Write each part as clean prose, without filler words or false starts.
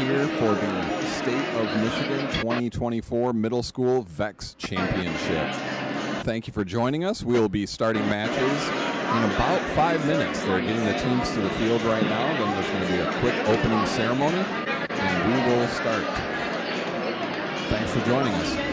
here for the State of Michigan 2024 Middle School VEX Championship. Thank you for joining us. We'll be starting matches in about 5 minutes. They're getting the teams to the field right now. Then there's going to be a quick opening ceremony, and we will start. Thanks for joining us.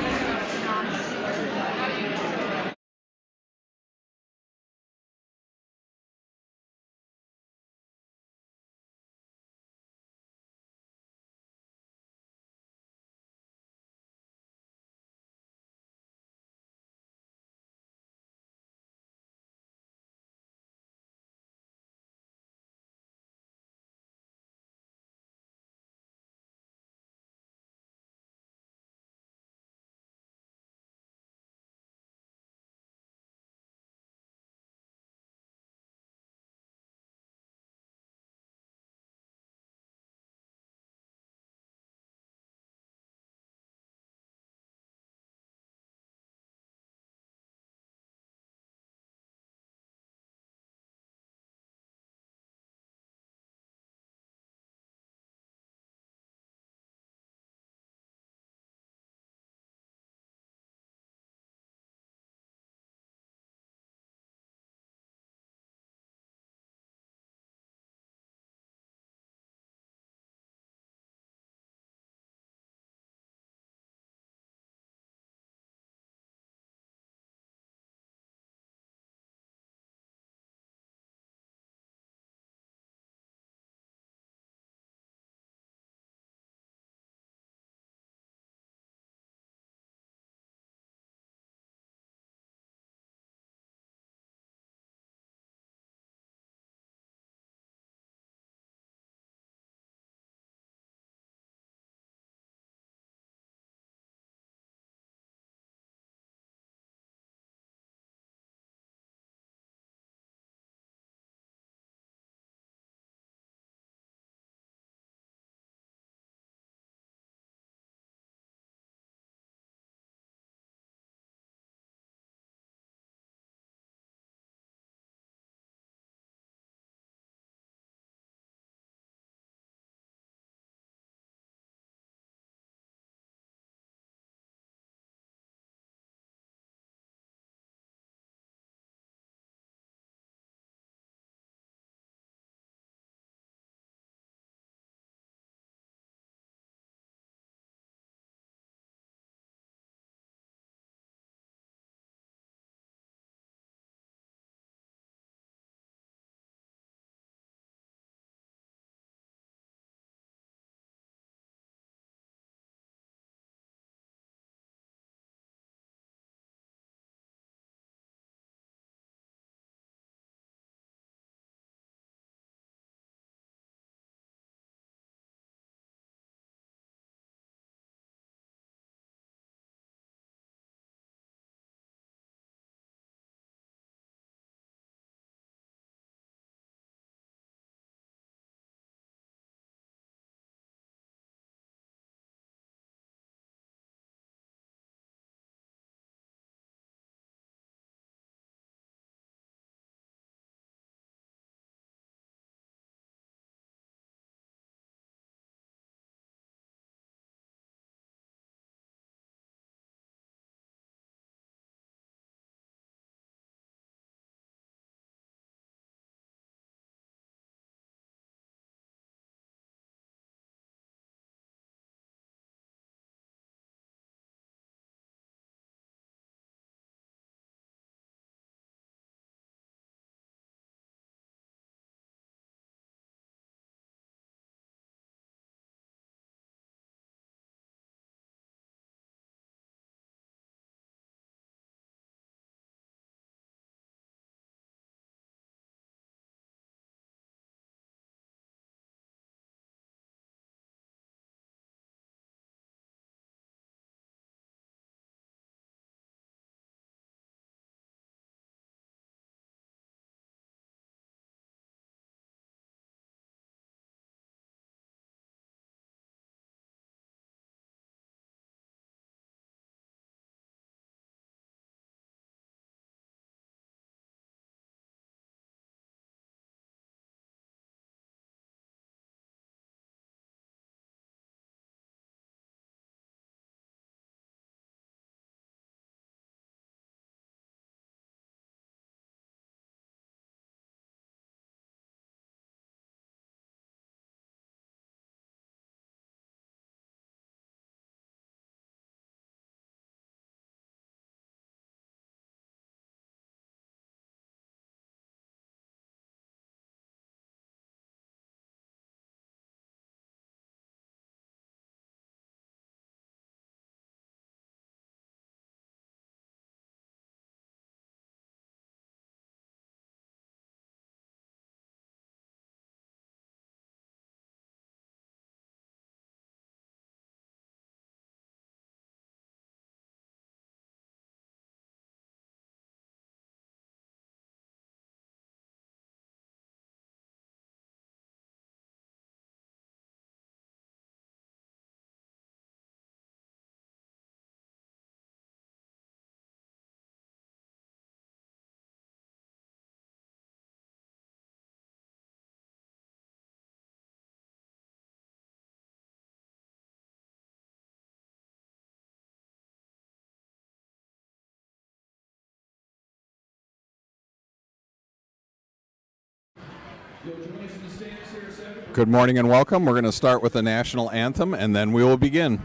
Good morning and welcome. We're going to start with the national anthem and then we will begin.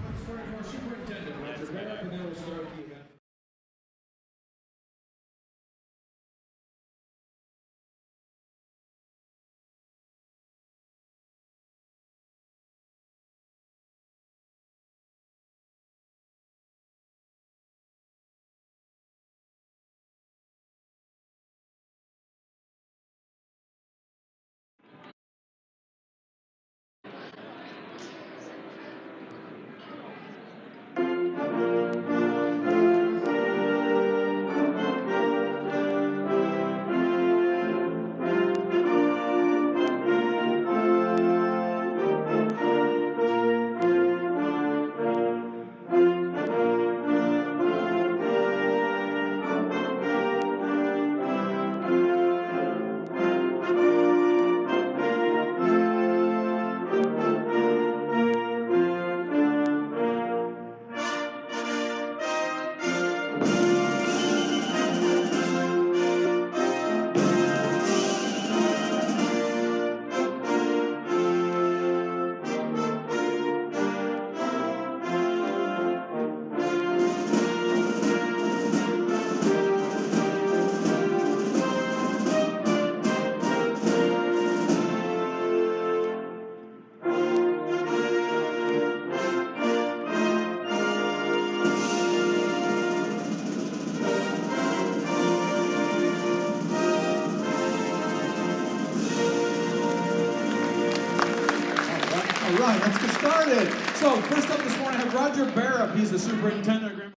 All right, let's get started. So first up this morning, I have Roger Barrett. He's the superintendent of Grandville.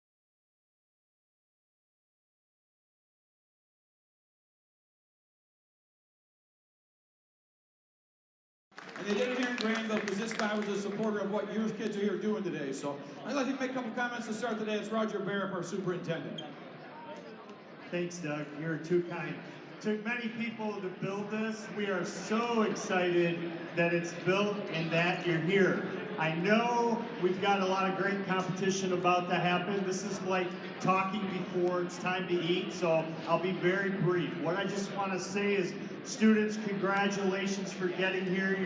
And they did it here in Grandville because this guy was a supporter of what your kids are here doing today. So I'd like to make a couple comments to start today. It's Roger Barrett, our superintendent. Thanks, Doug. You're too kind. It took many people to build this. We are so excited that it's built and that you're here. I know we've got a lot of great competition about to happen. This is like talking before it's time to eat, so I'll be very brief. What I just want to say is, students, congratulations for getting here.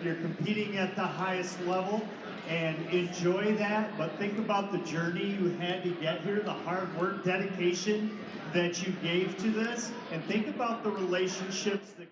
You're competing at the highest level, and enjoy that, but think about the journey you had to get here, the hard work, dedication that you gave to this, and think about the relationships that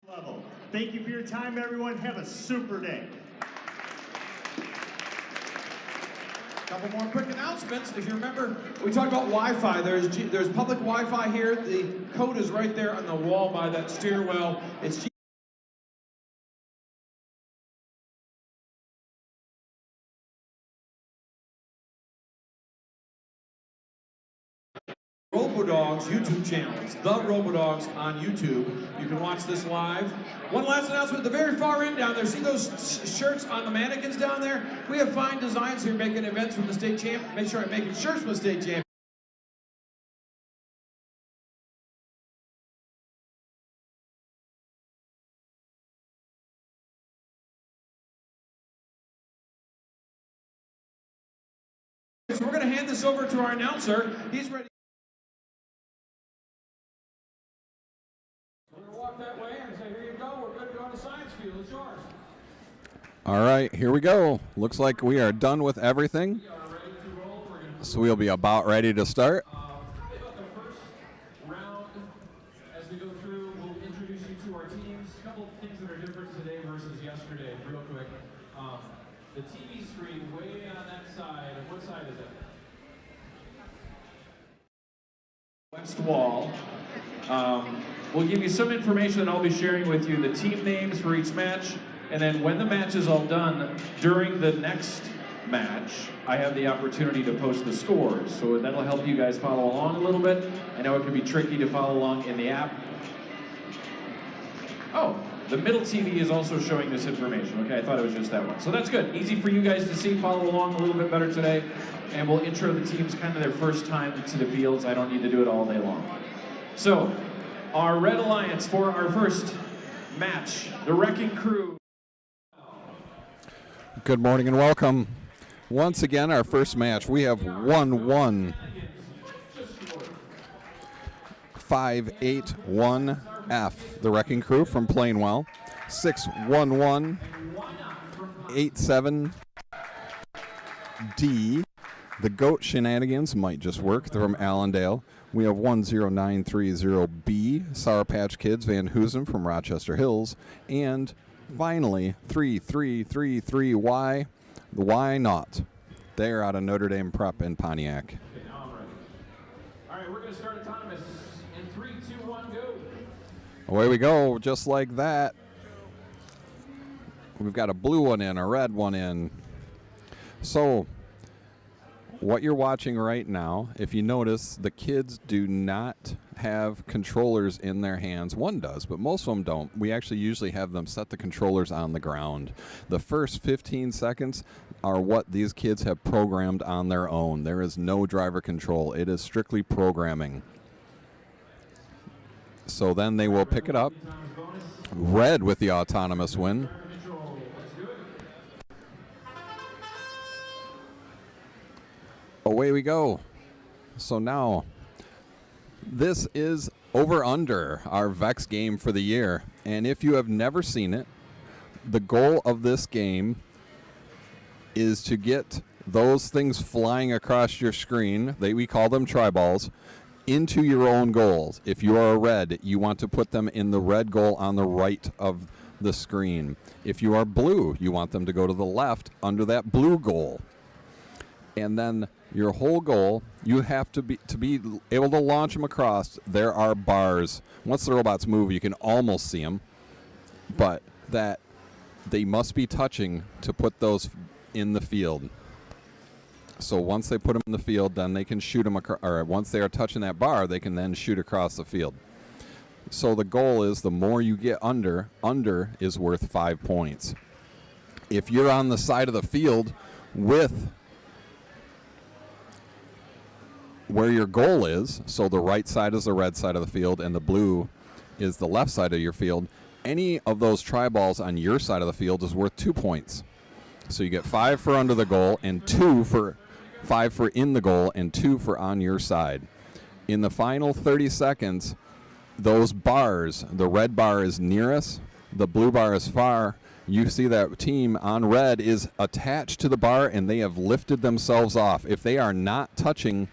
level. Thank you for your time, everyone. Have a super day. Couple more quick announcements. If you remember, we talked about Wi-Fi. There's public Wi-Fi here. The code is right there on the wall by that stairwell. It's Robodogs YouTube channel. It's the Robodogs on YouTube. You can watch this live. One last announcement at the very far end down there. See those shirts on the mannequins down there? We have fine designs here making events from the state champ. Make sure I'm making shirts from the state champ. So we're going to hand this over to our announcer. He's ready. We're going to walk that way and say, here you go. We're good to go on the science field. It's yours. All right, here we go. Looks like we are done with everything. So we'll be about ready to start. About the first round, as we go through, we'll introduce you to our teams. A couple of things that are different today versus yesterday, real quick. The TV against wall. We'll give you some information that I'll be sharing with you, the team names for each match, and then when the match is all done, during the next match, I have the opportunity to post the scores. So that'll help you guys follow along a little bit. I know it can be tricky to follow along in the app. Oh, the middle TV is also showing this information. Okay, I thought it was just that one. So that's good. Easy for you guys to see, follow along a little bit better today. And we'll intro the teams kind of their first time to the fields. I don't need to do it all day long. So, our Red Alliance for our first match, the Wrecking Crew. Good morning and welcome. Once again, our first match. We have 1-1. 5-8-1F, the Wrecking Crew from Plainwell. 6-1-1. 8-7D. The Goat Shenanigans might just work. They're from Allendale. We have 10930B, Sour Patch Kids, Van Hoosen from Rochester Hills. And finally, 3333Y, the Why Not. They're out of Notre Dame Prep in Pontiac. Okay, now I'm ready. All right, we're going to start autonomous in 3, 2, 1, go. Away we go, just like that. We've got a blue one in, a red one in. So, what you're watching right now, if you notice, the kids do not have controllers in their hands. One does, but most of them don't. We actually usually have them set the controllers on the ground. The first 15 seconds are what these kids have programmed on their own. There is no driver control. It is strictly programming. So then they will pick it up. Red with the autonomous win. Away we go. So now, this is over under our VEX game for the year. And if you have never seen it, the goal of this game is to get those things flying across your screen, we call them tri-balls, into your own goals. If you are a red, you want to put them in the red goal on the right of the screen. If you are blue, you want them to go to the left under that blue goal. And then your whole goal, you have to be able to launch them across. There are bars. Once the robots move, you can almost see them, but that they must be touching to put those in the field. So once they put them in the field, then they can shoot them across, or once they are touching that bar, they can then shoot across the field. So the goal is the more you get under is worth 5 points. If you're on the side of the field with where your goal is, so the right side is the red side of the field and the blue is the left side of your field, any of those tri-balls on your side of the field is worth 2 points. So you get 5 for under the goal and 5 for in the goal and 2 for on your side. In the final 30 seconds, those bars, the red bar is near us, the blue bar is far. You see that team on red is attached to the bar and they have lifted themselves off. If they are not touching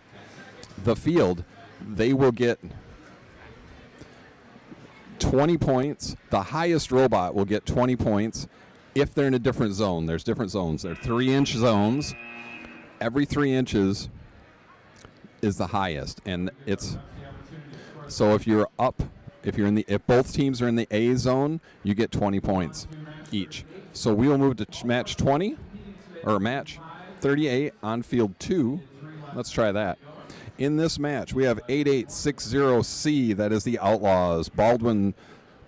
the field, they will get 20 points. The highest robot will get 20 points if they're in a different zone. There's different zones. There are 3-inch zones. Every 3 inches is the highest, and it's so if you're up, if both teams are in the A zone, you get 20 points each. So we will move to match 20 or match 38 on field 2. Let's try that. In this match, we have 8860C, that is the Outlaws. Baldwin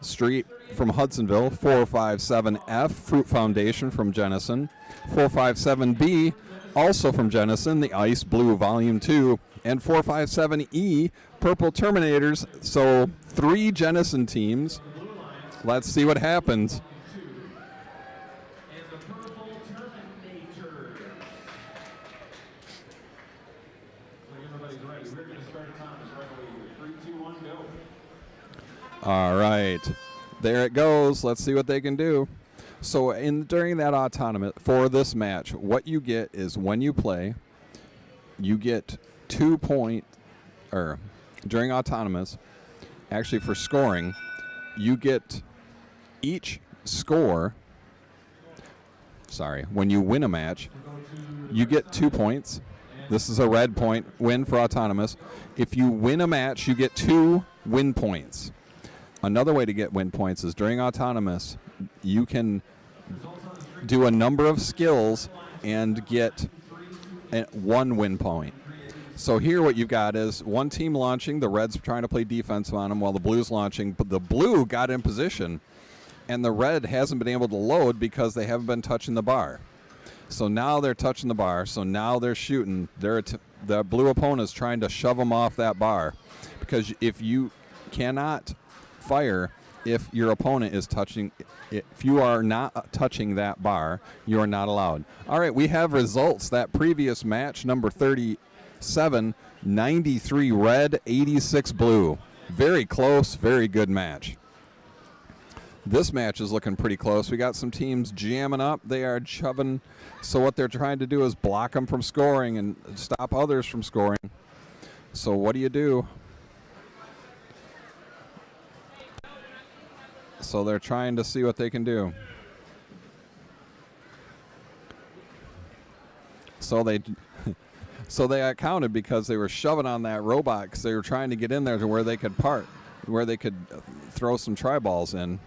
Street from Hudsonville. 457F, Fruit Foundation from Jenison. 457B, also from Jenison, the Ice Blue Volume 2. And 457E, Purple Terminators. So 3 Jenison teams. Let's see what happens. All right, there it goes. Let's see what they can do. So during that autonomous, for this match, what you get is when you play, you get 2 points, or during autonomous, actually for scoring, you get each score, when you win a match, you get 2 points. This is a red point win for Autonomous. If you win a match, you get 2 win points. Another way to get win points is during Autonomous, you can do a number of skills and get 1 win point. So here what you've got is one team launching, the Reds trying to play defense on them while the Blue's launching, but the Blue got in position and the Red hasn't been able to load because they haven't been touching the bar. So now they're touching the bar, so now they're shooting. The Blue opponent is trying to shove them off that bar, because if you cannot fire if your opponent is touching, if you are not touching that bar, you are not allowed. All right, we have results. That previous match, number 37, 93 Red, 86 Blue. Very close, very good match. This match is looking pretty close. We got some teams jamming up. They are shoving. So what they're trying to do is block them from scoring and stop others from scoring. So what do you do? So they're trying to see what they can do. So they got counted because they were shoving on that robot because they were trying to get in there to where they could where they could throw some tri-balls in.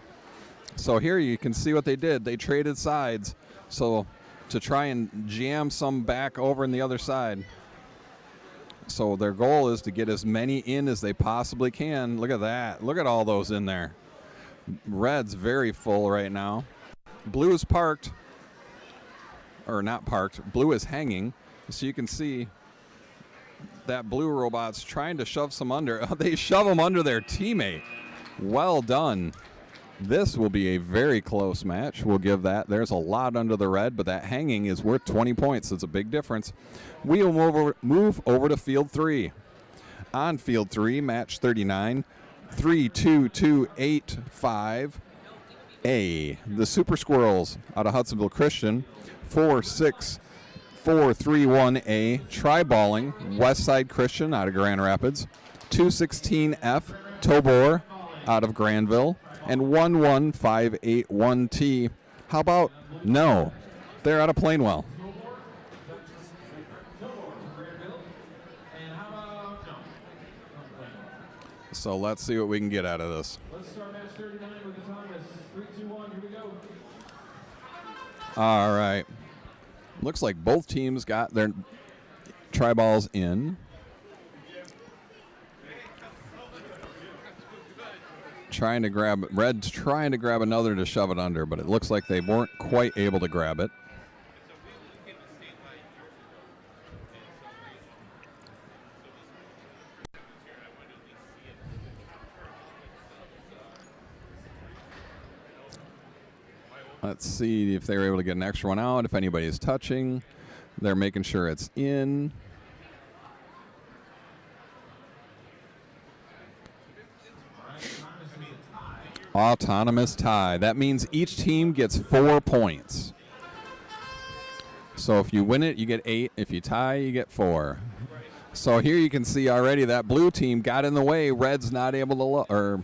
So here you can see what they did. They traded sides so to try and jam some back over in the other side. So their goal is to get as many in as they possibly can. Look at that. Look at all those in there. Red's very full right now. Blue is parked, or not parked. Blue is hanging. So you can see that Blue robot's trying to shove some under. They shove them under their teammate. Well done. This will be a very close match. We'll give that. There's a lot under the Red, but that hanging is worth 20 points. It's a big difference. We will move over to Field 3. On Field 3, match 39, 3-2-2-8-5A. The Super Squirrels out of Hudsonville Christian, 4-6-4-3-1A. Tri-balling, Westside Christian out of Grand Rapids, 216F, Tobor out of Grandville, and 11581T. How about no? They're out of Plainwell. So let's see what we can get out of this. Let's start match 39 with the Thomas. 3, 2, 1, here we go. All right. Looks like both teams got their tri-balls in. Red's trying to grab another to shove it under, but it looks like they weren't quite able to grab it. Let's see if they were able to get an extra one out. If anybody's touching, they're making sure it's in. Autonomous tie. That means each team gets 4 points. So if you win it, you get 8. If you tie, you get 4. So here you can see already that blue team got in the way. Red's not able to,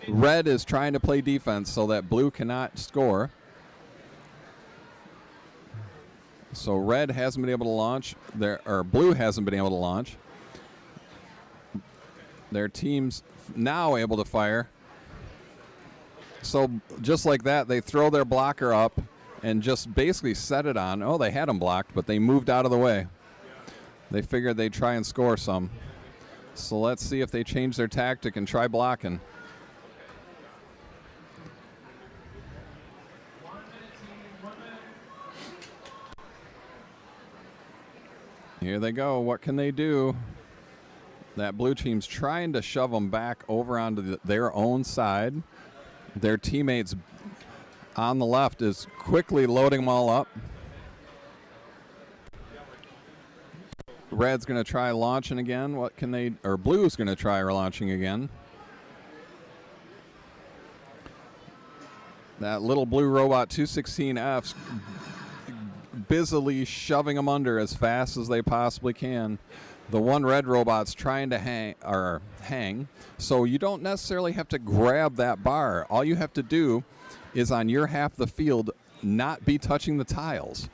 Red is trying to play defense so that blue cannot score. So Red hasn't been able to launch, blue hasn't been able to launch. Their team's now able to fire. So just like that, they throw their blocker up and just basically set it on. Oh, they had them blocked, but they moved out of the way. They figured they'd try and score some. So let's see if they change their tactic and try blocking. Here they go. What can they do? That blue team's trying to shove them back over onto their own side. Their teammates on the left is quickly loading them all up. Red's going to try launching again. What can they, or blue's going to try launching again. That little blue robot 216F's busily shoving them under as fast as they possibly can. The one red robot's trying to hang, so you don't necessarily have to grab that bar. All you have to do is on your half of the field not be touching the tiles.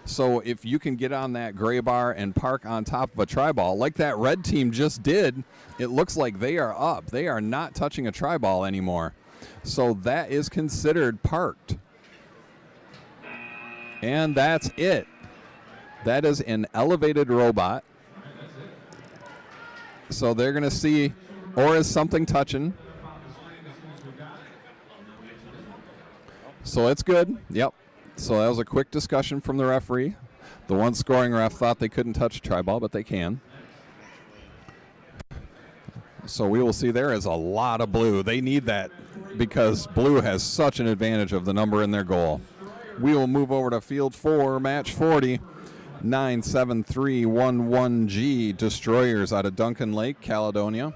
So if you can get on that gray bar and park on top of a tri-ball, like that red team just did, it looks like they are up. They are not touching a tri-ball anymore. So that is considered parked. And that's it. That is an elevated robot. So they're going to see, or is something touching? So it's good. Yep. So that was a quick discussion from the referee. The one scoring ref thought they couldn't touch a tri-ball, but they can. So we will see there is a lot of blue. They need that because blue has such an advantage of the number in their goal. We will move over to field 4, match 40. 97311G Destroyers out of Duncan Lake, Caledonia.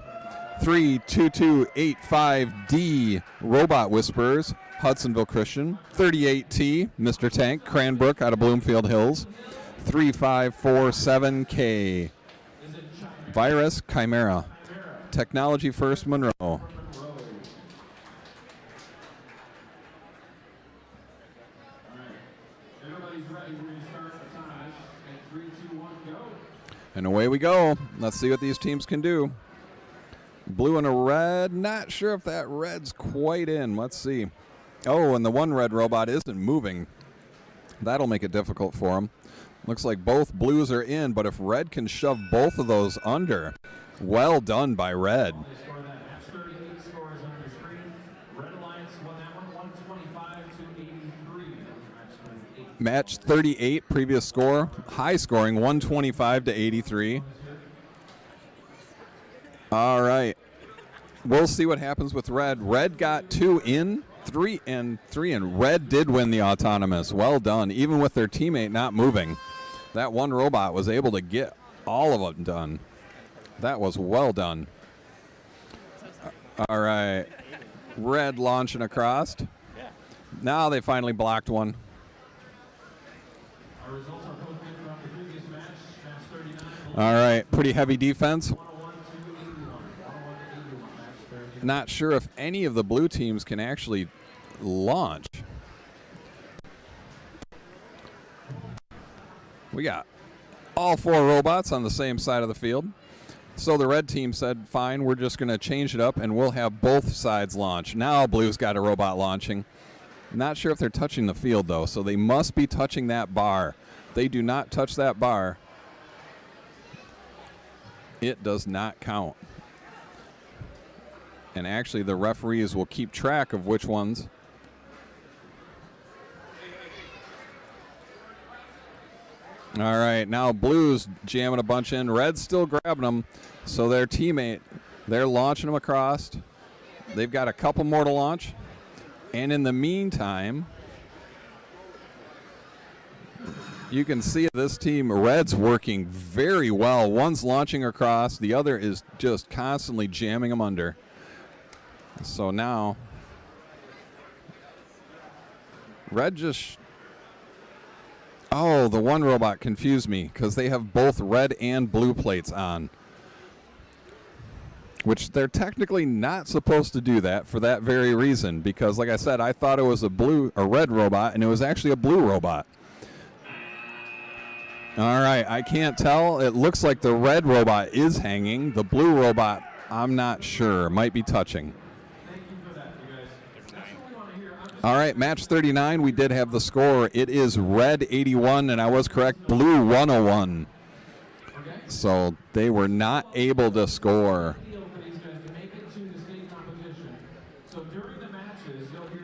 32285D Robot Whisperers, Hudsonville Christian. 38T Mr. Tank, Cranbrook out of Bloomfield Hills. 3547K Virus Chimera, Technology First Monroe. And away we go. Let's see what these teams can do. Blue and a red. Not sure if that red's quite in. Let's see. Oh, and the one red robot isn't moving. That'll make it difficult for them. Looks like both blues are in, but if red can shove both of those under, well done by red. Match 38, previous score, high scoring, 125 to 83. All right, we'll see what happens with red. Red got 2 in, 3 and red did win the autonomous. Well done, even with their teammate not moving. That one robot was able to get all of them done. That was well done. All right, red launching across. Now they finally blocked one. All right, pretty heavy defense. Not sure if any of the blue teams can actually launch. We got all 4 robots on the same side of the field. So the red team said, fine, we're just going to change it up and we'll have both sides launch. Now blue's got a robot launching. Not sure if they're touching the field, though, so they must be touching that bar. They do not touch that bar. It does not count. And actually, the referees will keep track of which ones. All right, now blue's jamming a bunch in. Red's still grabbing them, so their teammate, they're launching them across. They've got a couple more to launch. And in the meantime, you can see this team, red's working very well. One's launching across, the other is just constantly jamming them under. So now, red just, oh, the one robot confused me because they have both red and blue plates on, which they're technically not supposed to do that for that very reason, because like I said, I thought it was a red robot and it was actually a blue robot. All right, I can't tell. It looks like the red robot is hanging. The blue robot, I'm not sure, might be touching. All right, match 39, we did have the score. It is red 81, and I was correct, blue 101. So they were not able to score.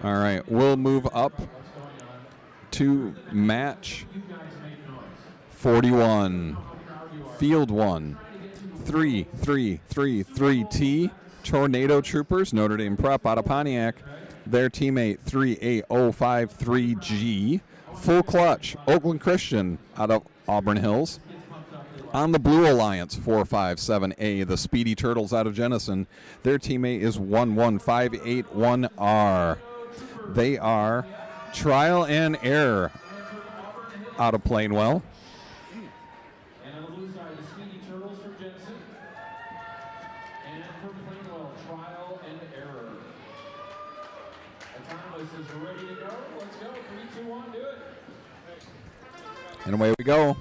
All right, we'll move up to match 41. Field 1. 3-3-3-3-T. Tornado Troopers, Notre Dame Prep out of Pontiac. Their teammate 38053G. Full Clutch, Oakland Christian out of Auburn Hills. On the Blue Alliance 457A, the Speedy Turtles out of Jenison. Their teammate is 11581R. They are Trial and Error out of Plainwell. And on the blue side, the Speedy Turtles from Jenison. And from Plainwell, Trial and Error. Autonomous is ready to go. Let's go. 3, 2, 1, do it. And away we go.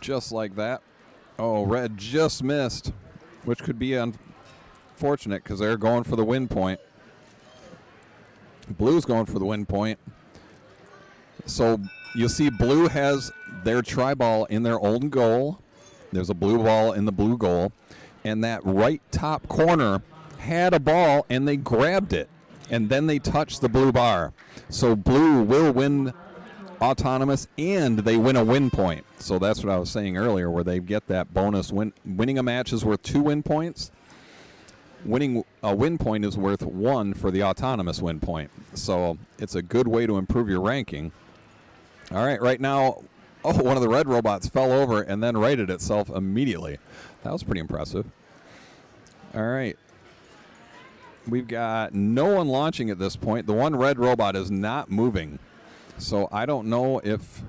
Just like that. Oh, red just missed, which could be unfortunate because they're going for the win point. Blue's going for the win point. So you'll see blue has their tri-ball in their own goal. There's a blue ball in the blue goal. And that right top corner had a ball, and they grabbed it. And then they touched the blue bar. So blue will win autonomous, and they win a win point. So that's what I was saying earlier, where they get that bonus win. Winning a match is worth 2 win points. Winning a win point is worth 1 for the autonomous win point. So it's a good way to improve your ranking. All right, right now, one of the red robots fell over and then righted itself immediately. That was pretty impressive. All right. We've got no one launching at this point. The one red robot is not moving. So I don't know if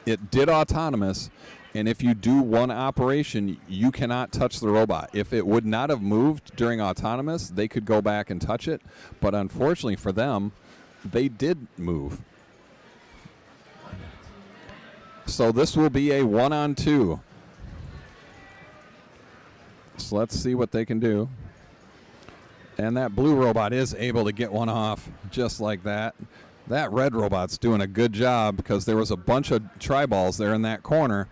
it did autonomous, and if you do one operation, you cannot touch the robot. If it would not have moved during autonomous, they could go back and touch it. But unfortunately for them, they did move. So this will be a 1-on-2. So let's see what they can do. And that blue robot is able to get one off just like that. That red robot's doing a good job because there was a bunch of tri-balls there in that corner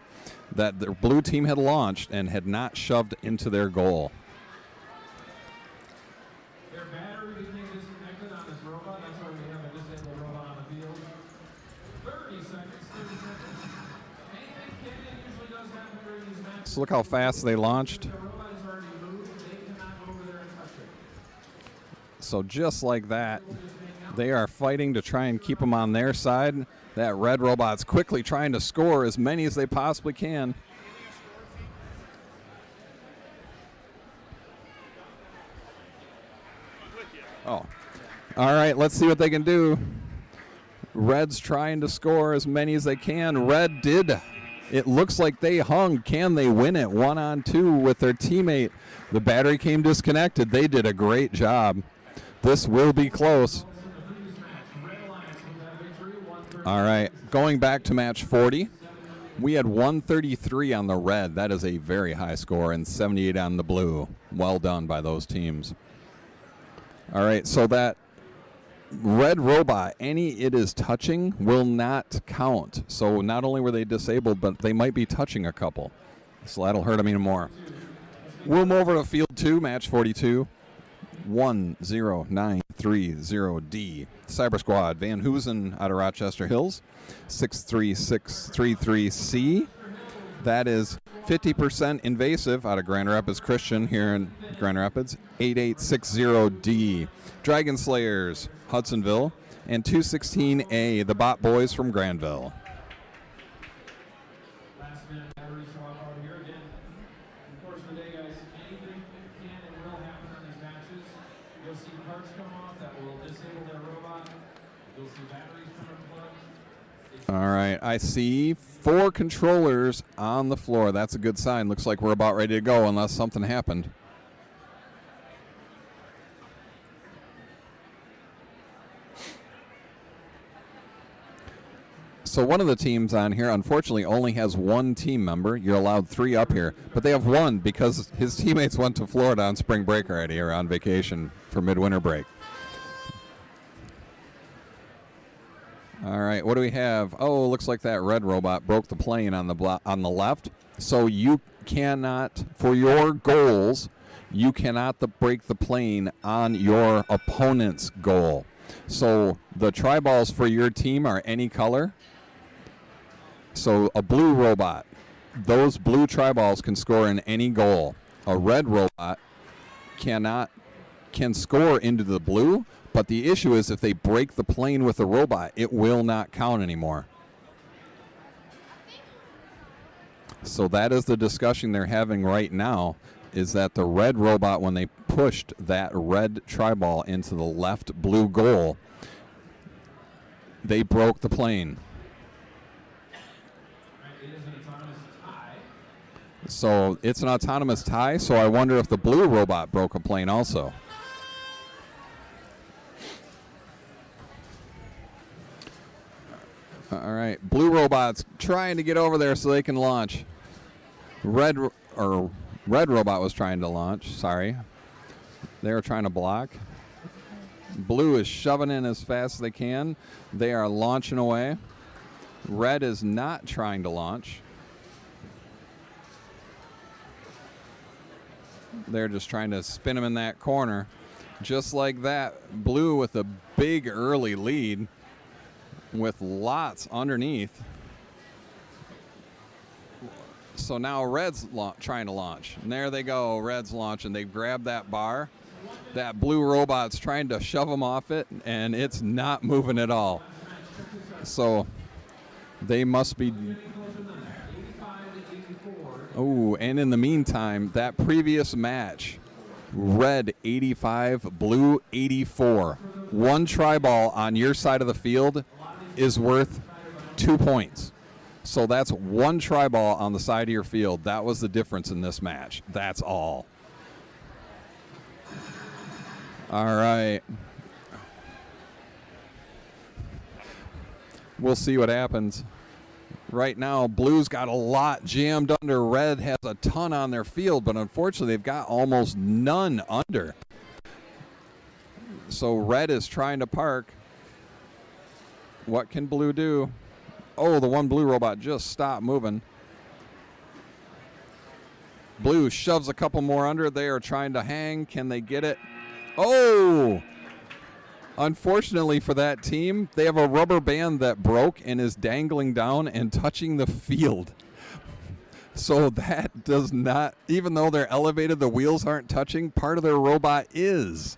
that the blue team had launched and had not shoved into their goal. Their battery became disconnected on this robot. That's why we have a disabled robot on the field. 30 seconds. Anything Canyon usually does happen during these matches. So look how fast they launched. The robot has already moved. They cannot go over there and touch it. So just like that, they are fighting to try and keep them on their side. That red robot's quickly trying to score as many as they possibly can. Oh. All right, let's see what they can do. Red's trying to score as many as they can. Red did. It looks like they hung. Can they win it 1-on-2 with their teammate? The battery came disconnected. They did a great job. This will be close. All right, going back to match 40, we had 133 on the red. That is a very high score, and 78 on the blue. Well done by those teams. All right, so that red robot, any it is touching will not count. So not only were they disabled, but they might be touching a couple. So that'll hurt them even more. We'll move over to field 2, match 42. 10930D. Cyber Squad, Van Hoosen out of Rochester Hills. 63633C. That is 50% invasive out of Grand Rapids Christian here in Grand Rapids. 8860D. Dragon Slayers, Hudsonville. And 216A, the Bot Boys from Grandville. Last minute battery swap out here again. Of course, today, guys, anything can and will happen on these matches. You'll see parts come off that will disable their robot. You'll see batteries come unplugged. All right, I see 4 controllers on the floor. That's a good sign. Looks like we're about ready to go unless something happened. So one of the teams on here, unfortunately, only has 1 team member. You're allowed 3 up here, but they have 1 because his teammates went to Florida on spring break already, or on vacation for midwinter break. All right, what do we have? Oh, looks like that red robot broke the plane on the left. So you cannot, for your goals, you cannot break the plane on your opponent's goal. So the tri-balls for your team are any color. So a blue robot, those blue tri-balls can score in any goal. A red robot can score into the blue, but the issue is if they break the plane with the robot, it will not count anymore. So that is the discussion they're having right now, is that the red robot, when they pushed that red tri-ball into the left blue goal, they broke the plane. So it's an autonomous tie, so I wonder if the blue robot broke a plane also. All right, blue robots trying to get over there so they can launch. Red robot was trying to launch. Sorry, they were trying to block. Blue is shoving in as fast as they can. They are launching away. Red is not trying to launch. They're just trying to spin them in that corner. Just like that, blue with a big early lead with lots underneath. So now red's trying to launch. And there they go, red's launching. They've grabbed that bar. That blue robot's trying to shove them off it, and it's not moving at all. So they must be... Oh, and in the meantime, that previous match, red 85, blue 84. One try ball on your side of the field is worth 2 points. So that's one try ball on the side of your field. That was the difference in this match. That's all. All right. We'll see what happens. Right now, blue's got a lot jammed under. Red has a ton on their field, but unfortunately, they've got almost none under. So red is trying to park. What can blue do? Oh, the one blue robot just stopped moving. Blue shoves a couple more under. They are trying to hang. Can they get it? Oh! Unfortunately for that team, they have a rubber band that broke and is dangling down and touching the field. So that does not, even though they're elevated, the wheels aren't touching, part of their robot is.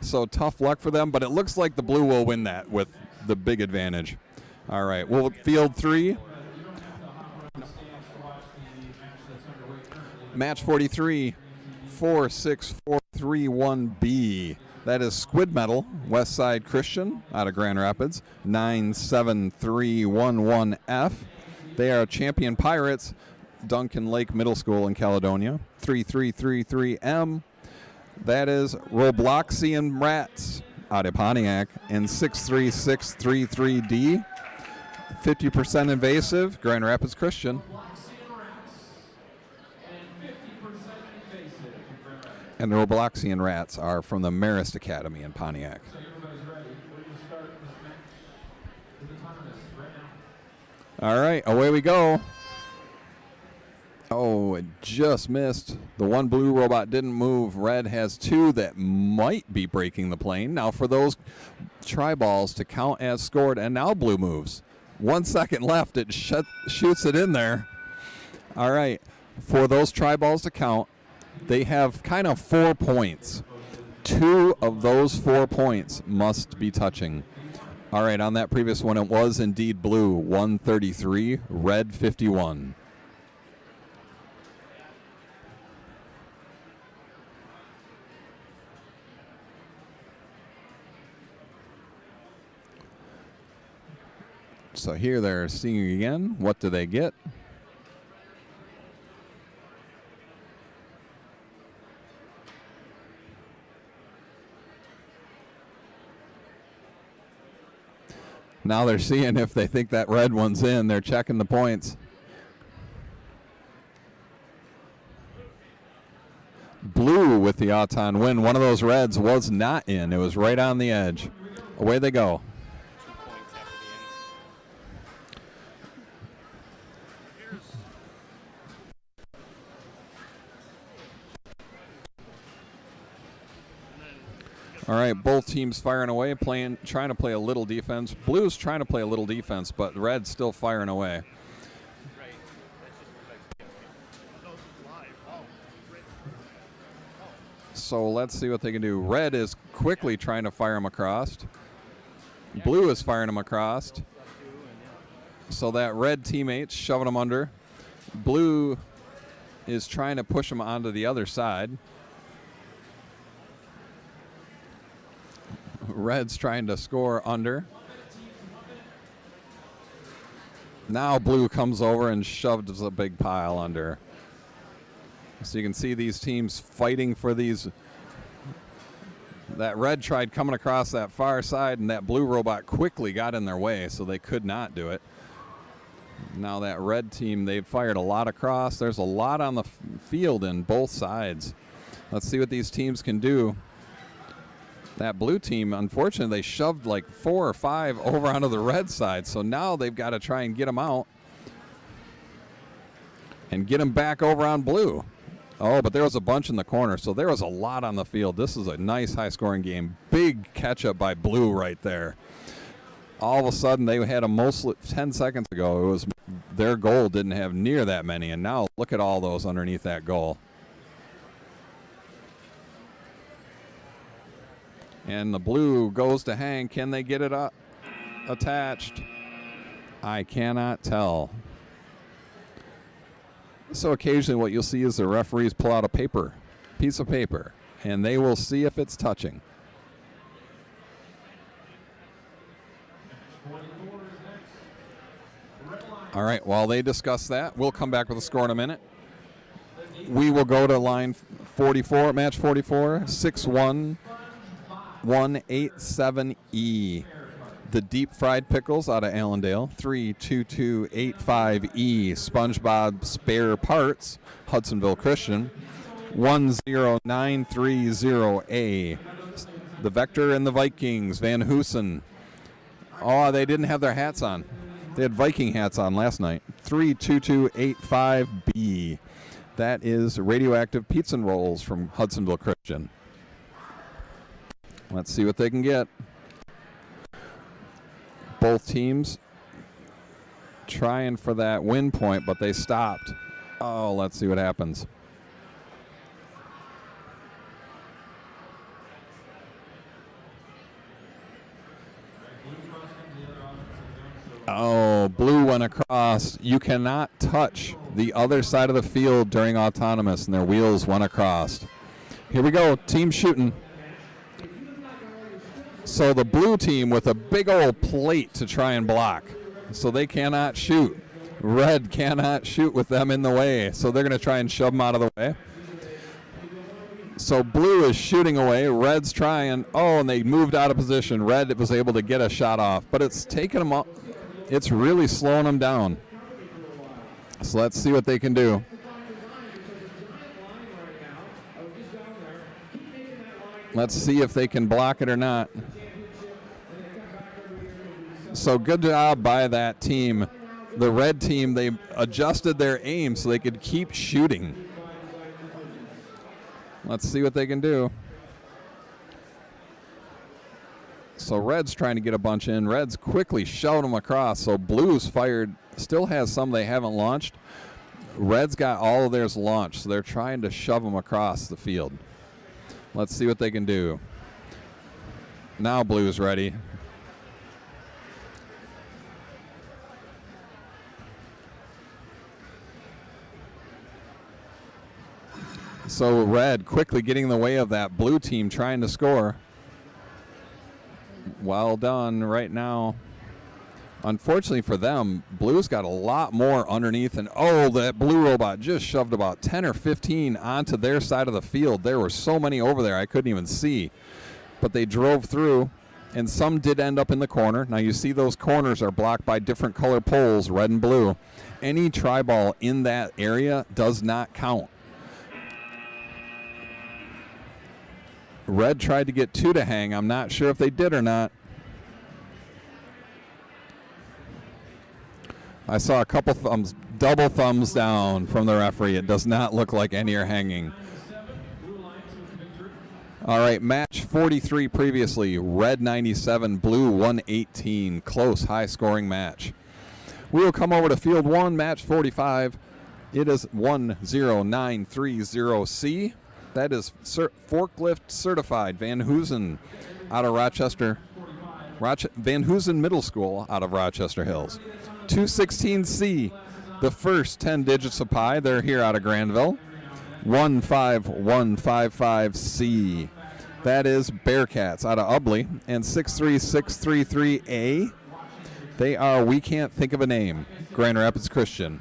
So tough luck for them, but it looks like the blue will win that with the big advantage. All right, well, field 3. Match 43, 46431B. That is Squid Metal, Westside Christian out of Grand Rapids, 97311F. They are Champion Pirates, Duncan Lake Middle School in Caledonia, 3333M. That is Robloxian Rats out of Pontiac in 63633D. 50% invasive, Grand Rapids Christian. And the Robloxian Rats are from the Marist Academy in Pontiac. All right, away we go. Oh, it just missed. The one blue robot didn't move. Red has 2 that might be breaking the plane. Now for those try balls to count as scored, and now blue moves. 1 second left. It shoots it in there. All right, for those try balls to count, they have kind of 4 points. 2 of those 4 points must be touching. All right, on that previous one, it was indeed blue, 133, red 51. So here they're seeing again. What do they get? Now they're seeing if they think that red one's in. They're checking the points. Blue with the Auton win. One of those reds was not in. It was right on the edge. Away they go. All right, both teams firing away, trying to play a little defense. Blue's trying to play a little defense, but red's still firing away. So let's see what they can do. Red is quickly trying to fire him across. Blue is firing him across. So that red teammate's shoving him under. Blue is trying to push him onto the other side. Red's trying to score under. Now blue comes over and shoves a big pile under. So you can see these teams fighting for these That red tried coming across that far side, and that blue robot quickly got in their way, so they could not do it. Now that red team, they've fired a lot across. There's a lot on the field in both sides. Let's see what these teams can do. That blue team, unfortunately, they shoved like 4 or 5 over onto the red side, so now they've got to try and get them out and get them back over on blue. Oh, but there was a bunch in the corner, so there was a lot on the field. This is a nice high-scoring game. Big catch-up by blue right there. All of a sudden, they had a mostly 10 seconds ago. It was their goal didn't have near that many, and now look at all those underneath that goal. And the blue goes to hang. Can they get it up attached? I cannot tell. So occasionally what you'll see is the referees pull out a piece of paper, and they will see if it's touching. All right, while they discuss that, we'll come back with a score in a minute. We will go to line 44, match 44, 61187E. The Deep Fried Pickles out of Allendale, 32285E. SpongeBob Spare Parts, Hudsonville Christian, 10930A. The Vector and the Vikings, Van Hoosen. Oh, they didn't have their hats on. They had Viking hats on last night. 32285B. That is Radioactive Pizza and Rolls from Hudsonville Christian. Let's see what they can get. Both teams trying for that win point, but they stopped. Oh, let's see what happens. Oh, blue went across. You cannot touch the other side of the field during autonomous, and their wheels went across. Here we go, team shooting. So the blue team with a big old plate to try and block. So they cannot shoot. Red cannot shoot with them in the way. So they're going to try and shove them out of the way. So blue is shooting away. Red's trying. Oh, and they moved out of position. Red was able to get a shot off. But it's taking them up. It's really slowing them down. So let's see what they can do. Let's see if they can block it or not. So good job by that team. The red team, they adjusted their aim so they could keep shooting. Let's see what they can do. So red's trying to get a bunch in. Red's quickly shoved them across. So blue's fired, still has some they haven't launched. Red's got all of theirs launched, so they're trying to shove them across the field. Let's see what they can do. Now blue's ready. So red quickly getting in the way of that blue team trying to score. Well done right now. Unfortunately for them, blue's got a lot more underneath, and oh, that blue robot just shoved about 10 or 15 onto their side of the field. There were so many over there I couldn't even see, but they drove through, and some did end up in the corner. Now you see those corners are blocked by different color poles, red and blue. Any tri-ball in that area does not count. Red tried to get 2 to hang. I'm not sure if they did or not. I saw a couple thumbs, double thumbs down from the referee. It does not look like any are hanging. All right, match 43 previously. Red 97, blue 118. Close, high-scoring match. We will come over to field 1, match 45. It is 10930C. That is forklift certified. Van Hoosen out of Rochester. Van Hoosen Middle School out of Rochester Hills. 216C, the first 10 digits of pi. They're here out of Grandville. 15155C. That is Bearcats out of Ubley. And 63633A. They are We Can't Think of a Name. Grand Rapids Christian.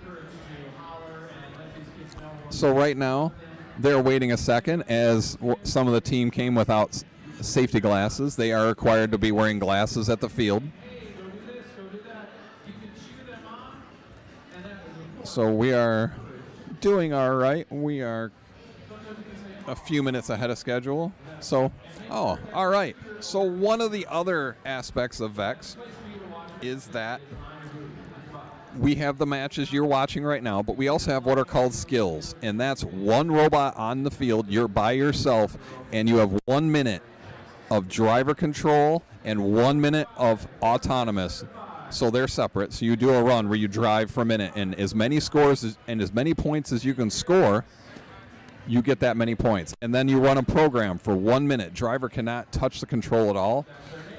So right now, they're waiting a second as some of the team came without safety glasses. They are required to be wearing glasses at the field. So we are doing all right. We are a few minutes ahead of schedule. So, all right. So one of the other aspects of VEX is that we have the matches you're watching right now, but we also have what are called skills, and that's one robot on the field. You're by yourself, and you have 1 minute of driver control and 1 minute of autonomous. So they're separate. So you do a run where you drive for a minute, and as many scores and as many points as you can score, you get that many points. And then you run a program for 1 minute. Driver cannot touch the control at all.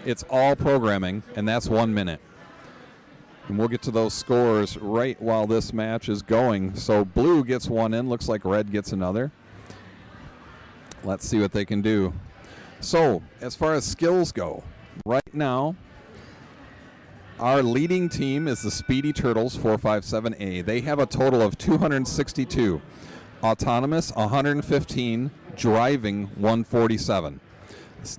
It's all programming, and that's 1 minute. And we'll get to those scores right while this match is going. So blue gets one in. Looks like red gets another. Let's see what they can do. So as far as skills go, right now, our leading team is the Speedy Turtles 457A. They have a total of 262. Autonomous 115, driving 147.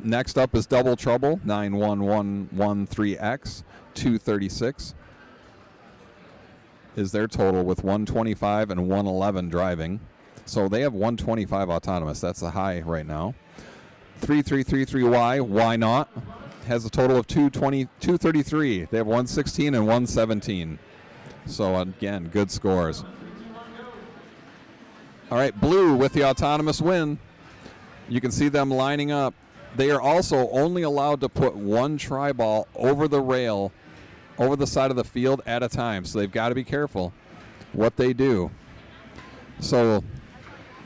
Next up is Double Trouble 91113X 236 is their total with 125 and 111 driving. So they have 125 autonomous. That's the high right now. 3333Y, why not? Has a total of 233. They have 116 and 117. So again, good scores. All right, blue with the autonomous win. You can see them lining up. They are also only allowed to put one tri-ball over the rail, over the side of the field at a time. So they've got to be careful what they do. So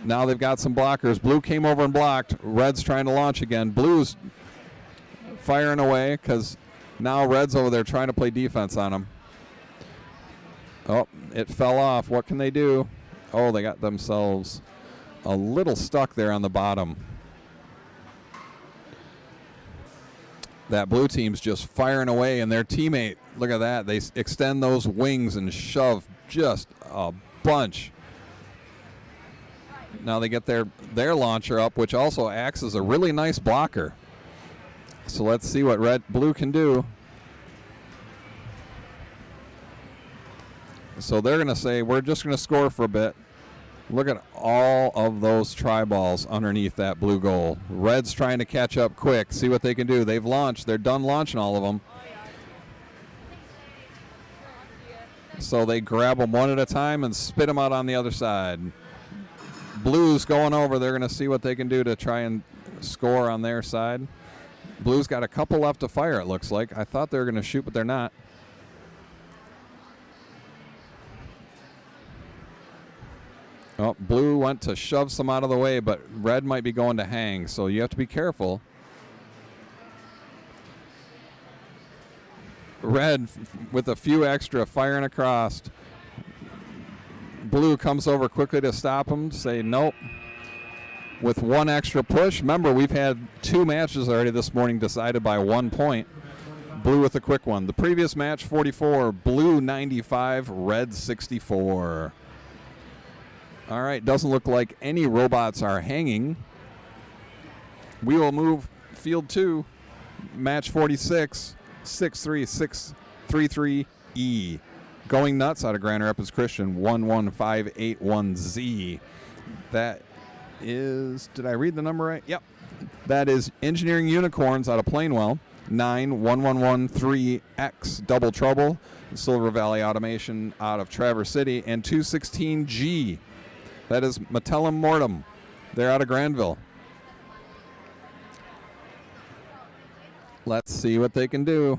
now they've got some blockers. Blue came over and blocked. Red's trying to launch again. Blue's firing away because now Red's over there trying to play defense on him. Oh, it fell off. What can they do? Oh, they got themselves a little stuck there on the bottom. That blue team's just firing away, and their teammate, look at that. They extend those wings and shove just a bunch. Now they get their launcher up, which also acts as a really nice blocker. So let's see what blue can do. So they're going to say, we're just going to score for a bit. Look at all of those tri-balls underneath that blue goal. Red's trying to catch up quick, see what they can do. They've launched. They're done launching all of them. So they grab them one at a time and spit them out on the other side. Blue's going over. They're going to see what they can do to try and score on their side. Blue's got a couple left to fire, it looks like. I thought they were going to shoot, but they're not. Oh, blue went to shove some out of the way, but red might be going to hang, so you have to be careful. Red with a few extra firing across. Blue comes over quickly to stop him, say nope. With one extra push. Remember, we've had 2 matches already this morning decided by 1 point. Blue with a quick one. The previous match, 44. Blue 95, red 64. All right, doesn't look like any robots are hanging. We will move field 2, match 46, 63633E. Going Nuts out of Grand Rapids Christian, 11581Z. That is, did I read the number right? Yep. That is Engineering Unicorns out of Plainwell, 91113X Double Trouble, Silver Valley Automation out of Traverse City, and 216G. That is Metellum Mortem. They're out of Grandville. Let's see what they can do.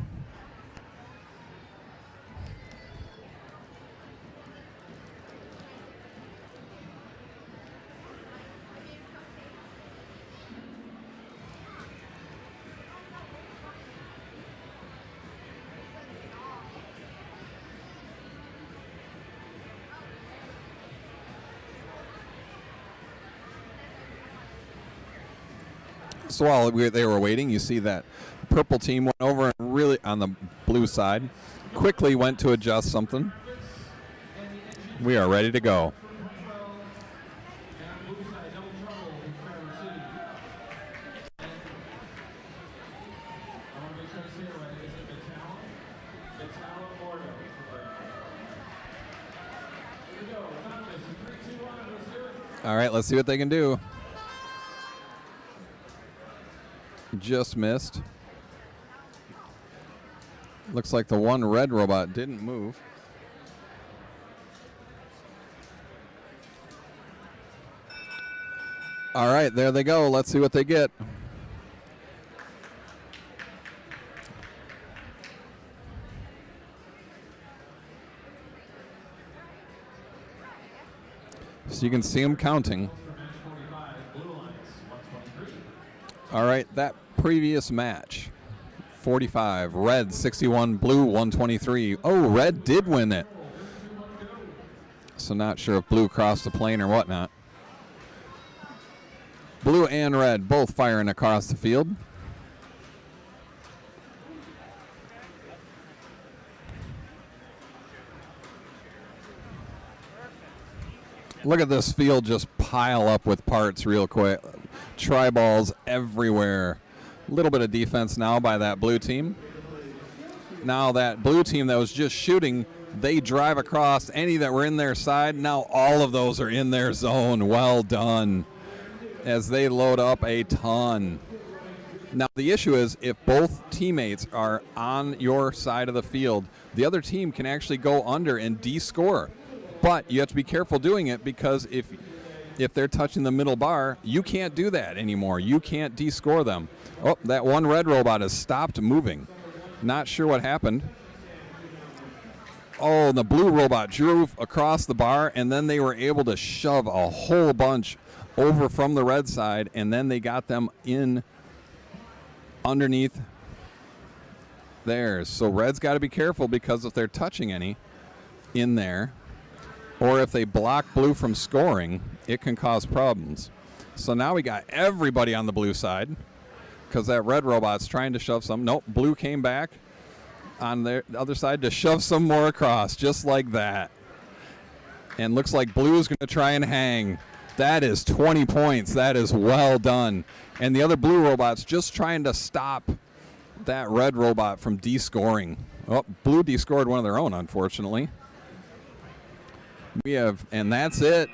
So while they were waiting, you see that purple team went over and really, on the blue side, quickly went to adjust something. We are ready to go. All right, let's see what they can do. Just missed. Looks like the one red robot didn't move. All right, there they go. Let's see what they get. So you can see them counting. All right, that previous match, 45, red 61, blue 123. Oh, red did win it. So not sure if blue crossed the plane or whatnot. Blue and red both firing across the field. Look at this field just pile up with parts real quick. Tri-balls everywhere. A little bit of defense now by that blue team. Now that blue team that was just shooting, they drive across any that were in their side. Now all of those are in their zone. Well done. As they load up a ton. Now the issue is if both teammates are on your side of the field, the other team can actually go under and de-score. But you have to be careful doing it because if they're touching the middle bar, you can't do that anymore. You can't de-score them. Oh, that one red robot has stopped moving. Not sure what happened. Oh, and the blue robot drove across the bar, and then they were able to shove a whole bunch over from the red side, and then they got them in underneath theirs. So red's got to be careful because if they're touching any in there, or if they block blue from scoring, it can cause problems. So now we got everybody on the blue side because that red robot's trying to shove some. Nope, blue came back on the other side to shove some more across, just like that. And looks like blue's going to try and hang. That is 20 points. That is well done. And the other blue robot's just trying to stop that red robot from de-scoring. Oh, blue de-scored one of their own, unfortunately. We have, and that's it.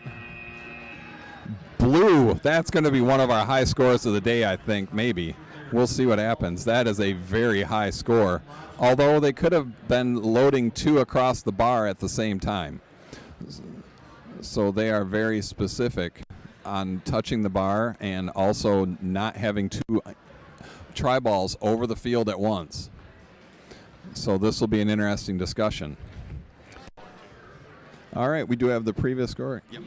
Blue, that's going to be one of our high scores of the day, I think, maybe. We'll see what happens. That is a very high score, although they could have been loading two across the bar at the same time. So they are very specific on touching the bar and also not having two tri-balls over the field at once. So this will be an interesting discussion. All right, we do have the previous score. Yep.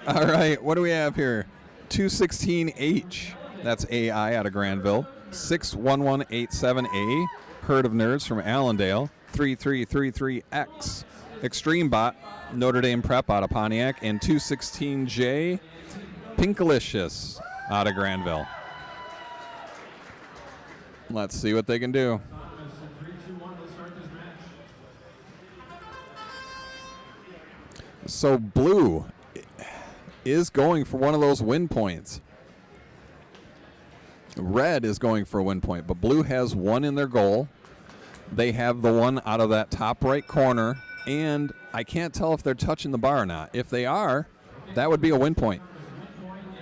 All right, what do we have here? 216H, that's AI out of Grandville. 61187A, Herd of Nerds from Allendale. 3333X, Extreme Bot, Notre Dame Prep out of Pontiac. And 216J, Pinkalicious out of Grandville. Let's see what they can do. So blue is going for one of those win points. Red is going for a win point, but blue has one in their goal. They have the one out of that top right corner, and I can't tell if they're touching the bar or not. If they are, that would be a win point.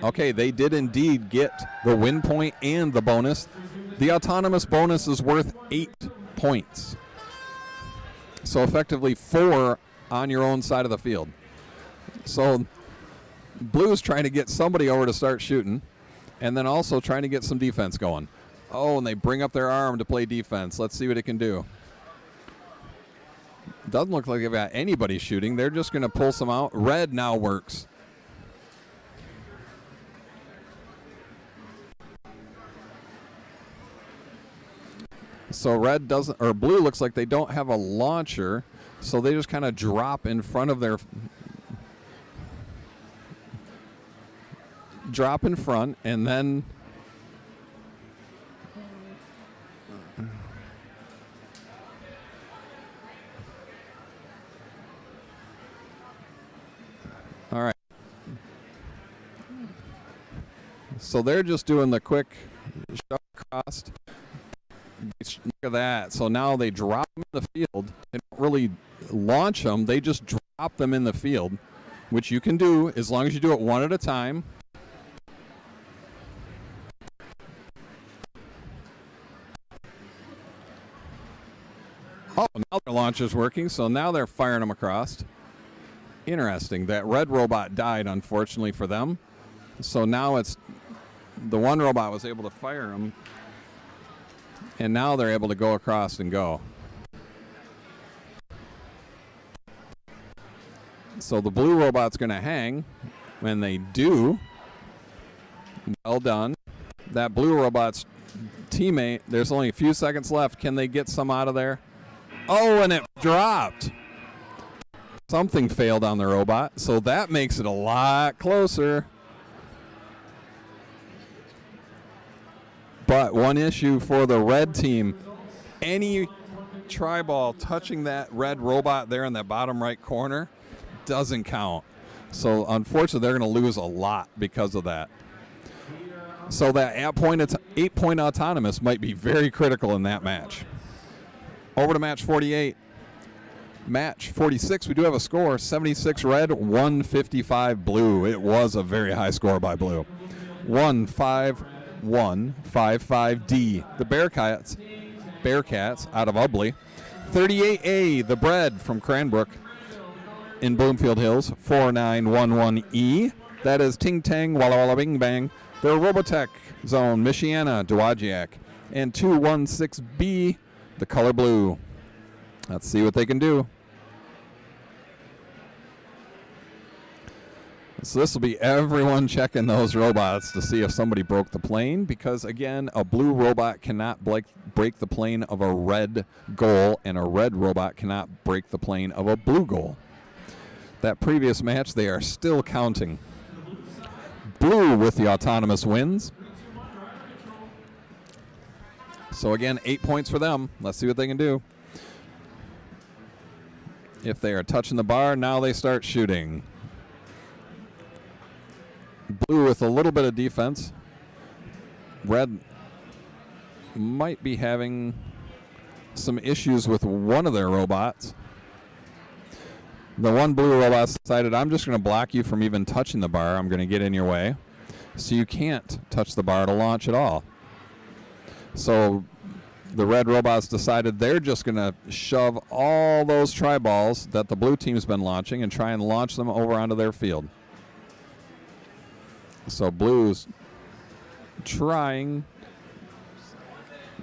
Okay, they did indeed get the win point and the bonus. The autonomous bonus is worth 8 points. So effectively 4 on your own side of the field. So blue's trying to get somebody over to start shooting, and then also trying to get some defense going. Oh, and they bring up their arm to play defense. Let's see what it can do. Doesn't look like they've got anybody shooting. They're just going to pull some out. Red now works. So red doesn't, or blue looks like they don't have a launcher, so they just kind of drop in front of their, drop in front, and then all right. So they're just doing the quick shove across nice. Look at that. So now they drop them in the field. They don't really launch them. They just drop them in the field, which you can do as long as you do it one at a time. Oh, now their launch is working, so now they're firing them across. Interesting. That red robot died, unfortunately, for them. So now it's the one robot was able to fire them, and now they're able to go across and go. So the blue robot's going to hang. When they do, well done. That blue robot's teammate, there's only a few seconds left. Can they get some out of there? Oh, and it dropped. Something failed on the robot, so that makes it a lot closer. But one issue for the red team, any tri-ball touching that red robot there in that bottom right corner doesn't count. So unfortunately, they're going to lose a lot because of that. So that 8-point autonomous might be very critical in that match. Over to match 48. Match 46, we do have a score, 76 red, 155 blue. It was a very high score by blue. 15155D. The Bearcats out of Ubley. 38A, the Bread from Cranbrook in Bloomfield Hills, 4911E. That is Ting Tang Walla Walla Bing Bang. The Robotech Zone, Michiana, Dowagiac. And 216B, the color blue. Let's see what they can do. So this will be everyone checking those robots to see if somebody broke the plane, because again, a blue robot cannot break the plane of a red goal, and a red robot cannot break the plane of a blue goal. That previous match, they are still counting. Blue with the autonomous wins. So again, 8 points for them. Let's see what they can do. If they are touching the bar, now they start shooting. Blue with a little bit of defense. Red might be having some issues with one of their robots. The one blue robot decided, I'm just going to block you from even touching the bar. I'm going to get in your way. So you can't touch the bar to launch at all. So the red robots decided they're just going to shove all those tri-balls that the blue team's been launching and try and launch them over onto their field. So blue's trying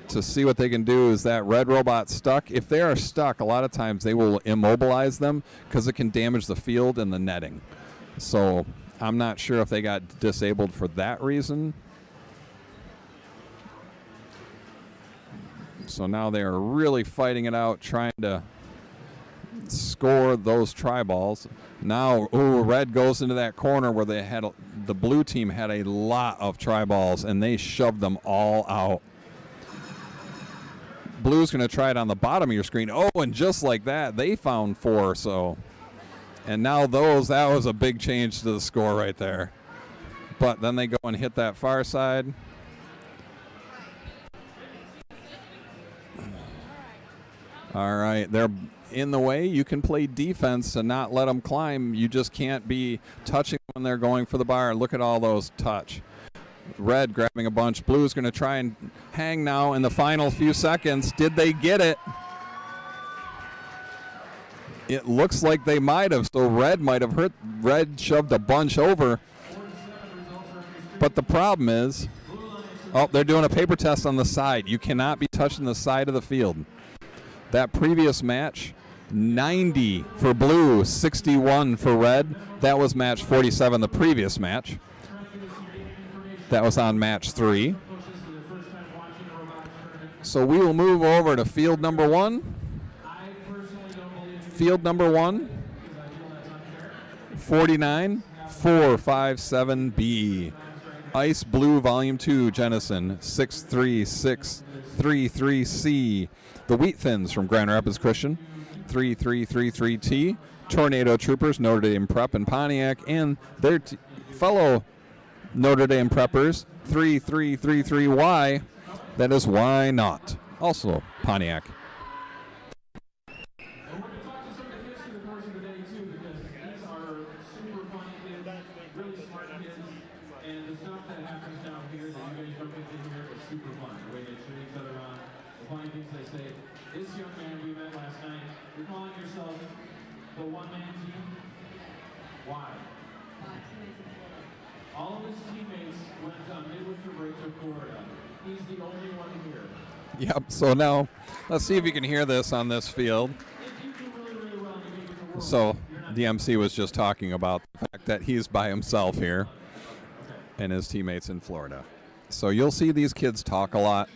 to see what they can do. Is that red robot stuck? If they are stuck, a lot of times they will immobilize them because it can damage the field and the netting. So I'm not sure if they got disabled for that reason. So now they are really fighting it out, trying to score those tri-balls. Now, red goes into that corner where they had the blue team had a lot of tri-balls, and they shoved them all out. Blue's going to try it on the bottom of your screen. Oh, and just like that, they found 4. So, and now that was a big change to the score right there. But then they go and hit that far side. All right, they're in the way. You can play defense and not let them climb. You just can't be touching when they're going for the bar. Look at all those touch. Red grabbing a bunch. Blue's going to try and hang now in the final few seconds. Did they get it? It looks like they might have. So red might have hurt. Red shoved a bunch over. But the problem is, oh, they're doing a paper test on the side. You cannot be touching the side of the field. That previous match, 90 for blue, 61 for red. That was match 47, the previous match. That was on match 3. So we will move over to field number 1. Field number 1, 49-457B. Ice Blue Volume 2, Jennison, 63633C. The Wheat Thins from Grand Rapids Christian, 3333T. Tornado Troopers, Notre Dame Prep and Pontiac, and their fellow Notre Dame Preppers, 3333Y. That is Why Not. also Pontiac. And we're going to talk to some of the kids through the course of the day, too, because these are super fun kids, really smart kids, and the stuff that happens down here that you guys don't get to hear is super fun. The way they cheer each other on, the funny things they say. This young man we met last night, you're calling yourself the one-man team? Why? All of his teammates went on midwinter break to Florida. He's the only one here. Yep, so now let's see if you can hear this on this field. So the MC was just talking about the fact that he's by himself here and his teammates in Florida. So you'll see these kids talk a lot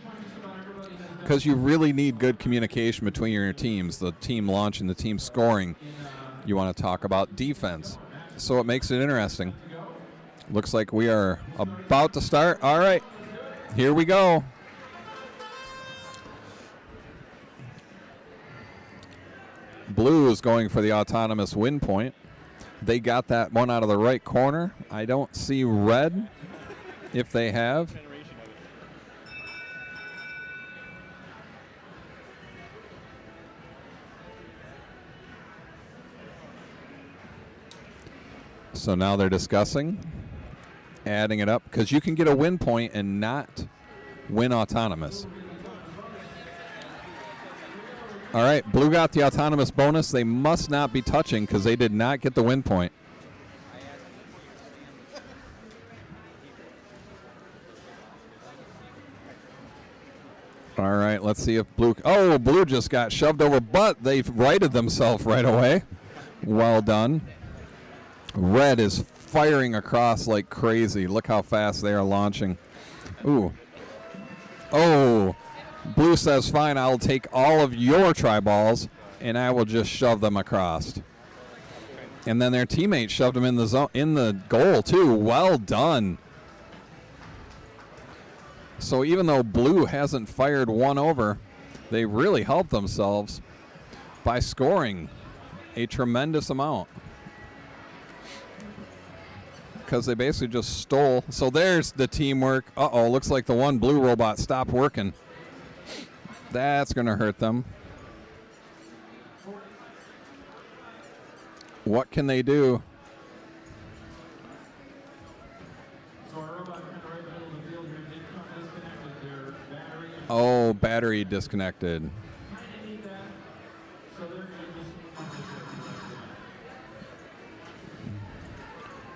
because you really need good communication between your teams, the team launch and the team scoring. You want to talk about defense. So it makes it interesting. Looks like we are about to start. All right, here we go. Blue is going for the autonomous win point. They got that one out of the right corner. I don't see red if they have. So now they're discussing adding it up because you can get a win point and not win autonomous. All right, Blue got the autonomous bonus. They must not be touching because they did not get the win point. All right, let's see if Blue... Oh, Blue just got shoved over, but they've righted themselves right away. Well done. Red is firing across like crazy. Look how fast they are launching. Ooh. Oh. Blue says, fine, I'll take all of your tri-balls, and I will just shove them across. And then their teammate shoved them in the zone, in the goal, too. Well done. So even though Blue hasn't fired one over, they really helped themselves by scoring a tremendous amount. Because they basically just stole. So there's the teamwork. Uh-oh, looks like the one Blue robot stopped working. That's going to hurt them. What can they do? Oh, battery disconnected.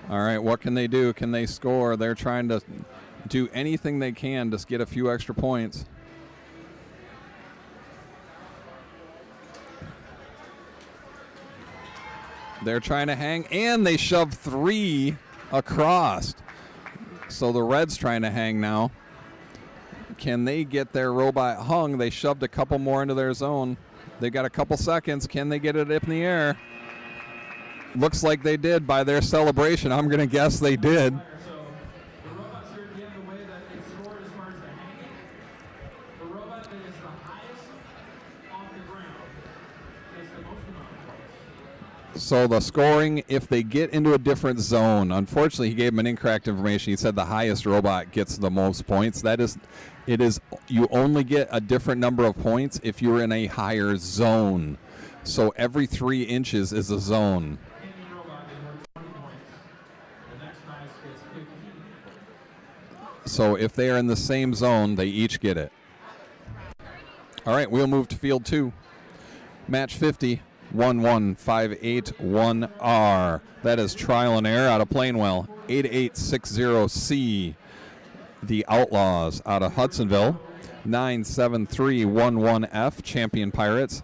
All right, what can they do? Can they score? They're trying to do anything they can to get a few extra points. They're trying to hang, and they shoved 3 across. So the Reds trying to hang now. Can they get their robot hung? They shoved a couple more into their zone. They got a couple seconds. Can they get it up in the air? Looks like they did by their celebration. I'm going to guess they did. So the scoring, if they get into a different zone, unfortunately he gave them an incorrect information. He said the highest robot gets the most points. You only get a different number of points if you're in a higher zone. So every 3 inches is a zone. So if they are in the same zone, they each get it. All right, we'll move to field 2. Match 50. 11581R. That is Trial and Error out of Plainwell. 8860C. The Outlaws out of Hudsonville. 97311F. Champion Pirates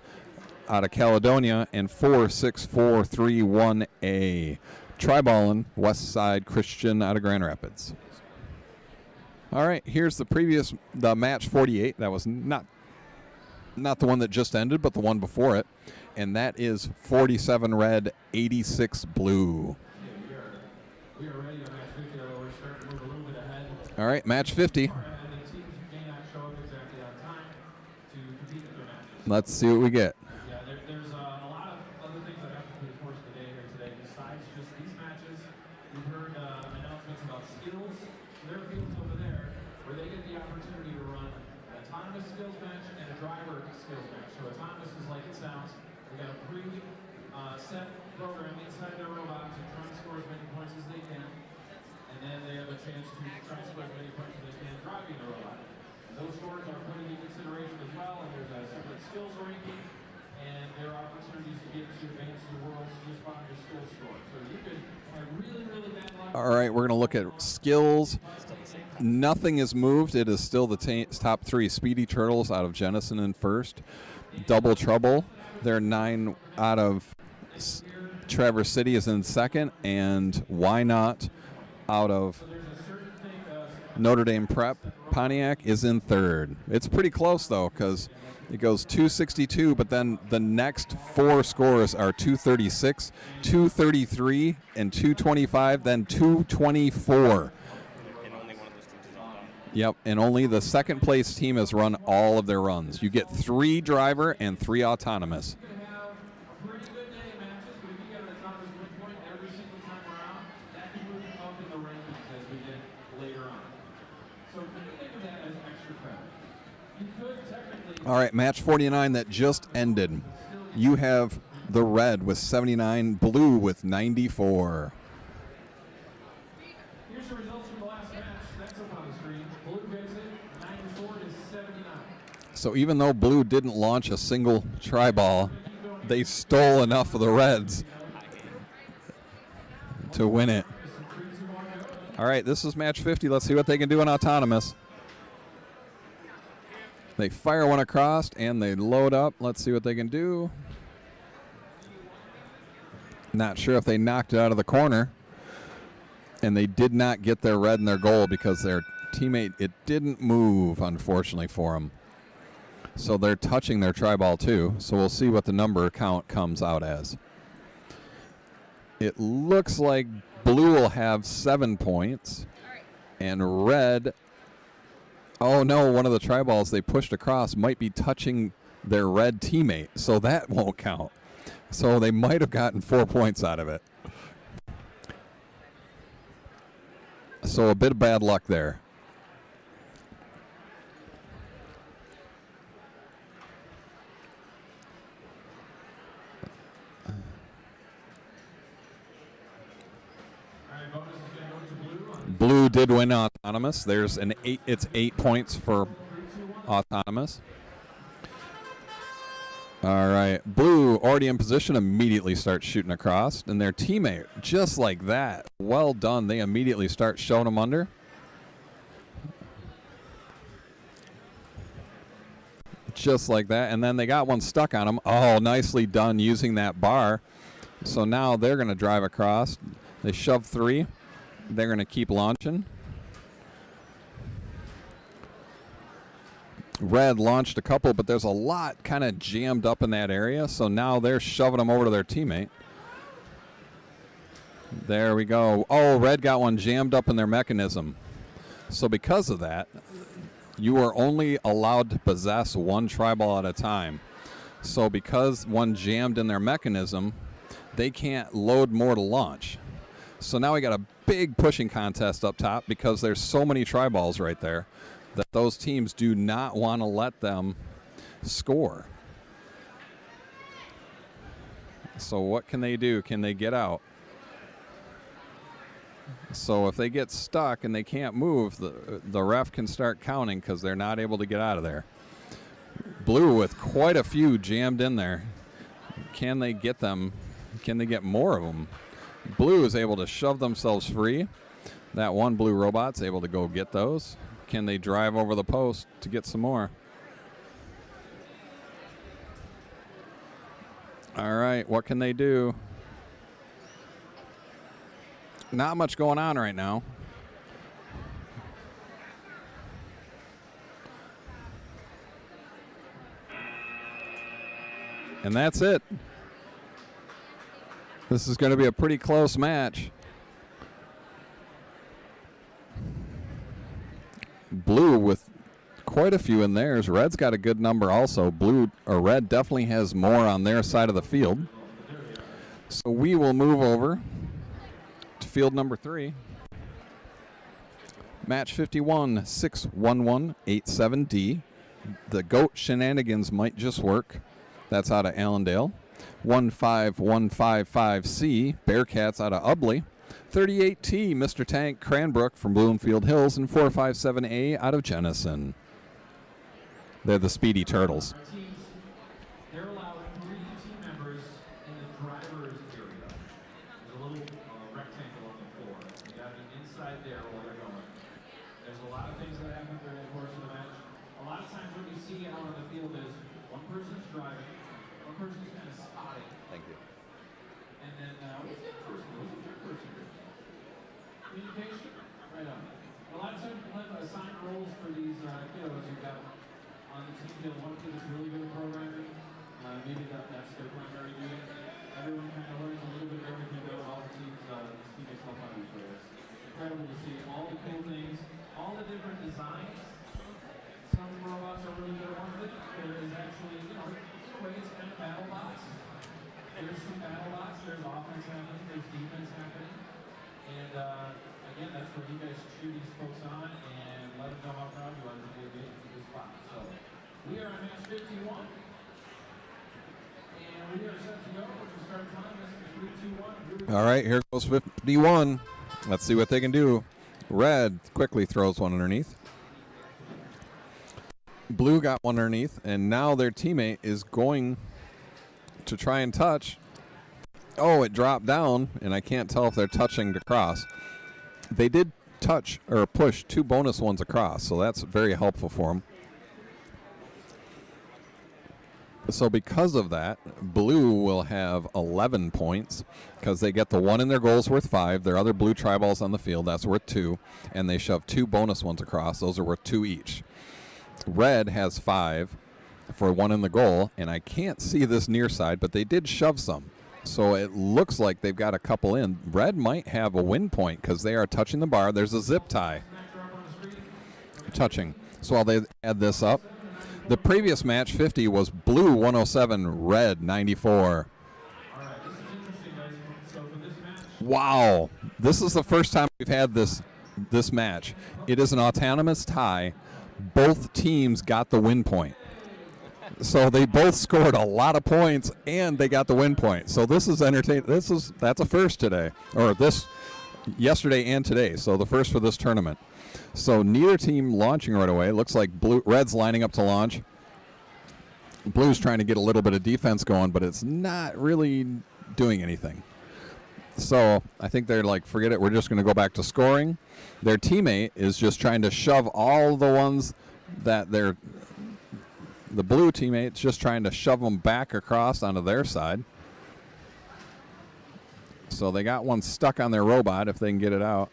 out of Caledonia. And 46431A. Triballin, West Side Christian out of Grand Rapids. All right, here's the match 48. That was not the one that just ended, but the one before it. And that is 47 red, 86 blue. We are ready on match 50. We're starting to move a little bit ahead. All right, match 50. Let's see what we get. Yeah, there's a lot of other things that happen through the course of the day here today. Besides just these matches, we've heard announcements about skills. There are fields over there where they get the opportunity to run a autonomous skills match and a driver skills match. So autonomous is like it sounds. We got a pre-set program inside their robot to try and score as many points as they can. And then they have a chance to try and score as many points as they can driving the robot. Those scores are put into consideration as well, and there's a separate skills ranking, and there are opportunities to get to advance your worlds just by your skills score. So you could have really, really bad luck. All right, we're going to look at skills. Nothing is moved. It is still the top three. Speedy Turtles out of Jennison in first. Double Trouble, they're 9 out of Traverse City is in second, and Why Not out of Notre Dame Prep Pontiac is in third. It's pretty close though, because it goes 262, but then the next 4 scores are 236, 233, and 225, then 224. Yep, and only the second place team has run all of their runs. You get 3 driver and 3 autonomous. All right, match 49 that just ended. You have the red with 79, blue with 94. Here's the results from the last match. That's up on the screen. Blue gets it 94 to 79. So even though blue didn't launch a single tri-ball, they stole enough of the reds to win it. All right, this is match 50. Let's see what they can do in autonomous. They fire one across and they load up. Let's see what they can do. Not sure if they knocked it out of the corner. And they did not get their red and their gold because their teammate, it didn't move, unfortunately, for them. So they're touching their tri-ball too. So we'll see what the number count comes out as. It looks like blue will have 7 points. And red, oh no, one of the tri-balls they pushed across might be touching their red teammate. So that won't count. So they might have gotten 4 points out of it. So a bit of bad luck there. Blue did win autonomous. There's an 8. It's 8 points for autonomous. All right, blue already in position, immediately starts shooting across, and their teammate, just like that, well done. They immediately start showing them under. Just like that, and then they got one stuck on them. Oh, nicely done using that bar. So now they're going to drive across. They shove 3. They're going to keep launching. Red launched a couple, but there's a lot kind of jammed up in that area, so now they're shoving them over to their teammate. There we go. Oh, red got one jammed up in their mechanism. So because of that, you are only allowed to possess 1 tri-ball at a time. So because one jammed in their mechanism, they can't load more to launch. So now we got a big pushing contest up top because there's so many tri-balls right there that those teams do not want to let them score. So what can they do? Can they get out? So if they get stuck and they can't move, the ref can start counting because they're not able to get out of there. Blue with quite a few jammed in there. Can they get them? Can they get more of them? Blue is able to shove themselves free. That one blue robot's able to go get those. Can they drive over the post to get some more? All right, what can they do? Not much going on right now. And that's it. This is going to be a pretty close match. Blue with quite a few in theirs. Red's got a good number also. Blue or red definitely has more on their side of the field. So we will move over to field number 3. Match 51, 61187D. The Goat Shenanigans might just work. That's out of Allendale. 15155C, Bearcats out of Ubley. 38T, Mr. Tank Cranbrook from Bloomfield Hills. And 457A out of Jennison. They're the Speedy Turtles. They're allowed 3 team members in the driver's area. There's a little rectangle on the floor. You got to be inside there while they're going. There's a lot of things that happen during the course of the match. A lot of times what you see out on the field is one person's driving, one person's kind of spotting. Thank you. And then what's the other person? What's the third person doing? Communication? Right on. A lot of times you have assigned roles for these kiddos. You've got on the team field one kid that's really good at programming. Maybe that's their primary duty. Everyone kind of learns a little bit of everything about all the teams. Teammates help out each other. It's incredible to see all the cool things, all the different designs. Some robots are really good at one thing. There is actually, in a way, it's kind of battle bots. There's some battle bots. There's offense happening. There's defense happening. And again, that's what you guys cheer these folks on and let them know how proud you are that they made it to this spot. So we are on match 51. And we are set to go. We're start time. This is 3, 2, 1. All right, here goes 51. Let's see what they can do. Red quickly throws one underneath. Blue got one underneath, and now their teammate is going to try and touch. Oh, it dropped down, and I can't tell if they're touching to cross. They did touch or push 2 bonus ones across, so that's very helpful for them. So because of that, blue will have 11 points because they get the 1 in their goals worth 5. Their other blue tri-balls on the field, that's worth 2. And they shove 2 bonus ones across. Those are worth 2 each. Red has 5 for 1 in the goal, and I can't see this near side, but they did shove some. So it looks like they've got a couple in. Red might have a win point because they are touching the bar. There's a zip tie. Touching. So while they add this up, the previous match, 50, was blue 107, red 94. Wow. This is the first time we've had this match. It is an autonomous tie. Both teams got the win point. So they both scored a lot of points, and they got the win point. So this is entertaining. That's a first today, or this yesterday and today. So the first for this tournament. So neither team launching right away. Looks like Red's lining up to launch. Blue's trying to get a little bit of defense going, but it's not really doing anything. So I think they're like, forget it. We're just going to go back to scoring. Their teammate is just trying to shove all the ones that the blue teammate's just trying to shove them back across onto their side. So they got one stuck on their robot if they can get it out.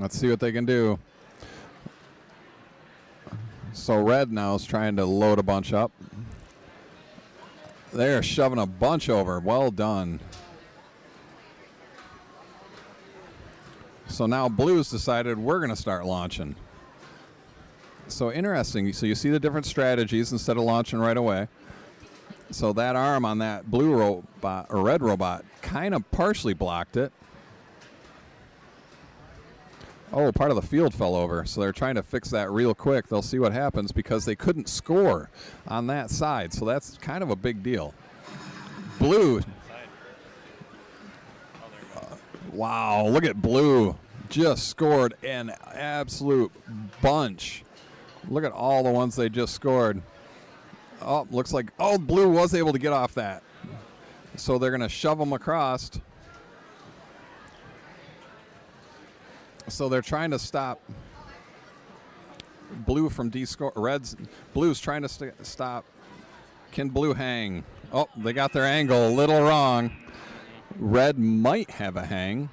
Let's see what they can do. So red now is trying to load a bunch up. They're shoving a bunch over. Well done. So now blue's decided we're going to start launching. So interesting. So you see the different strategies instead of launching right away. So that arm on that blue robot or red robot kind of partially blocked it. Oh, part of the field fell over. So they're trying to fix that real quick. They'll see what happens because they couldn't score on that side. So that's kind of a big deal. Blue. Wow, look at blue. Just scored an absolute bunch. Look at all the ones they just scored. Oh, looks like, blue was able to get off that. So they're going to shove them across. So they're trying to stop blue from de-score. Blue's trying to stop. Can blue hang? Oh, they got their angle a little wrong. Red might have a hang.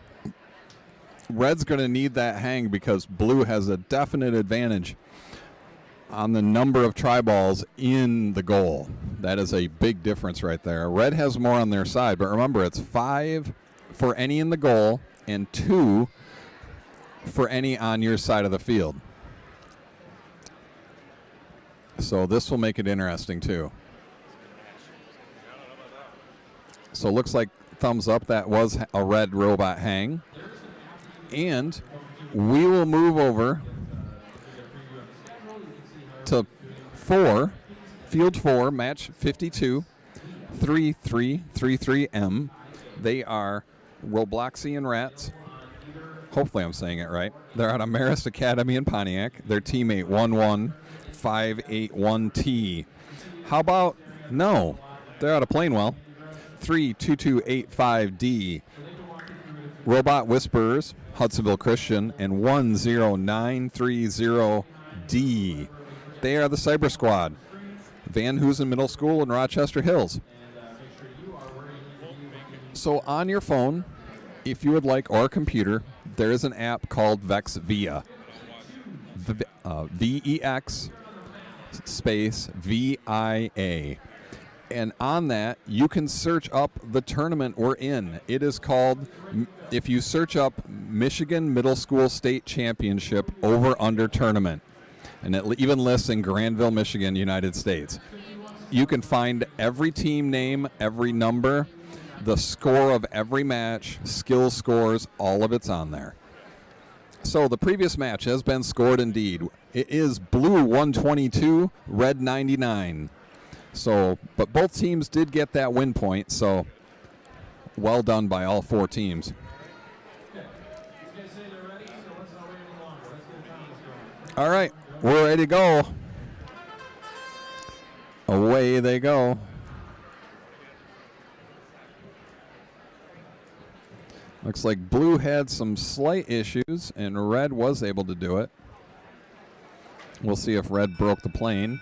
Red's going to need that hang because blue has a definite advantage on the number of tri-balls in the goal. That is a big difference right there. Red has more on their side, but remember, it's 5 for any in the goal and 2 for any on your side of the field. So this will make it interesting too. So it looks like thumbs up, that was a red robot hang. And we will move over to Field 4, match 52, 3333M. They are Robloxian Rats. Hopefully I'm saying it right. They're out of Marist Academy in Pontiac. Their teammate 11581T. How about, no, they're out of Plainwell. 32285D. Robot Whisperers, Hudsonville Christian, and 10930D. They are the Cyber Squad, Van Hoosen Middle School in Rochester Hills. So on your phone, if you would like, or computer, there is an app called VEX VIA. VEX space VIA. And on that, you can search up the tournament we're in. It is called, if you search up Michigan Middle School State Championship over-under tournament, and it even lists in Grandville, Michigan, United States. You can find every team name, every number, the score of every match, skill scores, all of it's on there. So the previous match has been scored indeed. It is blue 122, red 99. So, but both teams did get that win point, so well done by all four teams. All right, we're ready to go. Away they go. Looks like blue had some slight issues, and red was able to do it. We'll see if red broke the plane.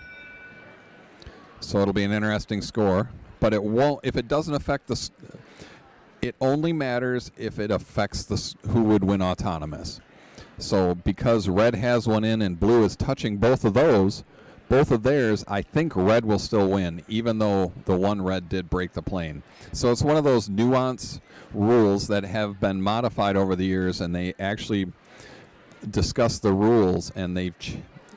So it'll be an interesting score, but it won't. If it doesn't affect the, it only matters if it affects the who would win autonomous. So because red has one in and blue is touching both of those, both of theirs, I think red will still win, even though the one red did break the plane. So it's one of those nuance rules that have been modified over the years, and they actually discuss the rules, and they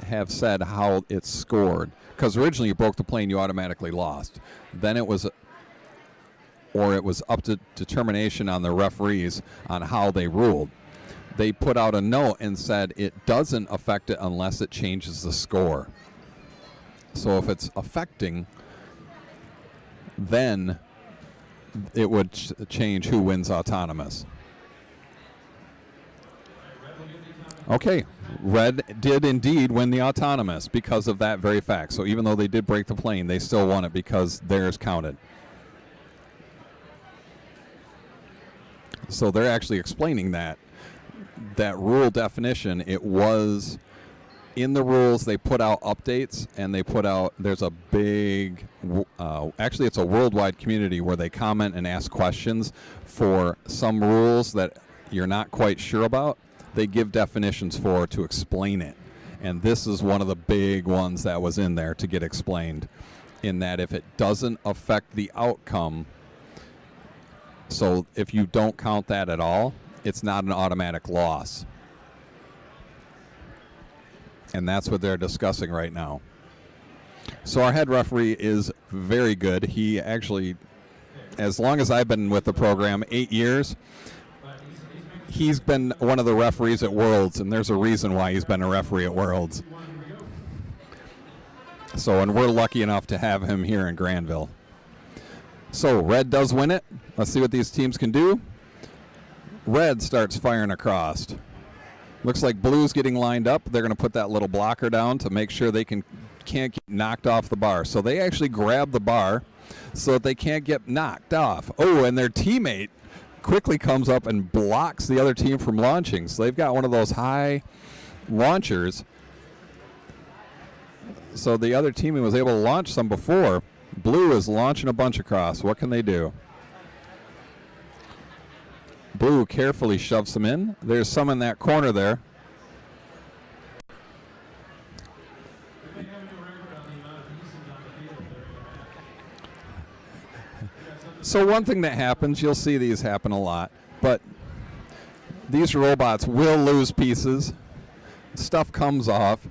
have said how it's scored. Because originally you broke the plane, you automatically lost. Then it was, or it was up to determination on the referees on how they ruled. They put out a note and said it doesn't affect it unless it changes the score. So if it's affecting, then it would change who wins autonomous. Okay, red did indeed win the autonomous because of that very fact. So even though they did break the plane, they still won it because theirs counted. So they're actually explaining that rule definition. It was in the rules. They put out updates, and they put out, there's a big, actually it's a worldwide community where they comment and ask questions for some rules that you're not quite sure about. They give definitions for to explain it. And this is one of the big ones that was in there to get explained, in that if it doesn't affect the outcome, so if you don't count that at all, it's not an automatic loss. And that's what they're discussing right now. So our head referee is very good. He actually, as long as I've been with the program, 8 years, he's been one of the referees at Worlds, and there's a reason why he's been a referee at Worlds. So, and we're lucky enough to have him here in Grandville. So, red does win it. Let's see what these teams can do. Red starts firing across. Looks like blue's getting lined up. They're going to put that little blocker down to make sure they can't get knocked off the bar. So they actually grab the bar so that they can't get knocked off. Oh, and their teammate quickly comes up and blocks the other team from launching. So they've got one of those high launchers. So the other team was able to launch some before. Blue is launching a bunch across. What can they do? Blue carefully shoves some in. There's some in that corner there. So one thing that happens, you'll see these happen a lot, but these robots will lose pieces. Stuff comes off.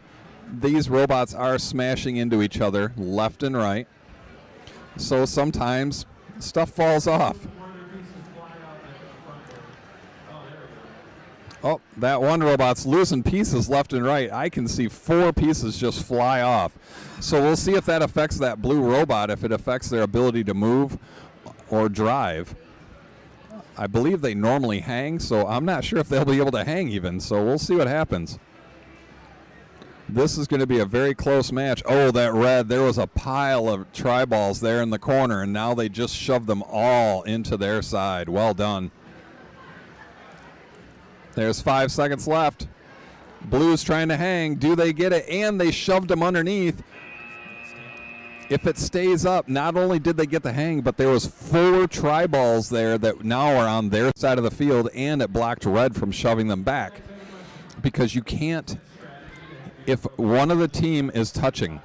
These robots are smashing into each other left and right. So sometimes stuff falls off. Oh, that one robot's losing pieces left and right. I can see 4 pieces just fly off. So we'll see if that affects that blue robot, if it affects their ability to move or drive. I believe they normally hang, so I'm not sure if they'll be able to hang even. So we'll see what happens. This is going to be a very close match. Oh, that red, there was a pile of tri-balls there in the corner, and now they just shoved them all into their side. Well done. There's 5 seconds left. Blue's trying to hang. Do they get it? And they shoved them underneath. If it stays up, not only did they get the hang, but there was 4 tri-balls there that now are on their side of the field, and it blocked red from shoving them back. Because you can't, if one of the team is touching.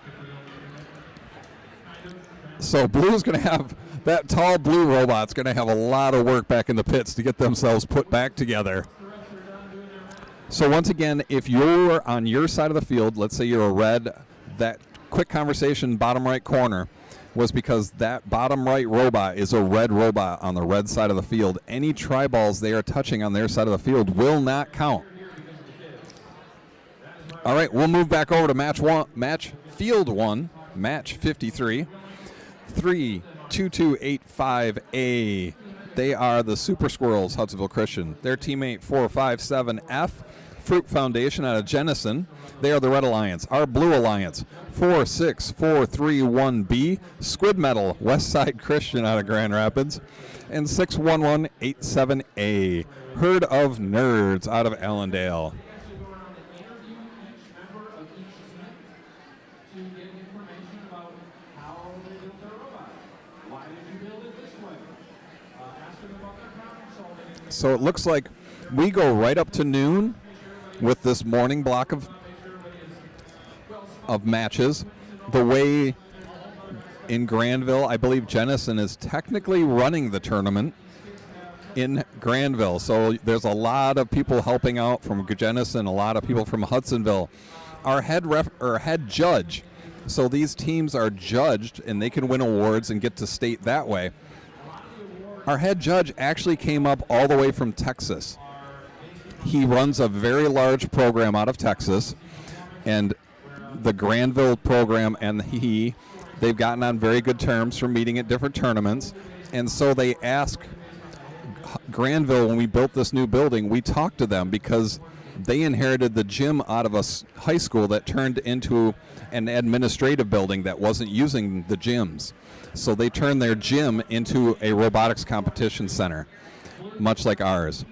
So blue's going to have, that tall blue robot's going to have a lot of work back in the pits to get themselves put back together. So once again, if you're on your side of the field, let's say you're a red, that quick conversation bottom right corner was because that bottom right robot is a red robot on the red side of the field. Any tri-balls they are touching on their side of the field will not count. All right, we'll move back over to field 1, match 53. 32285A. They are the Super Squirrels, Hudsonville Christian. Their teammate 457F, Fruit Foundation out of Jennison. They are the Red Alliance. Our Blue Alliance, 46431B, Squid Metal, Westside Christian out of Grand Rapids. And 61187A, Herd of Nerds out of Allendale. So it looks like we go right up to noon with this morning block of matches. The way in Grandville, I believe Jennison is technically running the tournament in Grandville. So there's a lot of people helping out from Jennison, a lot of people from Hudsonville. Our head judge, so these teams are judged and they can win awards and get to state that way. Our head judge actually came up all the way from Texas. He runs a very large program out of Texas, and the Grandville program and they've gotten on very good terms from meeting at different tournaments. And so they asked Grandville, when we built this new building, we talked to them because they inherited the gym out of a high school that turned into an administrative building that wasn't using the gyms. So they turned their gym into a robotics competition center, much like ours.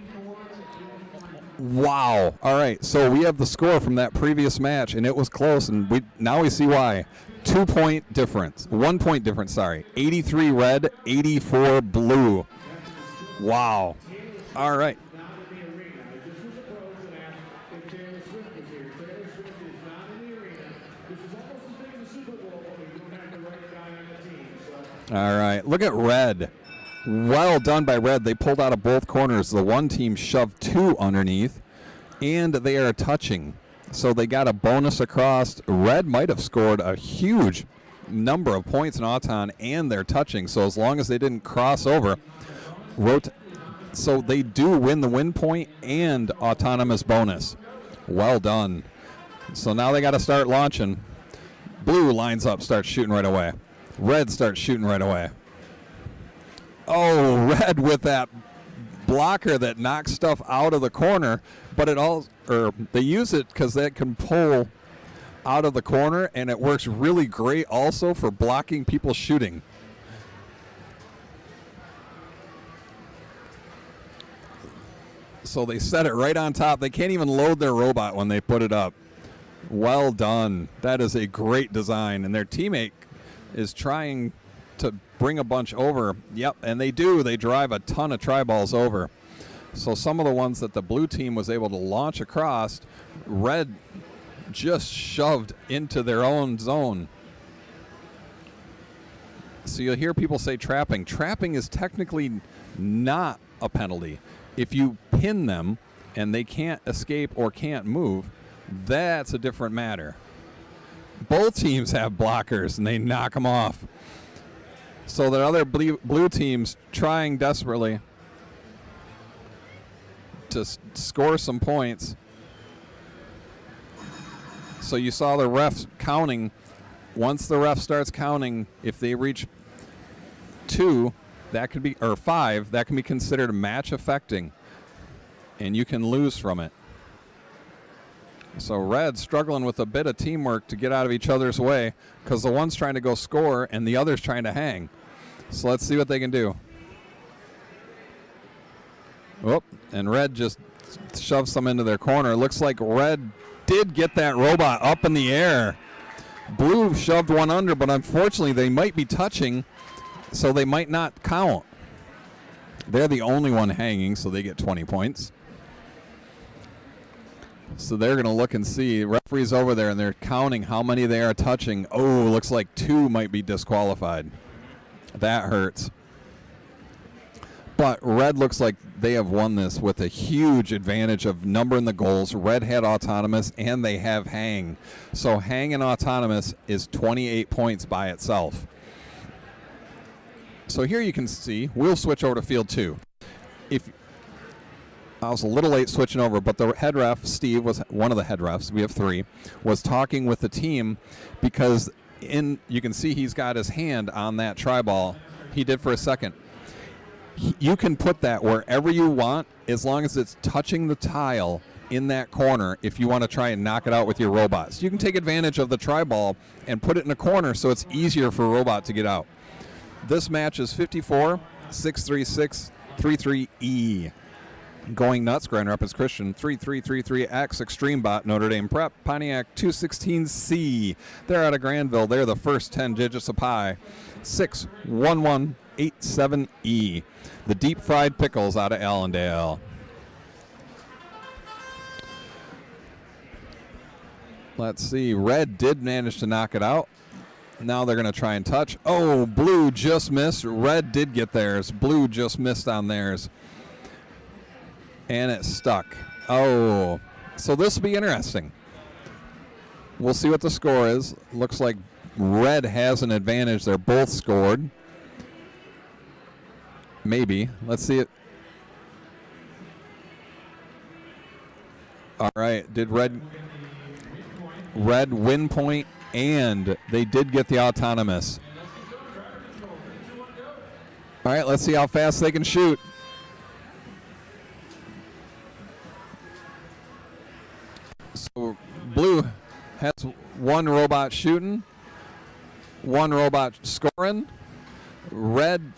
Wow. All right, so we have the score from that previous match, and it was close, and now we see why. 1 point difference, 83 red, 84 blue. Wow. All right. All right, look at red. Well done by red. They pulled out of both corners. The one team shoved 2 underneath, and they are touching. So they got a bonus across. Red might have scored a huge number of points in Auton, and they're touching. So as long as they didn't cross over, so they do win the win point and autonomous bonus. Well done. So now they got to start launching. Blue lines up, starts shooting right away. Red starts shooting right away. Oh, red with that blocker that knocks stuff out of the corner, but they use it because that can pull out of the corner, and it works really great also for blocking people shooting. So they set it right on top. They can't even load their robot when they put it up. Well done. That is a great design, and their teammate is trying to bring a bunch over. Yep, and they do. They drive a ton of tri-balls over. So some of the ones that the blue team was able to launch across, red just shoved into their own zone. So you'll hear people say trapping. Trapping is technically not a penalty. If you pin them and they can't escape or can't move, that's a different matter. Both teams have blockers, and they knock them off. So the other blue team's trying desperately. to score some points. So you saw the refs counting. Once the ref starts counting, if they reach 2, that could be, or 5, that can be considered match affecting, and you can lose from it. So Red struggling with a bit of teamwork to get out of each other's way, because the one's trying to go score and the other's trying to hang. So let's see what they can do. Whoop, and Red just shoves some into their corner. Looks like Red did get that robot up in the air. Blue shoved one under, but unfortunately they might be touching, so they might not count. They're the only one hanging, so they get 20 points. So they're going to look and see. Referee's over there, and they're counting how many they are touching. Oh, looks like 2 might be disqualified. That hurts. But Red looks like they have won this with a huge advantage of numbering the goals. Red had autonomous, and they have hang. So hang and autonomous is 28 points by itself. So here you can see, we'll switch over to field 2. I was a little late switching over, but the head ref, Steve, was one of the head refs, we have 3, was talking with the team because you can see he's got his hand on that try ball. He did for a second. You can put that wherever you want as long as it's touching the tile in that corner if you want to try and knock it out with your robots. You can take advantage of the try ball and put it in a corner so it's easier for a robot to get out. This match is 54-636-33E. Going Nuts, Grand Rapids Christian, 3333X, Extreme Bot, Notre Dame Prep, Pontiac 216C. They're out of Grandville. They're the first 10 digits of pi. 61187E. The Deep Fried Pickles out of Allendale. Let's see. Red did manage to knock it out. Now they're going to try and touch. Oh, Blue just missed. Red did get theirs. Blue just missed on theirs. And it stuck. Oh, so this will be interesting. We'll see what the score is. Looks like Red has an advantage. They're both scored. Maybe. Let's see it. All right. Did Red win point? And they did get the autonomous. All right. Let's see how fast they can shoot. So Blue has 1 robot shooting, 1 robot scoring. Red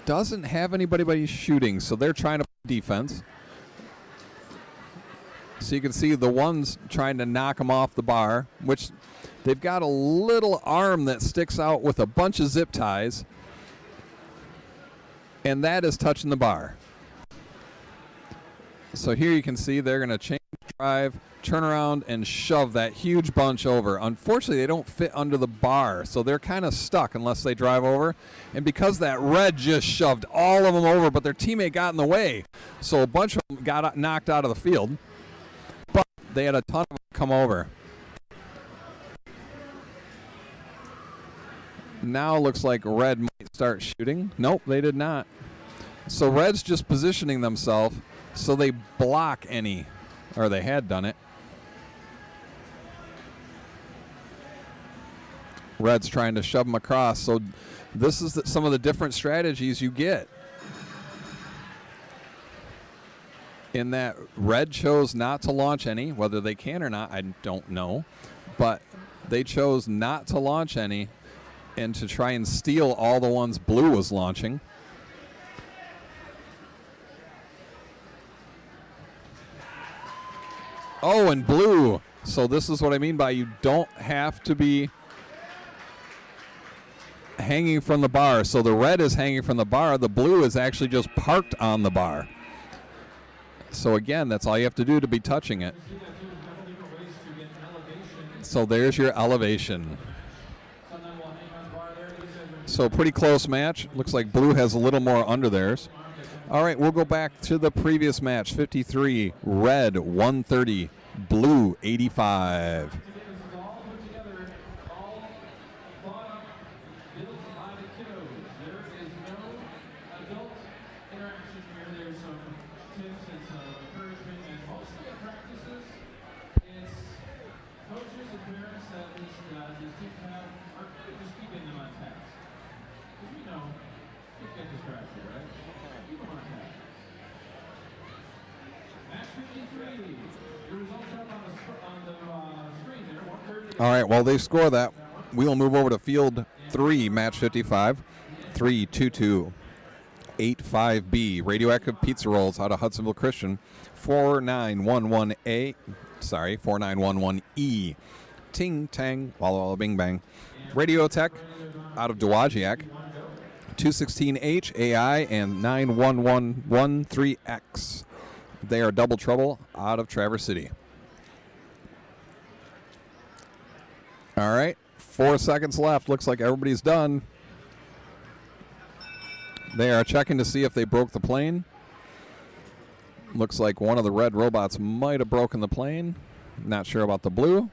doesn't have anybody shooting, so they're trying to play defense. So you can see the one's trying to knock them off the bar, which they've got a little arm that sticks out with a bunch of zip ties, and that is touching the bar. So here you can see they're going to change drive, turn around, and shove that huge bunch over. Unfortunately, they don't fit under the bar, so they're kind of stuck unless they drive over. And because that Red just shoved all of them over, but their teammate got in the way, so a bunch of them got knocked out of the field. But they had a ton of them come over. Now looks like Red might start shooting. Nope, they did not. So Red's just positioning themselves so they block any, or they had done it. Red's trying to shove them across. So this is some of the different strategies you get. In that Red chose not to launch any. Whether they can or not, I don't know. But they chose not to launch any and to try and steal all the ones Blue was launching. Oh, and Blue. So this is what I mean by you don't have to be hanging from the bar. So the Red is hanging from the bar. The Blue is actually just parked on the bar. So again, that's all you have to do to be touching it. So there's your elevation. So pretty close match. Looks like Blue has a little more under theirs. All right, we'll go back to the previous match. 53, Red 130, Blue 85. practices, it's coaches and parents that these teams have are just keeping them on task. Because we know kids get distracted, right? Keep them on task. Match 53. The results are up on the screen there. 130. All right, while they score that, we will move over to field 3, match 55. 32285B. Radioactive Pizza Rolls out of Hudsonville Christian. 4911E. Ting Tang, Walla Walla Bing Bang. Radio Tech out of Dowagiac. 216H, AI, and 91113X. They are Double Trouble out of Traverse City. All right, 4 seconds left. Looks like everybody's done. They are checking to see if they broke the plane. Looks like one of the red robots might have broken the plane. Not sure about the blue.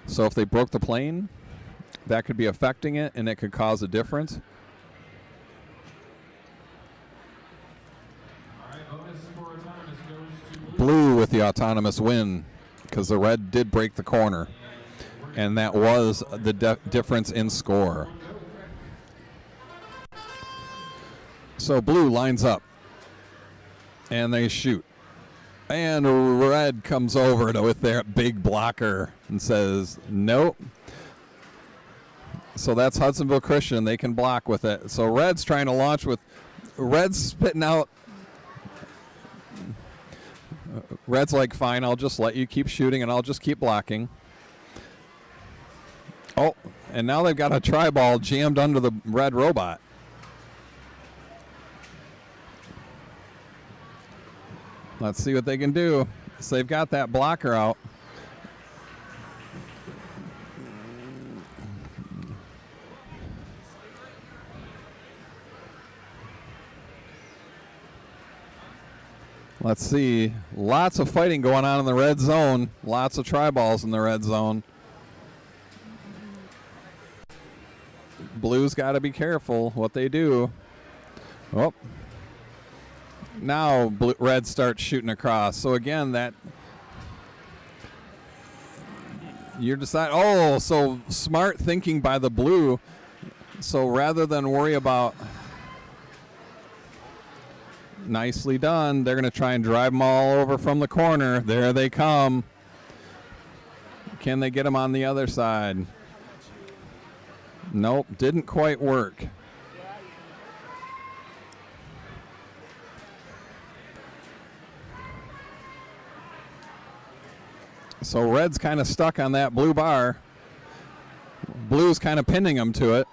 So if they broke the plane, that could be affecting it, and it could cause a difference. Blue with the autonomous win, because the red did break the corner, and that was the difference in score. So blue lines up, and they shoot. And red comes over with their big blocker and says, nope. So that's Hudsonville Christian. They can block with it. So red's trying to launch with, red's spitting out. Red's like, fine, I'll just let you keep shooting and I'll just keep blocking. Oh, and now they've got a tri-ball jammed under the red robot. Let's see what they can do. So they've got that blocker out. Let's see. Lots of fighting going on in the red zone. Lots of tri-balls in the red zone. Blue's got to be careful what they do. Oh. Now red starts shooting across. So again, that you're deciding. Oh, so smart thinking by the blue. So rather than worry about, nicely done, they're going to try and drive them all over from the corner. There they come. Can they get them on the other side? Nope, didn't quite work. So red's kind of stuck on that blue bar. Blue's kind of pinning them to it.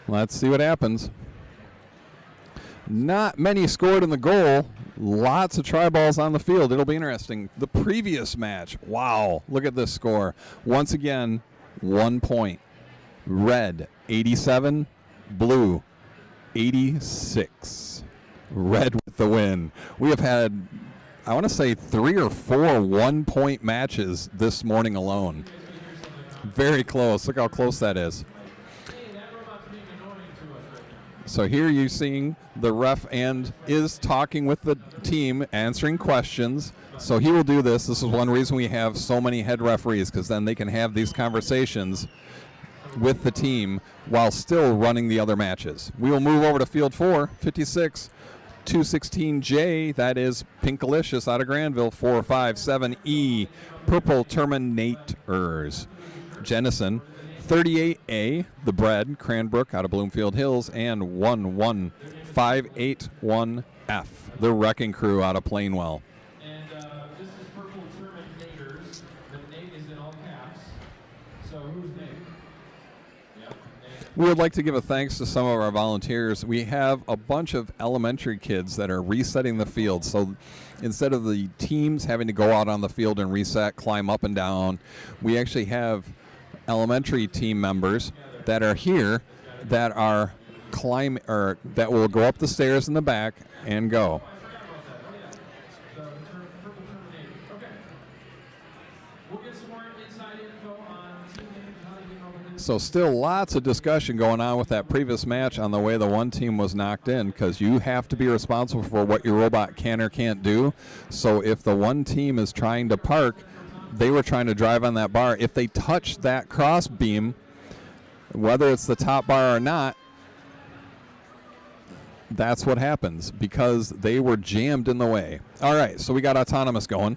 Let's see what happens. Not many scored in the goal. Lots of tri-balls on the field. It'll be interesting. The previous match, wow, look at this score. Once again, 1 point. Red, 87. Blue, 86. Red with the win. We have had, I want to say, 3 or 4 1-point matches this morning alone. Very close. Look how close that is. So here you're seeing the ref and is talking with the team, answering questions. So he will do this. This is one reason we have so many head referees, because then they can have these conversations with the team while still running the other matches. We will move over to field 4, 56, 216J. That is Pinkalicious out of Grandville. 457E, Purple Terminators. Jennison. 38A, The Bread, Cranbrook out of Bloomfield Hills, and 11581F, The Wrecking Crew out of Plainwell. And this is Purple Terminators. The Nate is in all caps. So who's Nate? Yep. We would like to give a thanks to some of our volunteers. We have a bunch of elementary kids that are resetting the field. So instead of the teams having to go out on the field and reset, climb up and down, we actually have elementary team members that are here that are that will go up the stairs in the back and go. We'll get some more inside info on team names, how to get over this. So still lots of discussion going on with that previous match on the way the one team was knocked in, because you have to be responsible for what your robot can or can't do. So if the one team is trying to park, they were trying to drive on that bar. If they touch that cross beam, whether it's the top bar or not, that's what happens, because they were jammed in the way. All right, so we got autonomous going.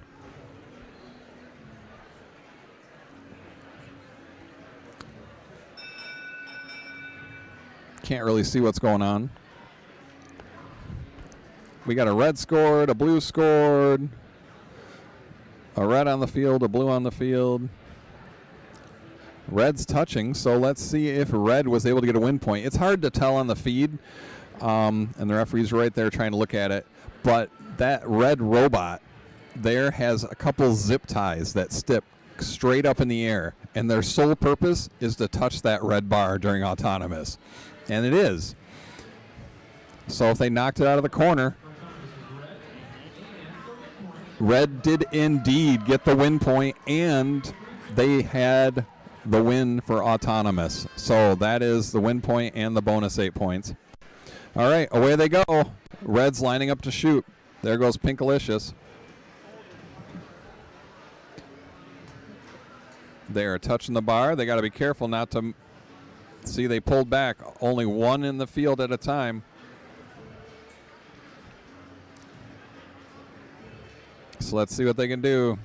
Can't really see what's going on. We got a red scored, a blue scored, a red on the field, a blue on the field. Red's touching, so let's see if red was able to get a win point. It's hard to tell on the feed, and the referee's right there trying to look at it, but that red robot there has a couple zip ties that stick straight up in the air, and their sole purpose is to touch that red bar during autonomous, and it is. So if they knocked it out of the corner, red did indeed get the win point, and they had the win for autonomous. So that is the win point and the bonus 8 points. All right, away they go. Red's lining up to shoot. There goes Pinkalicious. They are touching the bar. They got to be careful not to see. They pulled back. Only one in the field at a time. So let's see what they can do.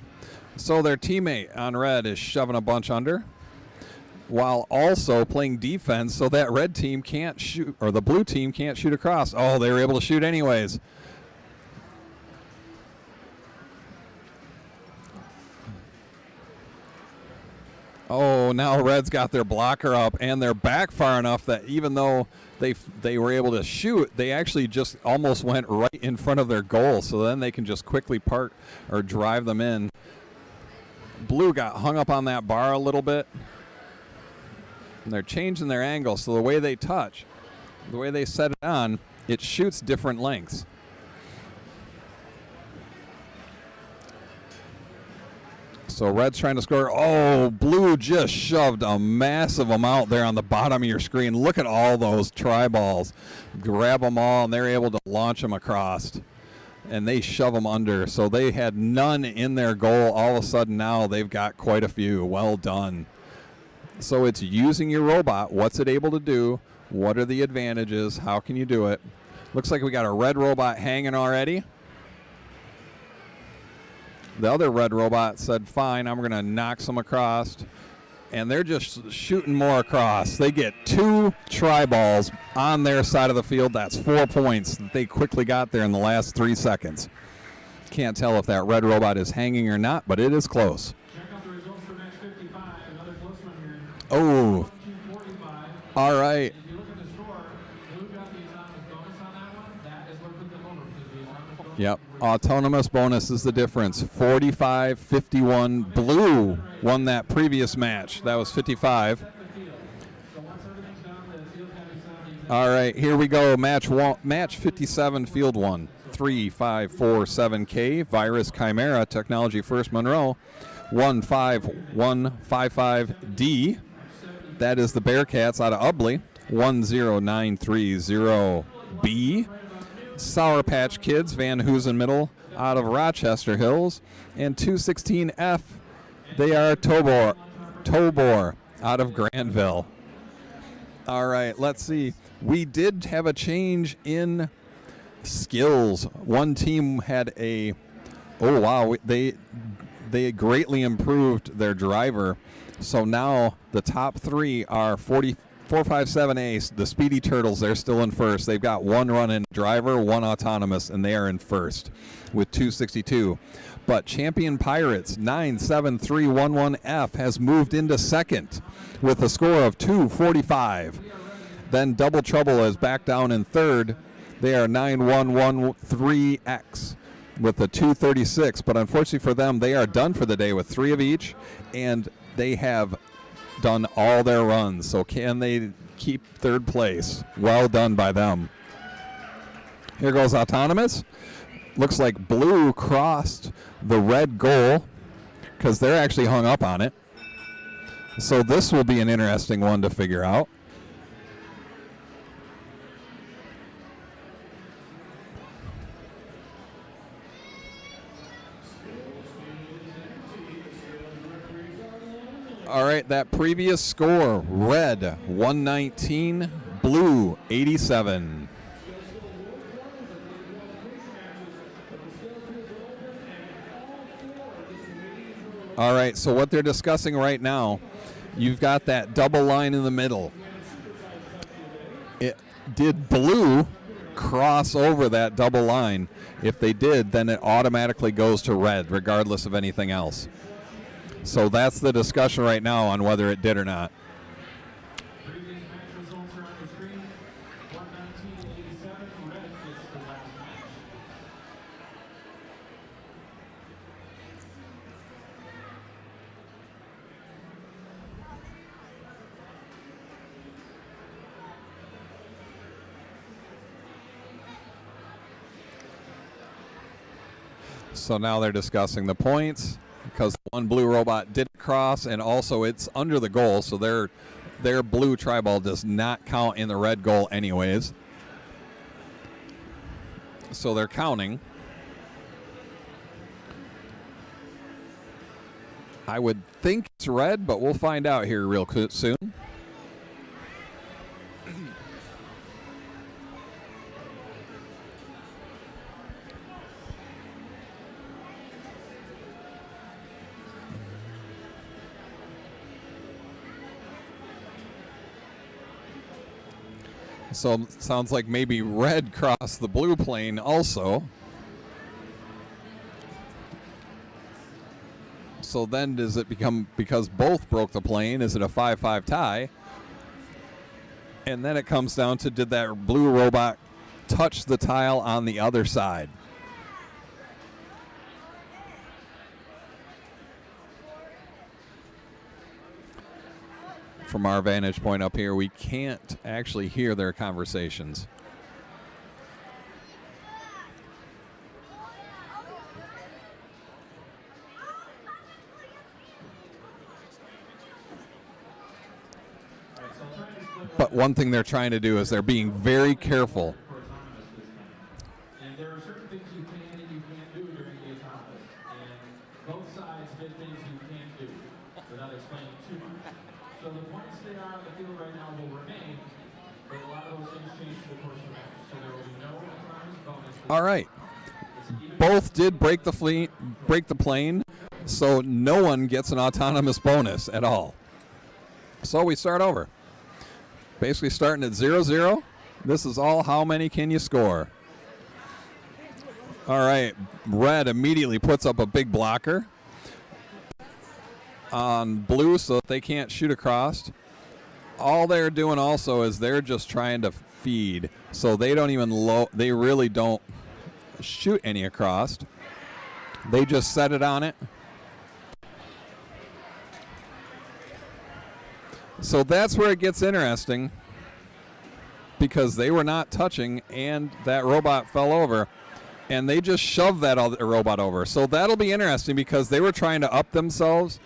So their teammate on red is shoving a bunch under, while also playing defense so that red team can't shoot, or the blue team can't shoot across. Oh, they were able to shoot anyways. Oh, now red's got their blocker up, and they're back far enough that even though they were able to shoot, they actually just almost went right in front of their goal, so then they can just quickly park or drive them in. Blue got hung up on that bar a little bit, and they're changing their angle, so the way they touch, the way they set it on, it shoots different lengths. So red's trying to score. Oh, blue just shoved a massive amount there on the bottom of your screen. Look at all those tri-balls. Grab them all, and they're able to launch them across. And they shove them under. So they had none in their goal. All of a sudden now they've got quite a few. Well done. So it's using your robot. What's it able to do? What are the advantages? How can you do it? Looks like we got a red robot hanging already. The other red robot said, fine, I'm going to knock some across. And they're just shooting more across. They get 2 tri-balls on their side of the field. That's 4 points that they quickly got there in the last 3 seconds. Can't tell if that red robot is hanging or not, but it is close. Check out the results for match 55. Another close one here. Oh, all right. If you look at the score, blue got the autonomous bonus on that one. That is what put them over, because the autonomous bonus. Yep, autonomous bonus is the difference. 45-51. Blue won that previous match. That was 55. All right, here we go. Match 57, field 1. 3547K, Virus Chimera, Technology First Monroe. 15155D. That is the Bearcats out of Ubley. 10930B. Sour Patch Kids, Van Hoosen Middle, out of Rochester Hills. And 216F, they are Tobor out of Grandville. All right, let's see. We did have a change in skills. One team had a, oh wow, they greatly improved their driver. So now the top 3 are 457A, the Speedy Turtles. They're still in first. They've got 1 run-in driver, 1 autonomous, and they are in first with 262. But Champion Pirates, 97311F, has moved into second with a score of 245. Then Double Trouble is back down in third. They are 9113X with a 236. But unfortunately for them, they are done for the day with 3 of each, and they have done all their runs. So can they keep third place? Well done by them. Here goes autonomous. Looks like blue crossed the red goal. because they're actually hung up on it. So this will be an interesting one to figure out. All right, that previous score, red 119, blue 87. All right, so what they're discussing right now, you've got that double line in the middle. Did blue cross over that double line? If they did, then it automatically goes to red, regardless of anything else. So that's the discussion right now on whether it did or not. Previous match results are on the screen. 119-87, red is the last match. So now they're discussing the points, because one blue robot did cross, and also it's under the goal, so their blue tri-ball does not count in the red goal anyways. So they're counting. I would think it's red, but we'll find out here real soon. So sounds like maybe red crossed the blue plane also. So then does it become, because both broke the plane, is it a 5-5 tie? And then it comes down to, did that blue robot touch the tile on the other side? From our vantage point up here, we can't actually hear their conversations. But one thing they're trying to do is they're being very careful. And there are certain things you can and you can't do during the autonomous. And both sides did things you can't do without explaining too much. So the points that are on the field right now will remain, but a lot of those things change through the course of the match. So there will be no autonomous bonus. All right. Both did break the plane, so no one gets an autonomous bonus at all. So we start over. Basically starting at 0-0. This is all how many can you score. All right, red immediately puts up a big blocker on blue so that they can't shoot across. All they're doing also is they're just trying to feed, so they don't even they really don't shoot any across. They just set it on it. So that's where it gets interesting, because they were not touching and that robot fell over, and they just shoved that other robot over. So that'll be interesting, because they were trying to up themselves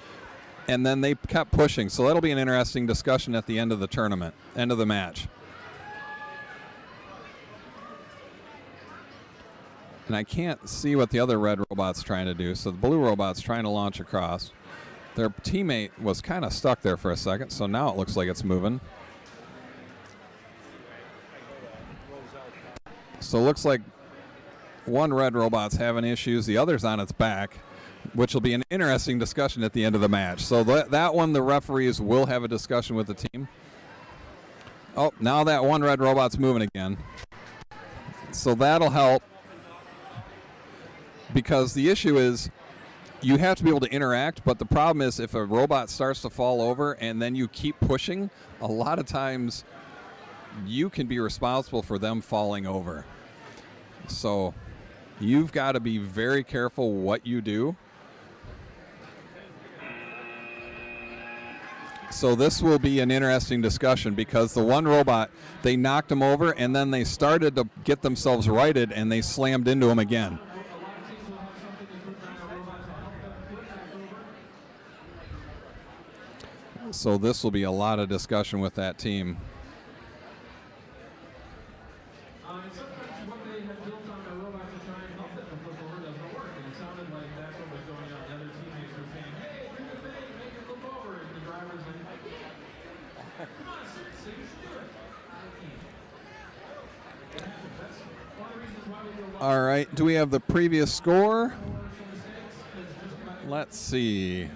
and then they kept pushing. So that'll be an interesting discussion at the end of the tournament, end of the match. And I can't see what the other red robot's trying to do. So the blue robot's trying to launch across. Their teammate was kind of stuck there for a second, so now it looks like it's moving. So it looks like one red robot's having issues, the other's on its back, which will be an interesting discussion at the end of the match. So that one, the referees will have a discussion with the team. Oh, now that one red robot's moving again. So that'll help, because the issue is, you have to be able to interact, but the problem is if a robot starts to fall over and then you keep pushing, a lot of times you can be responsible for them falling over. So you've got to be very careful what you do. So this will be an interesting discussion, because the one robot, they knocked him over and then they started to get themselves righted and they slammed into him again. So this will be a lot of discussion with that team. Sometimes what they have built on their robot to try and help them to flip over doesn't work. And it sounded like that's what was going on. The other teammates were saying, hey, do the thing, make it flip over. And the driver's like, I can't. Come on, seriously, you should do it. I can't. That's one of the reasons why we do a lot. All right, do we have the previous score? Let's see.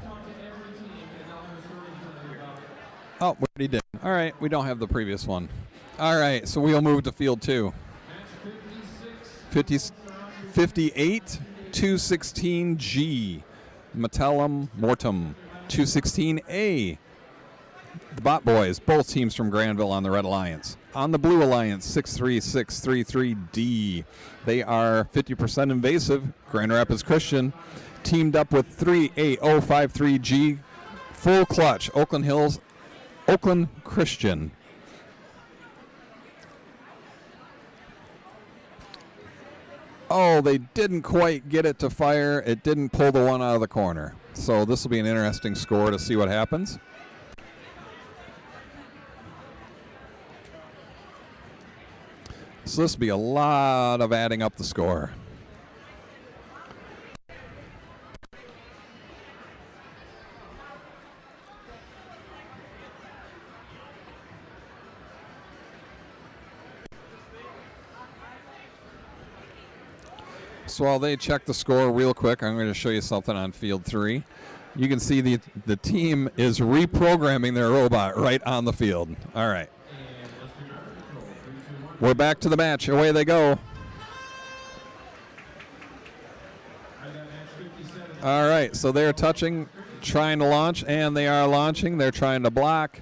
Oh, we already did. All right, we don't have the previous one. All right, so we'll move to field 2. 58, 216G, Metallum Mortem, 216A. The Bot Boys, both teams from Grandville on the Red Alliance. On the Blue Alliance, 63633D. They are 50% invasive, Grand Rapids Christian, teamed up with 3A053G, full clutch, Oakland Hills, Oakland Christian. Oh, they didn't quite get it to fire. It didn't pull the one out of the corner. So this will be an interesting score to see what happens. So this will be a lot of adding up the score. So while they check the score real quick, I'm going to show you something on field 3. You can see the team is reprogramming their robot right on the field. All right. We're back to the match. Away they go. All right, so they're touching, trying to launch, and they are launching. They're trying to block.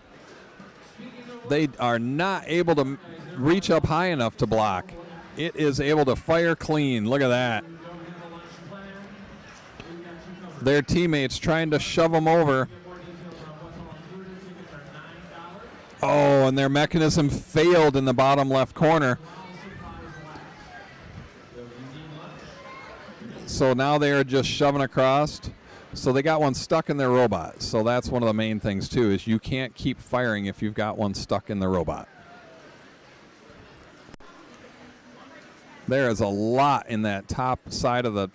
They are not able to reach up high enough to block. It is able to fire clean. Look at that. Their teammates trying to shove them over. Oh, and their mechanism failed in the bottom left corner. So now they are just shoving across. So they got one stuck in their robot. So that's one of the main things too, is you can't keep firing if you've got one stuck in the robot. There is a lot in that top side of the...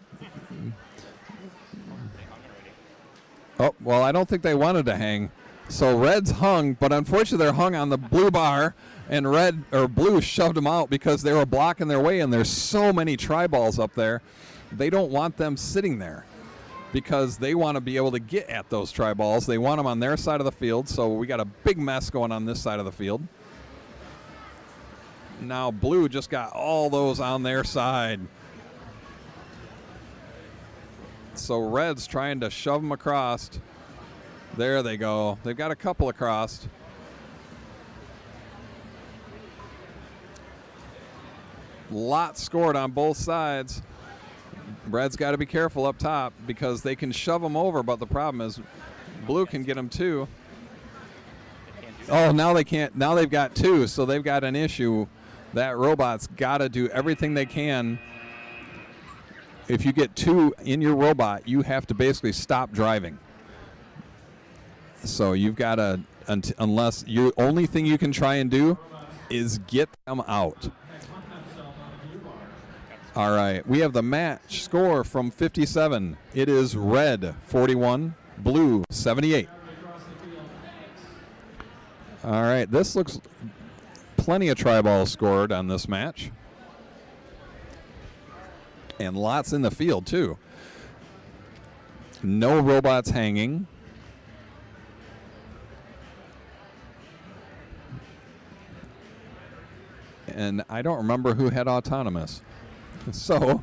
Oh, well, I don't think they wanted to hang. So Red's hung, but unfortunately they're hung on the blue bar, and Red or Blue shoved them out because they were blocking their way, and there's so many tri-balls up there. They don't want them sitting there because they want to be able to get at those tri-balls. They want them on their side of the field, so we got a big mess going on this side of the field. Now Blue just got all those on their side. So Red's trying to shove them across. There they go. They've got a couple across. Lot scored on both sides. Red's got to be careful up top because they can shove them over, but the problem is Blue can get them too. Oh, now they can't. Now they've got two, so they've got an issue. That robot's got to do everything they can. If you get two in your robot, you have to basically stop driving. So you've got to, unless your only thing you can try and do is get them out. All right, we have the match score from 57. It is Red 41, Blue 78. All right, this looks plenty of tri-balls scored on this match. And lots in the field, too. No robots hanging. And I don't remember who had autonomous. So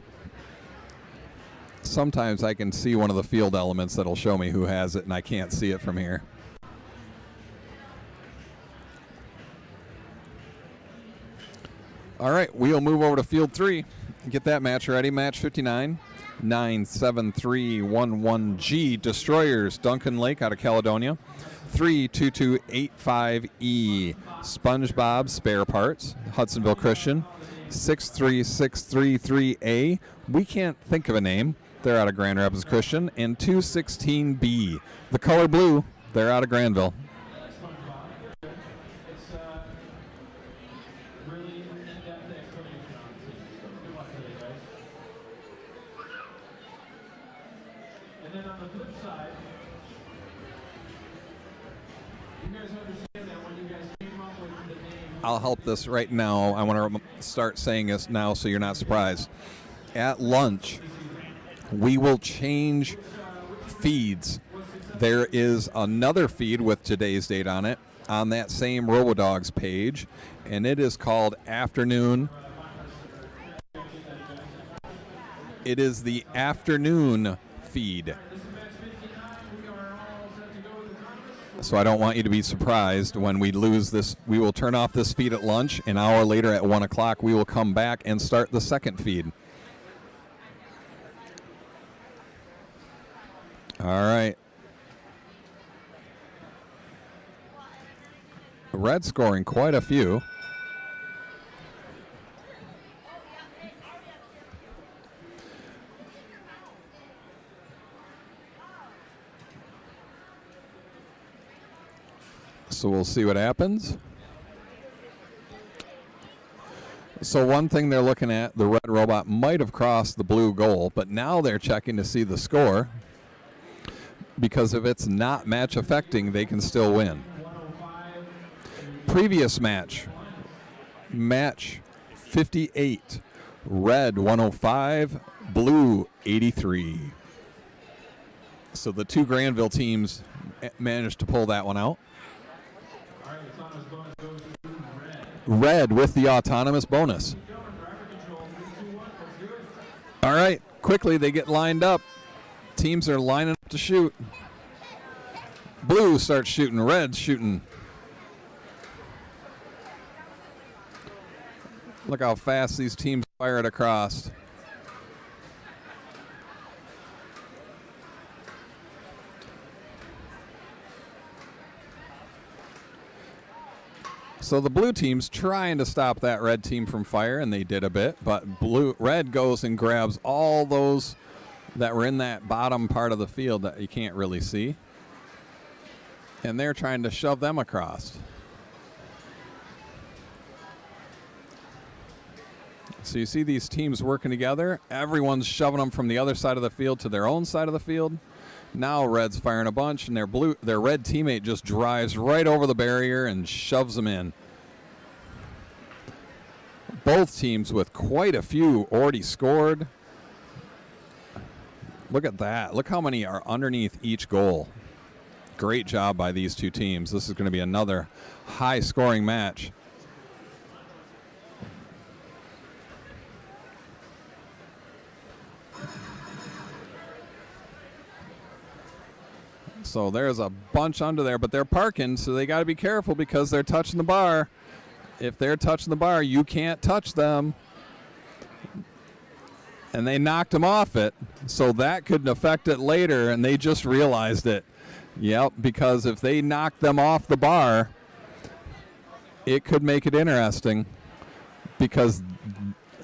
sometimes I can see one of the field elements that'll show me who has it, and I can't see it from here. All right, we'll move over to field 3 and get that match ready. Match 59, 97311G, Destroyers, Duncan Lake out of Caledonia. 32285E, SpongeBob Spare Parts, Hudsonville Christian. 63633A, we can't think of a name. They're out of Grand Rapids Christian. And 216B, the color blue, they're out of Grandville. I'll help this right now. I want to start saying this now so you're not surprised. At lunch, we will change feeds. There is another feed with today's date on it on that same RoboDogs page, and it is called Afternoon. It is the afternoon feed. So I don't want you to be surprised when we lose this. We will turn off this feed at lunch. An hour later at 1 o'clock, we will come back and start the second feed. All right. Red scoring quite a few. So we'll see what happens. So one thing they're looking at, the red robot might have crossed the blue goal, but now they're checking to see the score, because if it's not match affecting, they can still win. Previous match, match 58, red 105, blue 83. So the two Grandville teams managed to pull that one out. Red with the autonomous bonus. All right, quickly they get lined up. Teams are lining up to shoot. Blue starts shooting, red shooting. Look how fast these teams fire it across. So the blue team's trying to stop that red team from fire, and they did a bit, but red goes and grabs all those that were in that bottom part of the field that you can't really see, and they're trying to shove them across. So you see these teams working together. Everyone's shoving them from the other side of the field to their own side of the field. Now red's firing a bunch, and their red teammate just drives right over the barrier and shoves them in. Both teams with quite a few already scored. Look at that. Look how many are underneath each goal. Great job by these two teams. This is going to be another high-scoring match. So there's a bunch under there, but they're parking, so they got to be careful because they're touching the bar. If they're touching the bar, you can't touch them. And they knocked them off it, so that could affect it later, and they just realized it. Yep, because if they knock them off the bar, it could make it interesting, because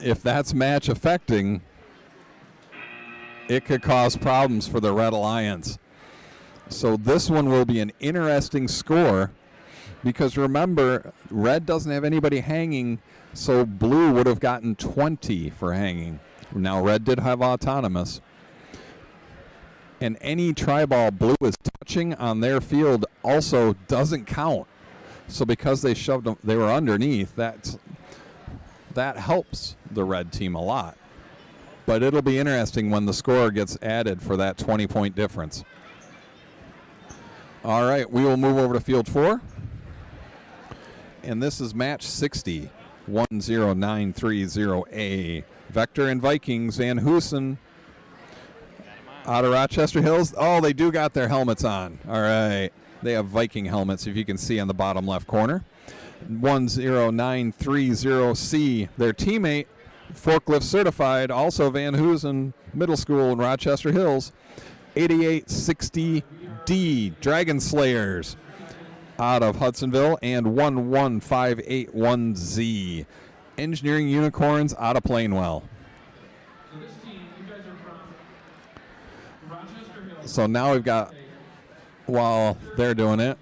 if that's match affecting, it could cause problems for the Red Alliance. So this one will be an interesting score, because remember, red doesn't have anybody hanging, so blue would have gotten 20 for hanging. Now red did have autonomous. And any tri-ball blue is touching on their field also doesn't count. So because they shoved them, they were underneath, that helps the red team a lot. But it'll be interesting when the score gets added for that 20-point difference. All right, we will move over to field 4. And this is match 60, 10930A. Vector and Vikings, Van Hoosen out of Rochester Hills. Oh, they do got their helmets on. All right. They have Viking helmets, if you can see on the bottom left corner. 10930C, their teammate, forklift certified, also Van Hoosen Middle School in Rochester Hills. 8860D, Dragon Slayers out of Hudsonville, and 11581Z, Engineering Unicorns out of Plainwell. So this team, you guys are from Rochester Hills. So now we've got, while they're doing it,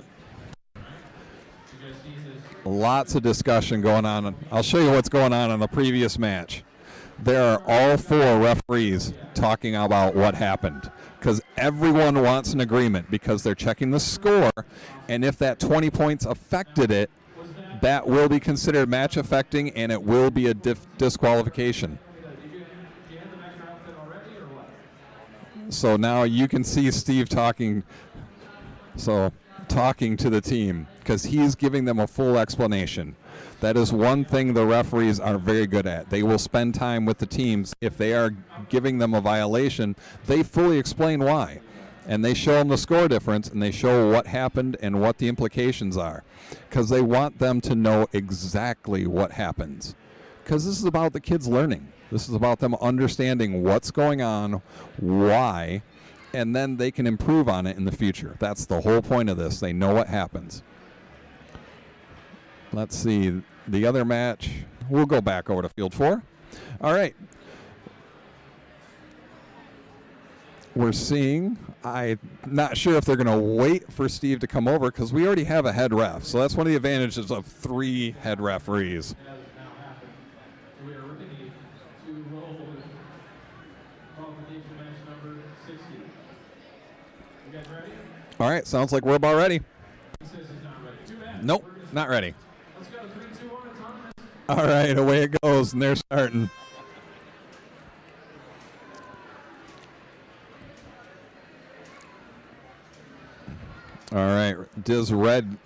lots of discussion going on. I'll show you what's going on in the previous match. there are all 4 referees talking about what happened, because everyone wants an agreement, because they're checking the score, and if that 20 points affected it, that will be considered match affecting, and it will be a disqualification. So now you can see Steve talking to the team, because he's giving them a full explanation. That is one thing the referees are very good at. They will spend time with the teams. If they are giving them a violation, they fully explain why. And they show them the score difference, and they show what happened and what the implications are, because they want them to know exactly what happens. Because this is about the kids learning. This is about them understanding what's going on, why, and then they can improve on it in the future. That's the whole point of this. They know what happens. Let's see, the other match. We'll go back over to field 4. All right. We're seeing, I'm not sure if they're going to wait for Steve to come over, because we already have a head ref. So that's one of the advantages of 3 head referees. All right, sounds like we're about ready. Nope, not ready. All right, away it goes, and they're starting. All right, is Red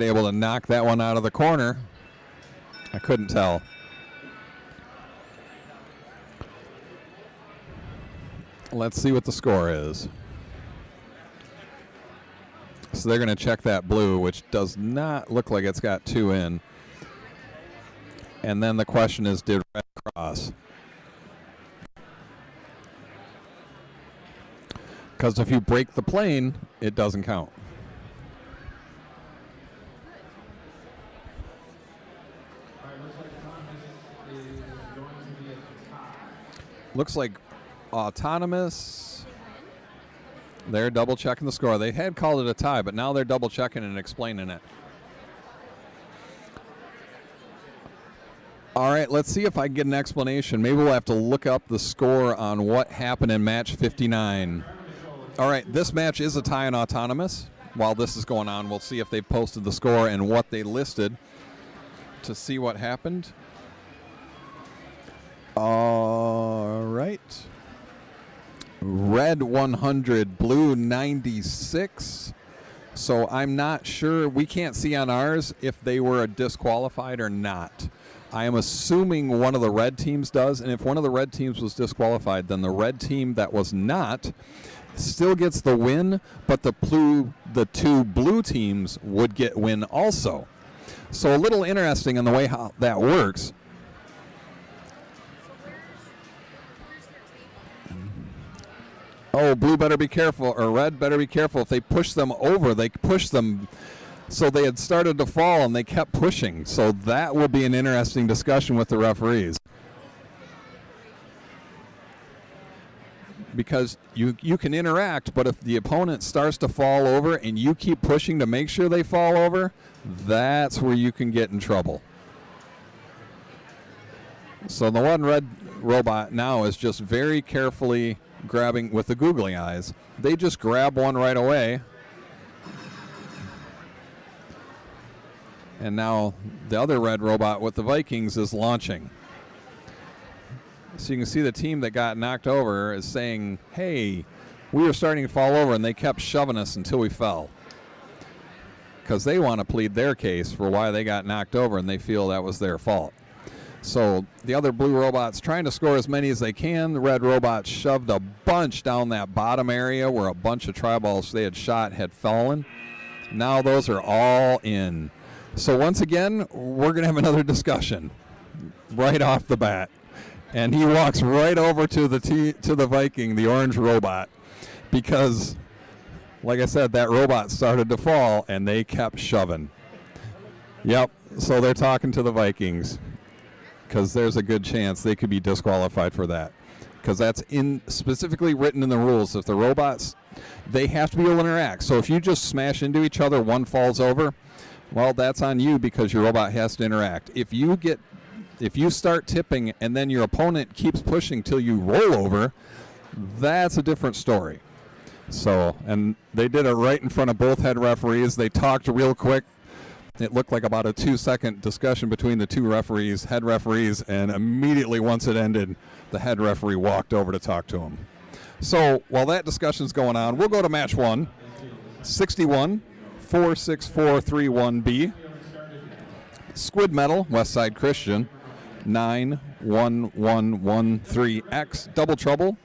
able to knock that one out of the corner? I couldn't tell. Let's see what the score is. So they're going to check that blue, which does not look like it's got 2 in. And then the question is, did Red cross? Because if you break the plane, it doesn't count. Looks like Autonomous. They're double checking the score. They had called it a tie, but now they're double checking and explaining it. All right, let's see if I can get an explanation. Maybe we'll have to look up the score on what happened in match 59. All right, this match is a tie in Autonomous. While this is going on, we'll see if they posted the score and what they listed to see what happened. All right. Red 100, blue 96. So I'm not sure. We can't see on ours if they were disqualified or not. I am assuming one of the red teams does, and if one of the red teams was disqualified, then the red team that was not still gets the win, but the 2 blue teams would get win also. So a little interesting in the way how that works. Oh, blue better be careful, or red better be careful. If they push them over, they push them. So they had started to fall, and they kept pushing. So that will be an interesting discussion with the referees. Because you can interact, but if the opponent starts to fall over and you keep pushing to make sure they fall over, that's where you can get in trouble. So the one red robot now is just very carefully grabbing with the googly eyes. They just grab one right away. And now the other red robot with the Vikings is launching. So you can see the team that got knocked over is saying, hey, we were starting to fall over and they kept shoving us until we fell. Because they want to plead their case for why they got knocked over and they feel that was their fault. So the other blue robot's trying to score as many as they can. The red robot shoved a bunch down that bottom area where a bunch of tri balls they had shot had fallen. Now those are all in. So once again, we're going to have another discussion right off the bat. And he walks right over to the Viking, the orange robot, because, like I said, that robot started to fall, and they kept shoving. Yep, so they're talking to the Vikings, because there's a good chance they could be disqualified for that, because that's specifically written in the rules. If the robots, they have to be able to interact. So if you just smash into each other, one falls over, well, that's on you because your robot has to interact. If you get If you start tipping and then your opponent keeps pushing till you roll over, that's a different story. So, and they did it right in front of both head referees. They talked real quick. It looked like about a 2-second discussion between the two referees, head referees, and immediately once it ended, the head referee walked over to talk to him. So while that discussion's going on, we'll go to match 1, 61-46431B. Squid Medal, Westside Christian, 91113X. Double Trouble,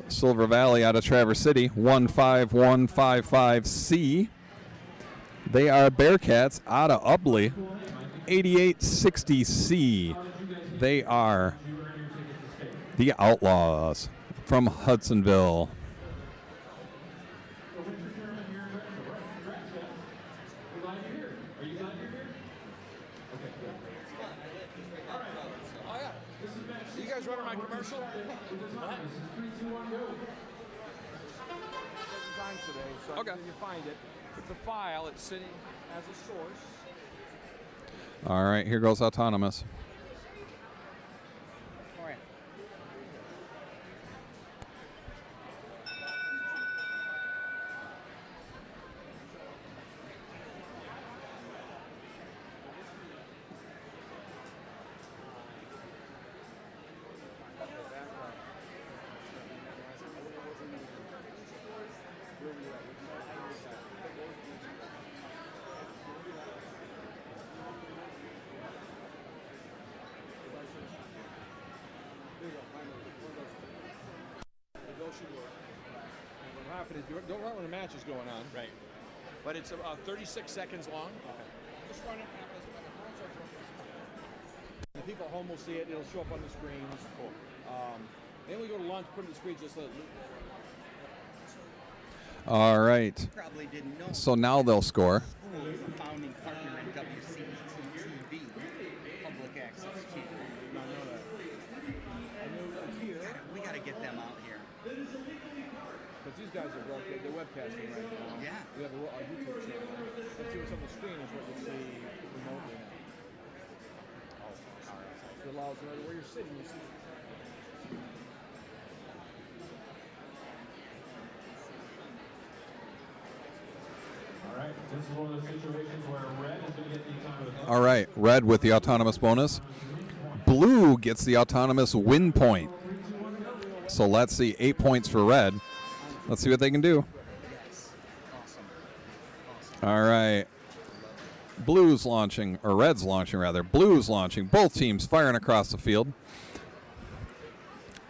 Silver Valley out of Traverse City, 15155C. They are Bearcats out of Ubley, 8860C. They are the Outlaws from Hudsonville. You guys running my commercial? Okay. You find it. It's a file. It's sitting as a source. All right, here goes Autonomous. Don't run when the match is going on. Right. But it's 36 seconds long. Okay. Just run it. The people at home will see it. It'll show up on the screens. Cool. Then we go to lunch, put it on the screen, just let it loop. All right. Probably didn't know. So now they'll score. School is a founding partner in WCTV, Public Access Channel. I know that. I know that here. We got to get them out here. Because these guys are they're webcasting right now. Yeah. We have a YouTube channel. Let's see what's on the screen is what you see remotely now. Oh, all right. It allows no matter where you're sitting, you see. All right. This is one of those situations where red is going to get the autonomous. All right, red with the autonomous bonus. Blue gets the autonomous win point. So let's see, 8 points for red. Let's see what they can do. Yes. Awesome. All right. Blues launching, or red's launching rather. Blues launching. Both teams firing across the field.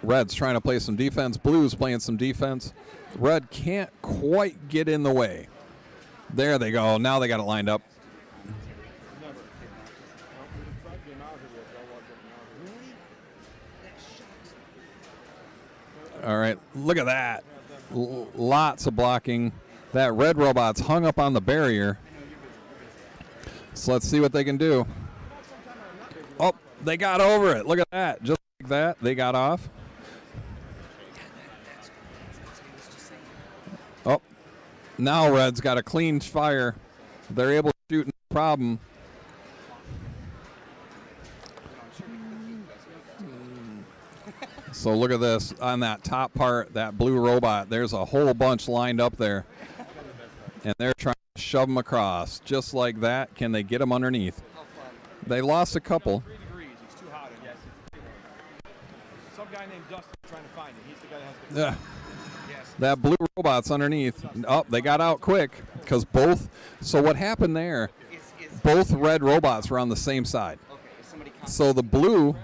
Red's trying to play some defense. Blues playing some defense. Red can't quite get in the way. There they go. Now they got it lined up. All right, look at that. Lots of blocking. That red robot's hung up on the barrier. So let's see what they can do. Oh, they got over it. Look at that. Just like that, they got off. Oh, now red's got a clean fire. They're able to shoot, no problem. So look at this on that top part, that blue robot. There's a whole bunch lined up there, and they're trying to shove them across just like that. Can they get them underneath? They lost a couple. 3 degrees. He's too hot. Yes. Some guy named Dustin trying to find him. He's the guy that has to. Yes. That blue robot's underneath. Oh, they got out quick because both. So what happened there? Both red robots were on the same side. So the blue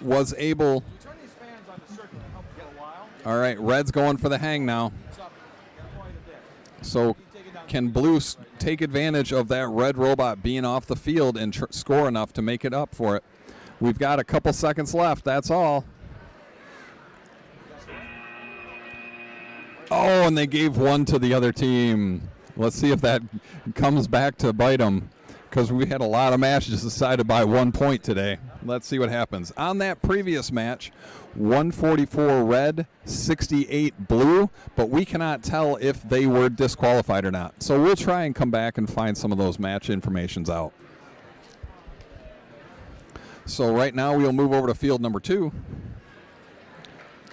was able. All right, red's going for the hang now. So can blue take advantage of that red robot being off the field and score enough to make it up for it? We've got a couple seconds left. That's all. Oh, and they gave one to the other team. Let's see if that comes back to bite them, because we had a lot of matches decided by 1 point today. Let's see what happens. On that previous match, 144 red, 68 blue, but we cannot tell if they were disqualified or not. So we'll try and come back and find some of those match informations out. So right now we'll move over to field number 2.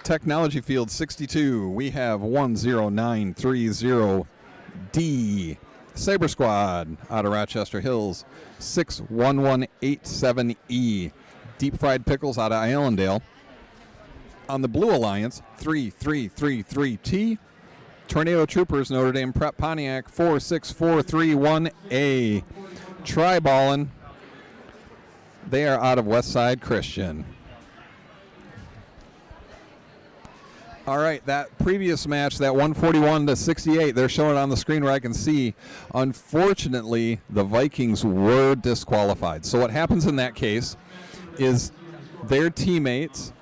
Technology field 62. We have 10930D. Sabre Squad out of Rochester Hills. 61187E. Deep Fried Pickles out of Allendale. On the Blue Alliance, 3333T. Tornado Troopers, Notre Dame Prep Pontiac, 46431A. Tri-ballin', they are out of Westside Christian. All right, that previous match, that 141-68, they're showing it on the screen where I can see. Unfortunately, the Vikings were disqualified. So what happens in that case is their teammates,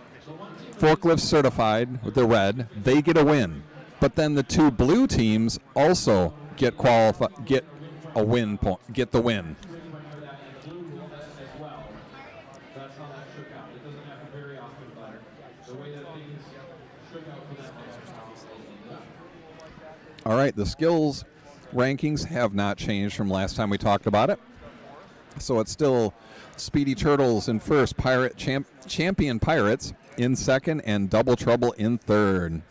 forklift certified with the red, they get a win. But then the 2 blue teams also get a win point, get the win. All right, the skills rankings have not changed from last time we talked about it. So it's still Speedy Turtles in first, Champion Pirates in second, and Double Trouble in third.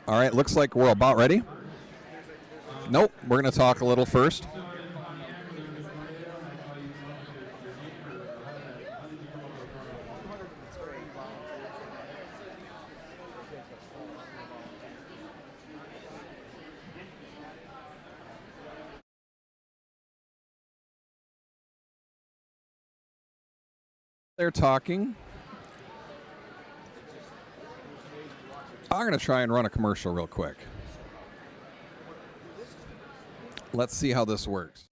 All right, looks like we're about ready. Nope, we're going to talk a little first. They're talking. I'm going to try and run a commercial real quick. Let's see how this works.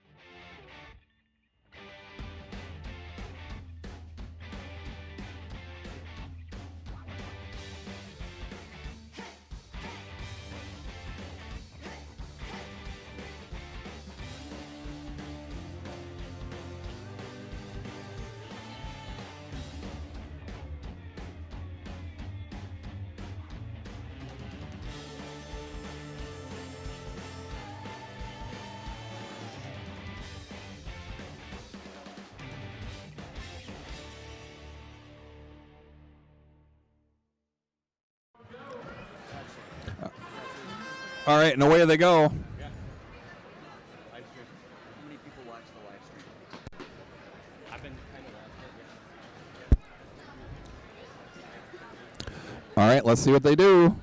All right, and away they go. How many people watch the live stream? I've been kind of. All right, let's see what they do.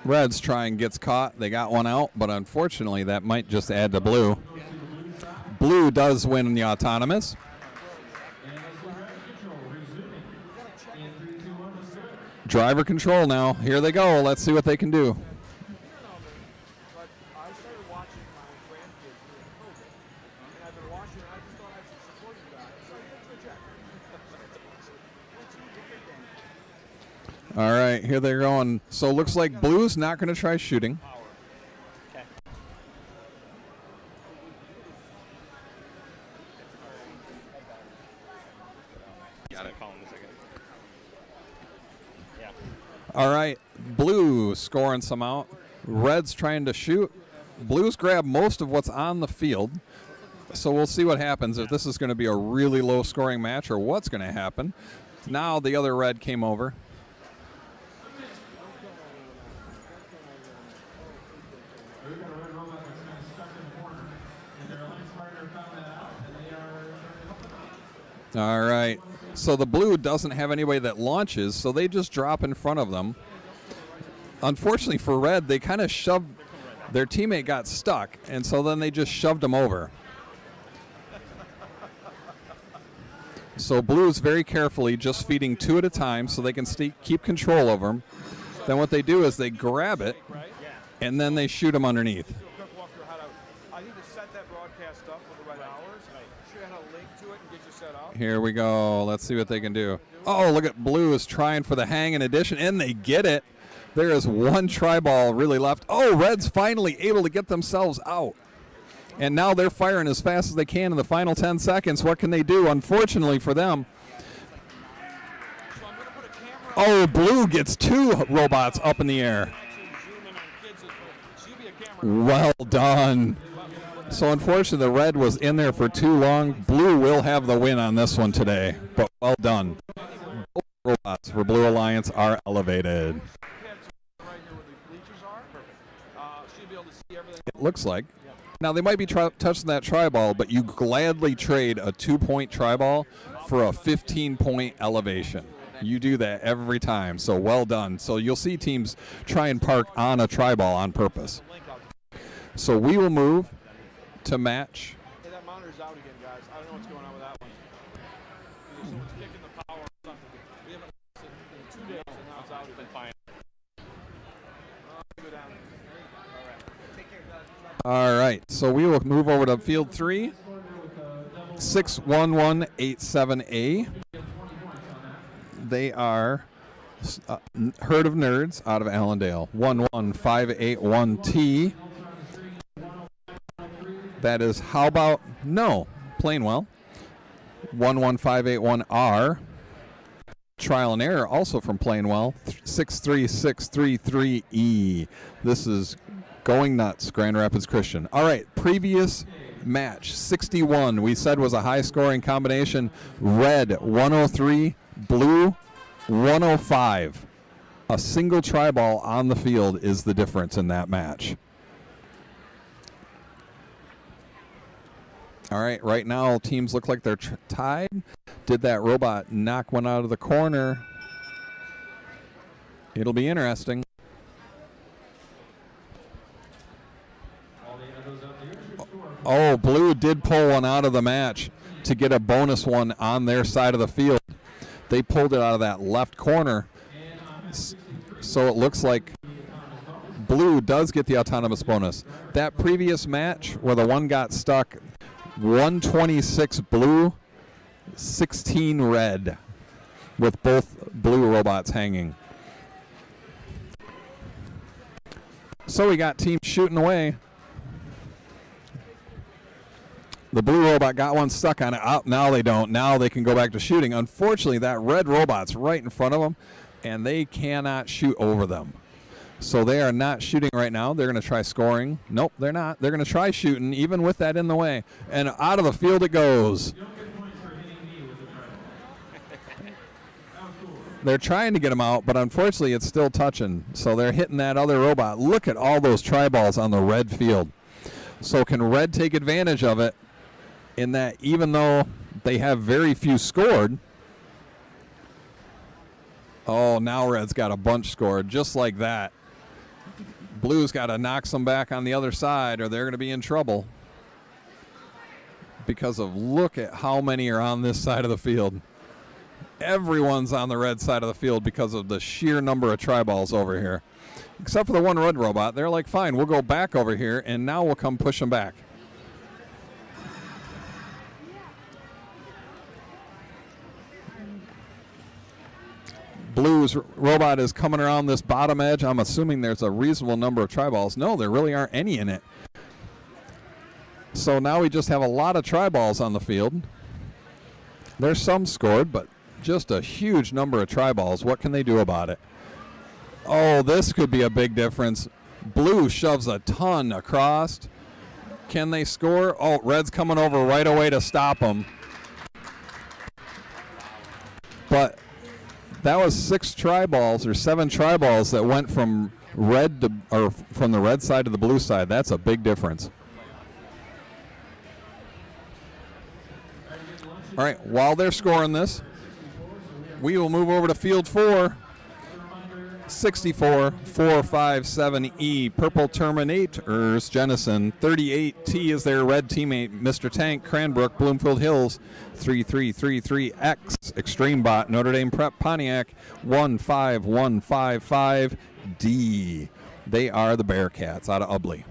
Reds try and gets caught. They got one out, but unfortunately that might just add to blue. Blue does win the autonomous. Driver control now. Here they go. Let's see what they can do. But I started watching my grandkids during COVID, and I've been watching it. I just thought I should support you guys, so I gave it a check. All right, here they're going. So it looks like Blue's not going to try shooting. All right, Blue scoring some out. Red's trying to shoot. Blues grab most of what's on the field. So we'll see what happens, if this is going to be a really low-scoring match or what's going to happen. Now the other red came over. All right. So the blue doesn't have anybody that launches, so they just drop in front of them. Unfortunately for red, they kind of shoved, their teammate got stuck, and so then they just shoved him over. So blue's very carefully just feeding 2 at a time so they can keep control over them. Then what they do is they grab it, and then they shoot them underneath. I need to set that broadcast up with the right hours. Show you how to link to it and get you set up. Here we go. Let's see what they can do. Oh, look at Blue is trying for the hang in addition, and they get it. There is one try ball really left. Oh, Red's finally able to get themselves out. And now they're firing as fast as they can in the final 10 seconds. What can they do? Unfortunately for them. Oh, Blue gets 2 robots up in the air. Well done. So unfortunately, the red was in there for too long. Blue will have the win on this one today, but well done. Both robots for Blue Alliance are elevated. Right here where the bleachers are. Perfect. She'll be able to see everything. It looks like. Now, they might be touching that tri-ball, but you gladly trade a 2-point tri-ball for a 15-point elevation. You do that every time, so well done. So you'll see teams try and park on a tri-ball on purpose. So we will move to match. Hey, that monitor's out again, guys. I don't know what's going on with that one. Someone's kicking the power or something. We haven't in 2 days, and now it's out. It's been fine. Go down. All right. Take care, guys. All right, so we will move over to field 3, 61187A. They are Herd of Nerds out of Allendale, 11581T. That is How About No, Plainwell, 11581R. Trial and Error, also from Plainwell, 63633E. This is Going Nuts, Grand Rapids Christian. All right, previous match, 61, we said was a high-scoring combination. Red, 103, blue, 105. A single tri-ball on the field is the difference in that match. All right, right now teams look like they're tied. Did that robot knock one out of the corner? It'll be interesting. Oh, blue did pull one out of the match to get a bonus one on their side of the field. They pulled it out of that left corner. So it looks like blue does get the autonomous bonus. That previous match where the one got stuck, 126 blue, 16 red, with both blue robots hanging. So we got teams shooting away. The blue robot got one stuck on it. Oh, now they don't. Now they can go back to shooting. Unfortunately, that red robot's right in front of them, and they cannot shoot over them. So they are not shooting right now. They're going to try scoring. Nope, they're not. They're going to try shooting, even with that in the way. And out of the field it goes. They're trying to get them out, but unfortunately it's still touching. So they're hitting that other robot. Look at all those tri-balls on the red field. So can red take advantage of it in that even though they have very few scored? Oh, now red's got a bunch scored just like that. Blue's got to knock some back on the other side or they're going to be in trouble because of look at how many are on this side of the field. Everyone's on the red side of the field because of the sheer number of tri-balls over here. Except for the one red robot. They're like, fine, we'll go back over here, and now we'll come push them back. Blue's robot is coming around this bottom edge. I'm assuming there's a reasonable number of tri-balls. No, there really aren't any in it. So now we just have a lot of tri-balls on the field. There's some scored, but just a huge number of tri-balls. What can they do about it? Oh, this could be a big difference. Blue shoves a ton across. Can they score? Oh, red's coming over right away to stop them. But that was 6 tri-balls or 7 tri-balls that went from red to, or from the red side to the blue side. That's a big difference. All right, while they're scoring this, we will move over to field 4. 64457E, Purple Terminators, Jennison. 38T is their red teammate, Mr. Tank, Cranbrook, Bloomfield Hills. 3333X, Extreme Bot, Notre Dame Prep, Pontiac. 15155D. They are the Bearcats out of Ubley.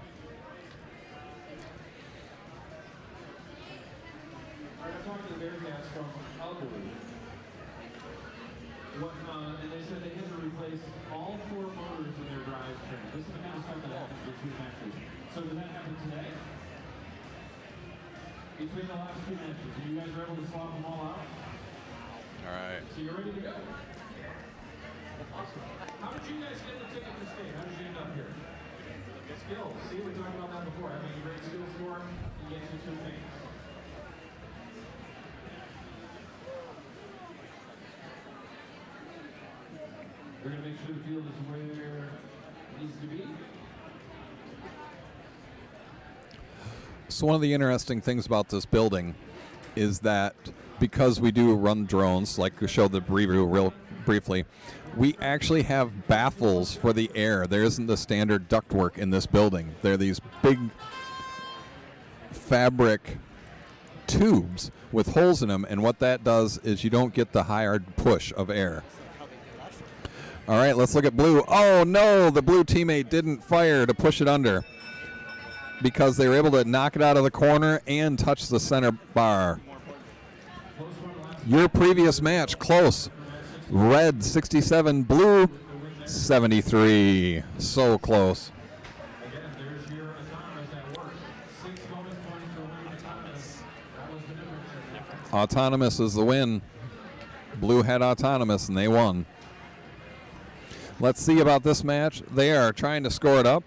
Between the last 2 matches, and you guys were able to swap them all out? All right. So you're ready to go? Awesome. How did you guys get the ticket to stay? How did you end up here? skills. See, we talked about that before. Having a great skill score, you get you 2 things. We're going to make sure the field is where it needs to be. So one of the interesting things about this building is that because we do run drones, like we showed the preview real briefly, we actually have baffles for the air. There isn't the standard ductwork in this building. There are these big fabric tubes with holes in them, and what that does is you don't get the hard push of air. All right, let's look at blue. Oh, no, the blue teammate didn't fire to push it under because they were able to knock it out of the corner and touch the center bar. Your previous match, close. Red 67, blue 73. So close. Again, there's your autonomous at work. 6 bonus points for winning autonomous. That was the difference. Autonomous is the win. Blue had autonomous, and they won. Let's see about this match. They are trying to score it up.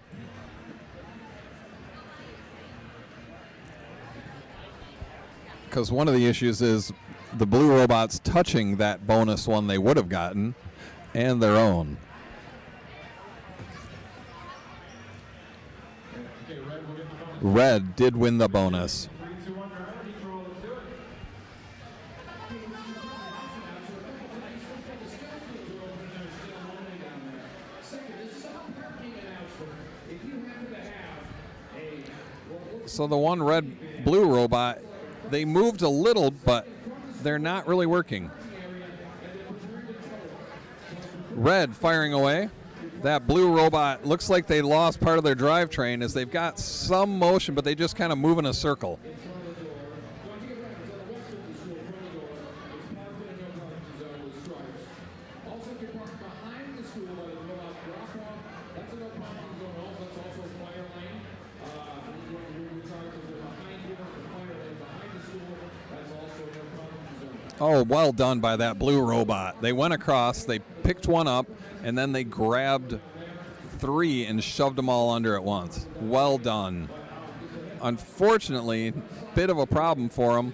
Because one of the issues is the blue robots touching that bonus one they would have gotten and their own. Red did win the bonus. So the one red-blue robot, they moved a little, but they're not really working. Red firing away. That blue robot looks like they lost part of their drivetrain as they've got some motion, but they just kind of move in a circle. Oh, well done by that blue robot. They went across, they picked one up, and then they grabbed 3 and shoved them all under at once. Well done. Unfortunately, bit of a problem for them,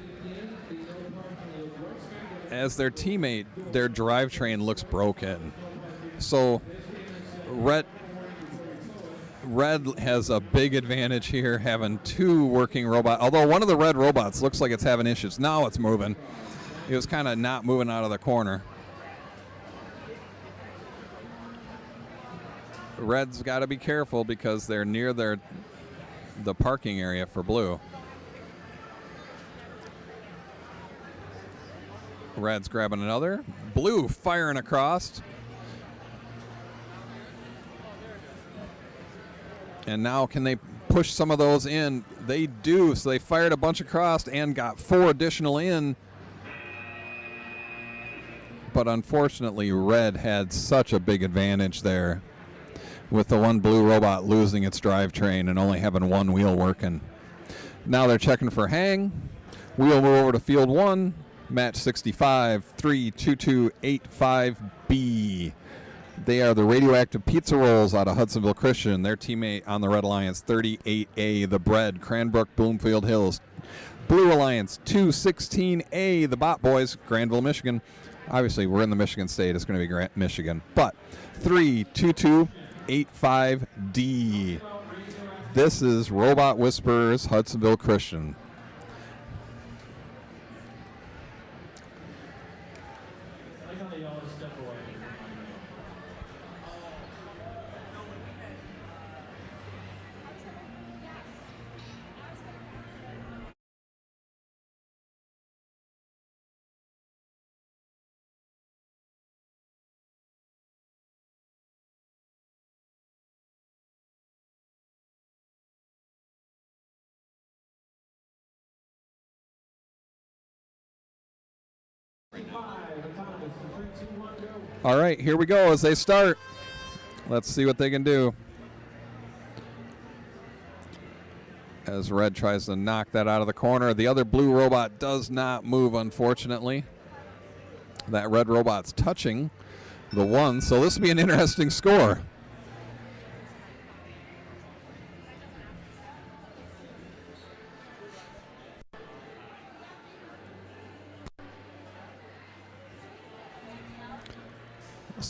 as their teammate, their drivetrain looks broken. So Red has a big advantage here, having 2 working robots. Although one of the red robots looks like it's having issues. Now it's moving. It was kind of not moving out of the corner. Red's got to be careful because they're near the parking area for blue. Red's grabbing another. Blue firing across. And now can they push some of those in? They do. So they fired a bunch across and got 4 additional in. But unfortunately, red had such a big advantage there with the one blue robot losing its drivetrain and only having 1 wheel working. Now they're checking for hang. We'll move over to field 1, match 65, 32285B. They are the radioactive pizza rolls out of Hudsonville Christian. Their teammate on the Red Alliance, 38A, the Bread, Cranbrook, Bloomfield Hills. Blue Alliance, 216A, the Bot Boys, Grandville, Michigan. Obviously, we're in the Michigan State. It's going to be Michigan. But 32285D. This is Robot Whisperers, Hudsonville Christian. All right, here we go as they start. Let's see what they can do. As red tries to knock that out of the corner. The other blue robot does not move, unfortunately. That red robot's touching the 1, so this will be an interesting score.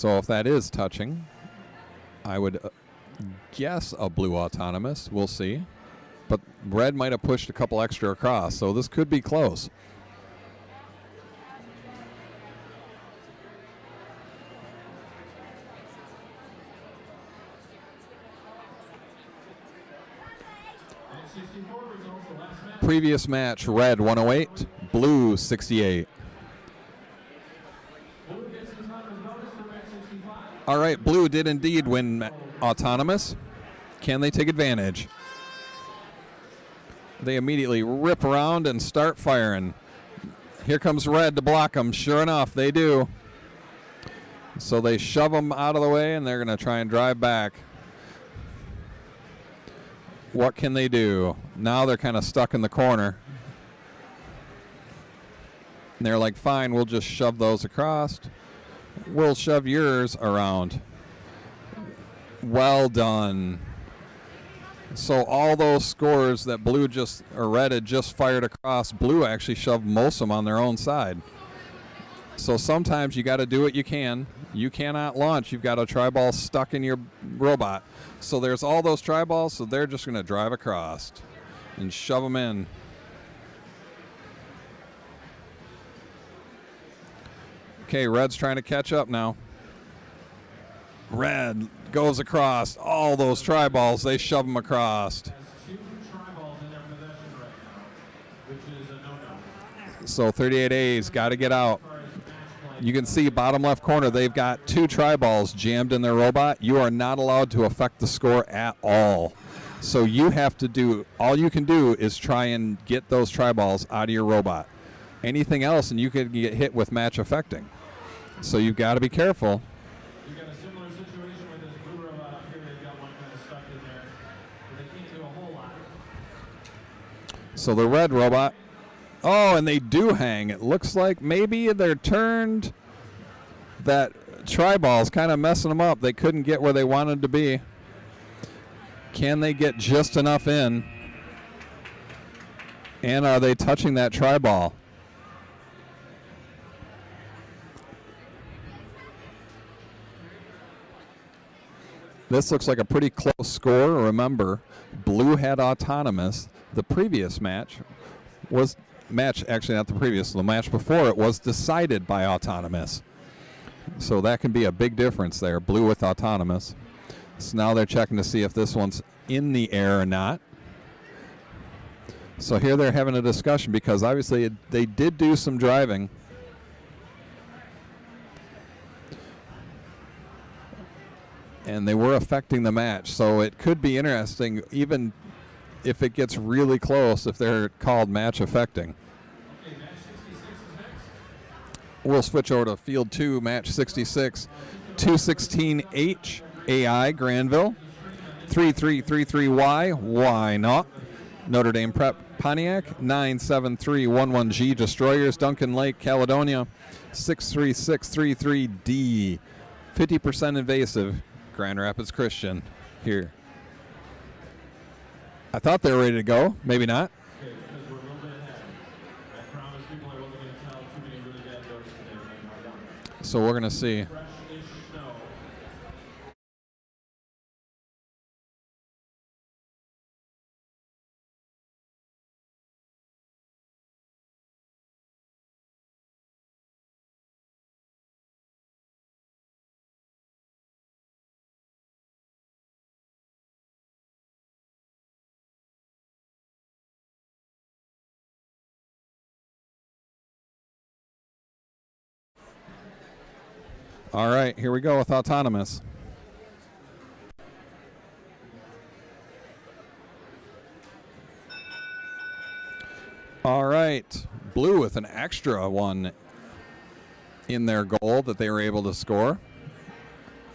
So if that is touching, I would guess a blue autonomous. We'll see. But red might have pushed a couple extra across, so this could be close. Previous match, red 108, blue 68. All right, blue did indeed win autonomous. Can they take advantage? They immediately rip around and start firing. Here comes red to block them. Sure enough, they do. So they shove them out of the way, and they're going to try and drive back. What can they do? Now they're kind of stuck in the corner. And they're like, fine, we'll just shove those across. We'll shove yours around. Well done. So all those scores that blue just, or red had just fired across, blue actually shoved most of them on their own side. So sometimes you got to do what you can. You cannot launch. You've got a tri-ball stuck in your robot. So there's all those tri-balls, so they're just going to drive across and shove them in. Okay, red's trying to catch up now. Red goes across. All those tri-balls, they shove them across. So 38A's got to get out. You can see bottom left corner, they've got 2 tri-balls jammed in their robot. You are not allowed to affect the score at all. So you have to do, all you can do is try and get those tri-balls out of your robot. Anything else and you could get hit with match affecting. So you've got to be careful. You've got a similar situation with this blue robot up here. They've got one kind of stuck in there, but they can't do a whole lot. So the red robot, oh, and they do hang. It looks like maybe they're turned. That tri-ball's kind of messing them up. They couldn't get where they wanted to be. Can they get just enough in? And are they touching that tri-ball? This looks like a pretty close score. Remember, blue had autonomous. The previous match was actually not the previous, the match before it was decided by autonomous. So that can be a big difference there, blue with autonomous. So now they're checking to see if this one's in the air or not. So here they're having a discussion because obviously they did do some driving. And they were affecting the match, so it could be interesting, even if it gets really close, if they're called match affecting. Okay, match 66 is next. We'll switch over to field 2, match 66, 216H, AI, Grandville, 3333Y, why not? Notre Dame Prep, Pontiac, 97311G, Destroyers, Duncan Lake, Caledonia, 63633D, 50% invasive, Grand Rapids Christian here. I thought they were ready to go. Maybe not. Okay, because we're a little bit ahead. I promised people I wasn't going to tell too many really bad jokes today, but I won't. So we're going to see. Fresh-ish snow. All right, here we go with autonomous. All right, blue with an extra one in their goal that they were able to score.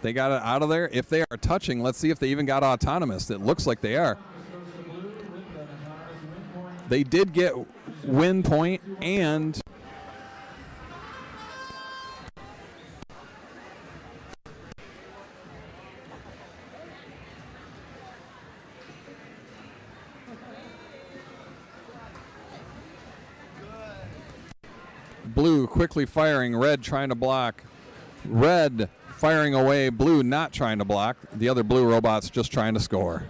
They got it out of there. If they are touching, let's see if they even got autonomous. It looks like they are. They did get win point and blue quickly firing, red trying to block. Red firing away. Blue not trying to block. The other blue robots just trying to score.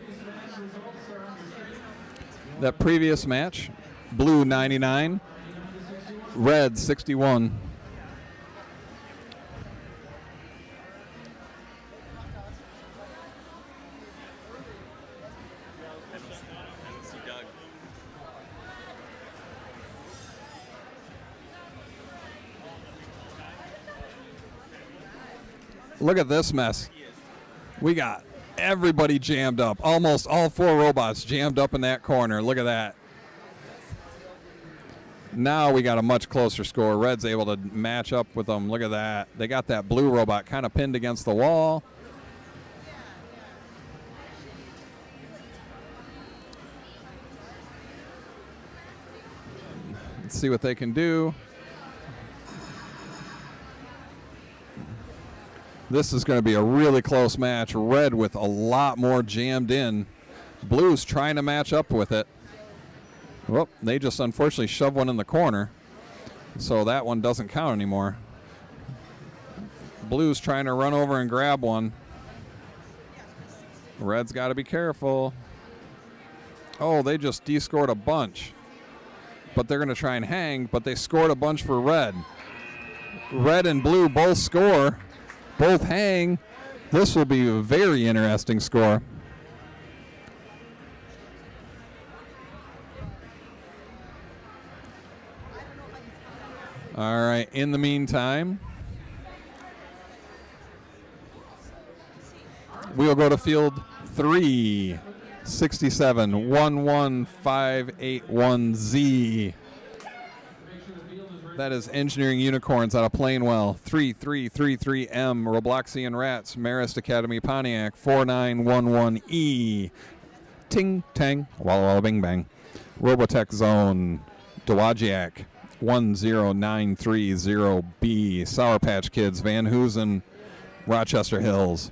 That previous match, blue 99, red 61. Look at this mess. We got everybody jammed up. Almost all 4 robots jammed up in that corner. Look at that. Now we got a much closer score. Red's able to match up with them. Look at that. They got that blue robot kind of pinned against the wall. Let's see what they can do. This is going to be a really close match. Red with a lot more jammed in. Blue's trying to match up with it. Well, they just unfortunately shoved one in the corner, so that one doesn't count anymore. Blue's trying to run over and grab one. Red's got to be careful. Oh, they just de-scored a bunch. But they're going to try and hang, but they scored a bunch for red. Red and blue both score. Both hang. This will be a very interesting score. All right, in the meantime, we'll go to field 3, 67, 11581Z. That is Engineering Unicorns out of Plainwell. 3333M, Robloxian Rats, Marist Academy Pontiac, 4911E. Ting Tang, Walla Walla Bing Bang. Robotech Zone, Dowagiac, 10930B. Sour Patch Kids, Van Hoosen, Rochester Hills.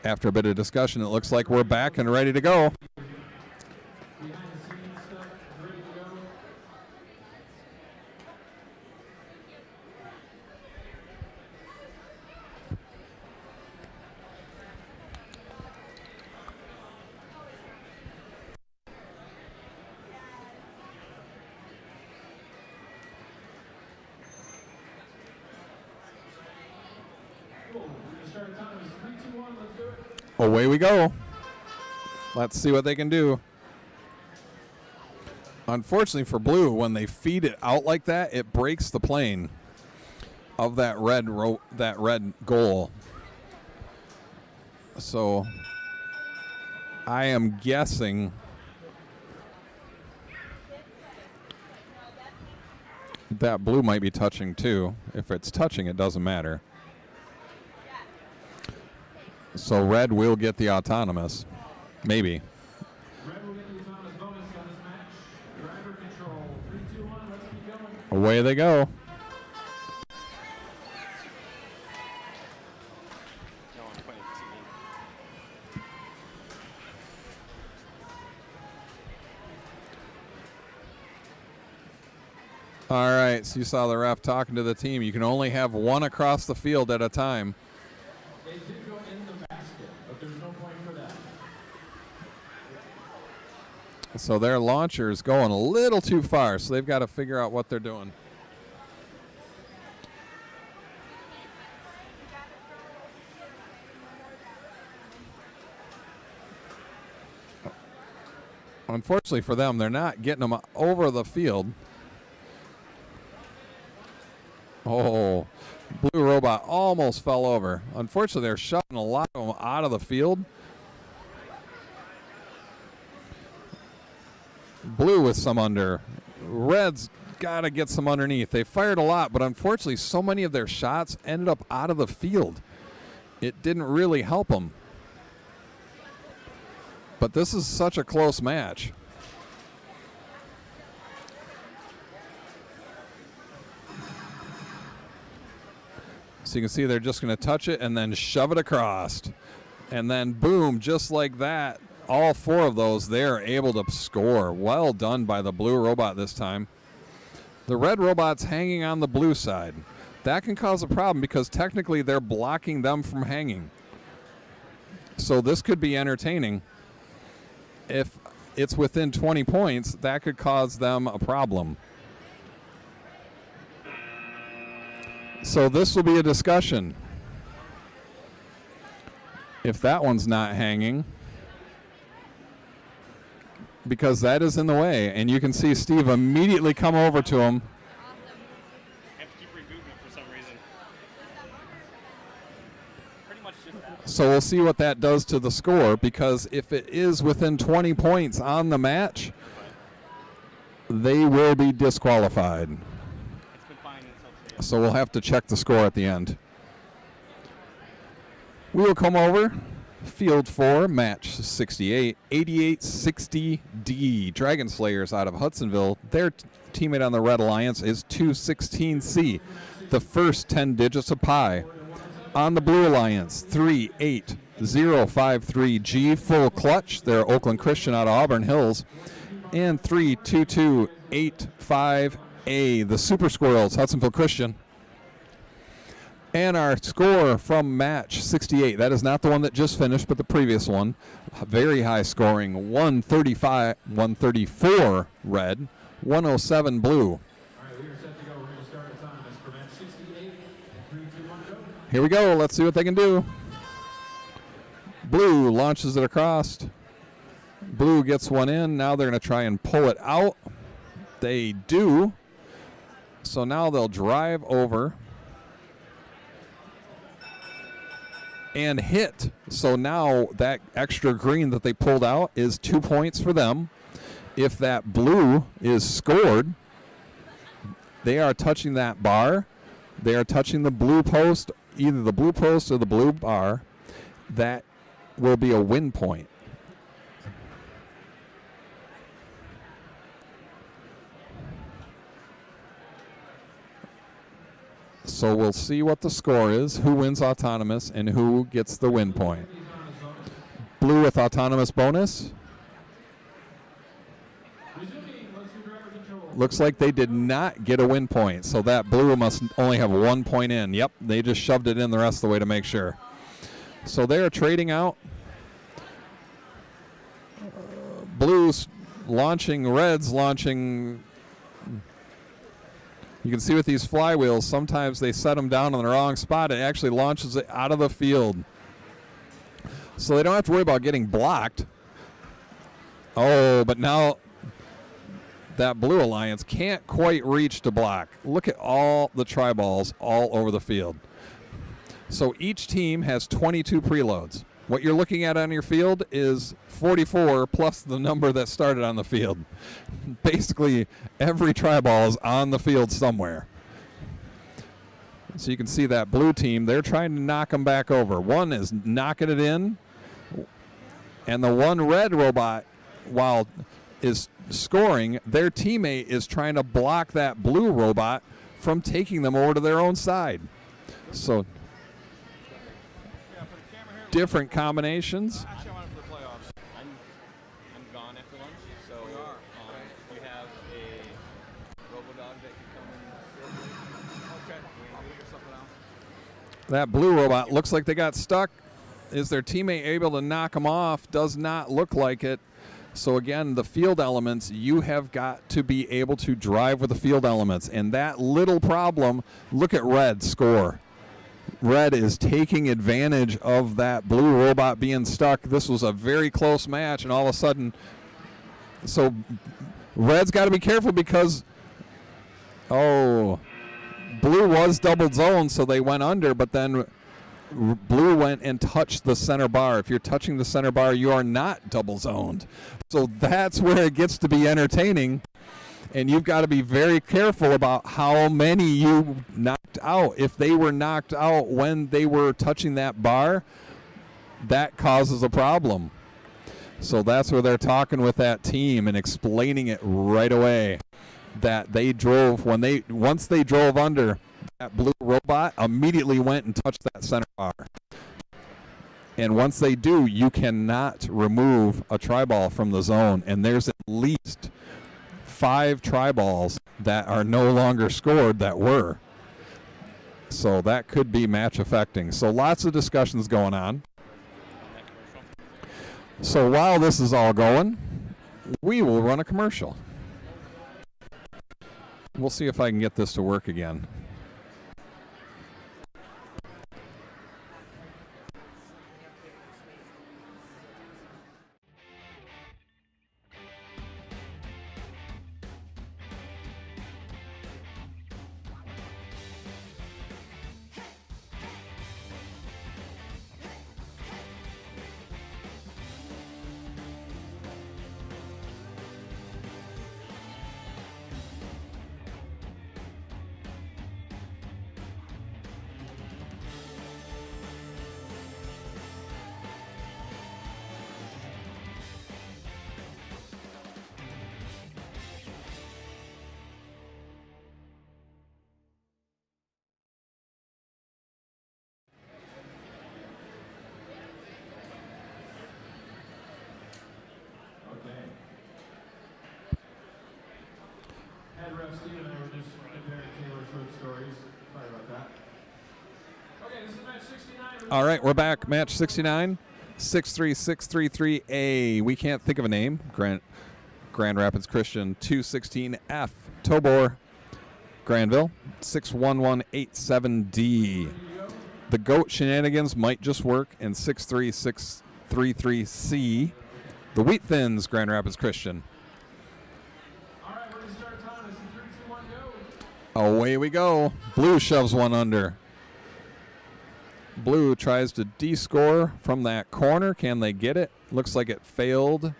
After a bit of discussion, it looks like we're back and ready to go. Away we go. Let's see what they can do. Unfortunately for blue, when they feed it out like that, it breaks the plane of that red goal. So I am guessing that blue might be touching too. If it's touching, it doesn't matter. So red will get the autonomous. Maybe. Red will get the autonomous bonus on this match. Driver control. 3, 2, 1. Let's keep going. Away they go. All right, so you saw the ref talking to the team. You can only have one across the field at a time. They did go in the basket, but there's no point for that. So their launcher is going a little too far, so they've got to figure out what they're doing. Unfortunately for them, they're not getting them over the field. Oh, Blue Robot almost fell over. Unfortunately, they're shoving a lot of them out of the field. Blue with some under. Red's got to get some underneath. They fired a lot, but unfortunately, so many of their shots ended up out of the field. It didn't really help them. But this is such a close match. So you can see they're just going to touch it and then shove it across. And then boom, just like that, all four of those, they're able to score. Well done by the Blue Robot this time. The Red Robot's hanging on the blue side. That can cause a problem because technically they're blocking them from hanging. So this could be entertaining. If it's within 20 points, that could cause them a problem. So this will be a discussion. If that one's not hanging, because that is in the way, and you can see Steve immediately come over to him. I have to keep rebooting it for some reason. Pretty much just that. So we'll see what that does to the score, because if it is within 20 points on the match, they will be disqualified. It's been fine until today. So we'll have to check the score at the end. We will come over. Field 4, match 68, 8860D. Dragon Slayers out of Hudsonville. Their teammate on the Red Alliance is 216C, the first 10 digits of pi. On the Blue Alliance, 38053G, full clutch. They're Oakland Christian out of Auburn Hills. And 32285A, the Super Squirrels, Hudsonville Christian. And our score from match 68, that is not the one that just finished, but the previous one. Very high scoring, 134 red, 107 blue. All right, we are set to go. We're going to start autonomous for match 68. 3, 2, 1, go. Here we go. Let's see what they can do. Blue launches it across. Blue gets one in. Now they're going to try and pull it out. They do. So now they'll drive over and hit. So now that extra green that they pulled out is 2 points for them. If that blue is scored, they are touching that bar. They are touching the blue post, either the blue post or the blue bar. That will be a win point. So we'll see what the score is, who wins autonomous, and who gets the win point. Blue with autonomous bonus. Looks like they did not get a win point, so that blue must only have 1 point in. Yep, they just shoved it in the rest of the way to make sure. So they are trading out. Blues launching, reds launching. You can see with these flywheels, sometimes they set them down in the wrong spot. It actually launches it out of the field. So they don't have to worry about getting blocked. Oh, but now that Blue Alliance can't quite reach to block. Look at all the tri-balls all over the field. So each team has 22 preloads. What you're looking at on your field is 44 plus the number that started on the field. Basically, every tri-ball is on the field somewhere. So you can see that blue team, they're trying to knock them back over. One is knocking it in, and the one red robot, while is scoring, their teammate is trying to block that blue robot from taking them over to their own side. So different combinations. Actually, I went for the playoffs. I'm gone after lunch, so if you have a RoboDog that can come That blue robot looks like they got stuck. Is their teammate able to knock them off? Does not look like it. So again, the field elements, you have got to be able to drive with the field elements. And that little problem, look at Red score. Red is taking advantage of that blue robot being stuck. This was a very close match, and all of a sudden, so Red's got to be careful because, blue was double zoned, so they went under, but then blue went and touched the center bar. If you're touching the center bar, you are not double zoned. So that's where it gets to be entertaining. And you've got to be very careful about how many you knocked out. If they were knocked out when they were touching that bar, that causes a problem. So that's where they're talking with that team and explaining it right away. That they drove, once they drove under, that blue robot immediately went and touched that center bar. And once they do, you cannot remove a tri-ball from the zone. And there's at least 5 tri-balls that are no longer scored that were. So that could be match affecting. So lots of discussions going on. So while this is all going, we will run a commercial. We'll see if I can get this to work again. Steve and I were just comparing Taylor Swift stories. Sorry about that. Okay, this is match 69. All right, we're back. Match 69, 63633A. We can't think of a name. Grand Rapids Christian 216F. Tobor Grandville 61187D. The GOAT Shenanigans might just work in 63633C. The Wheat Thins Grand Rapids Christian. Away we go. Blue shoves one under. Blue tries to D-score from that corner. Can they get it? Looks like it failed.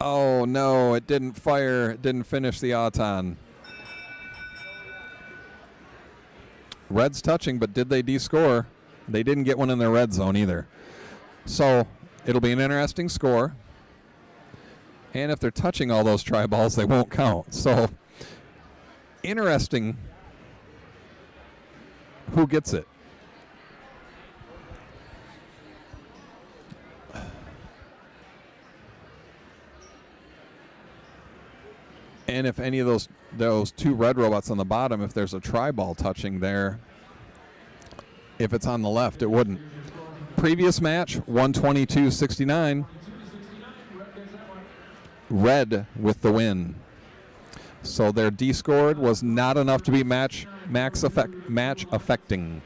Oh, no, it didn't fire. It didn't finish the auton. Red's touching, but did they D-score? They didn't get one in their red zone either. So it'll be an interesting score. And if they're touching all those tri-balls, they won't count. So interesting who gets it. And if any of those 2 red robots on the bottom, if there's a tri-ball touching there, if it's on the left, it wouldn't. Previous match, 122-69. Red with the win. So their D-scored was not enough to be match affecting.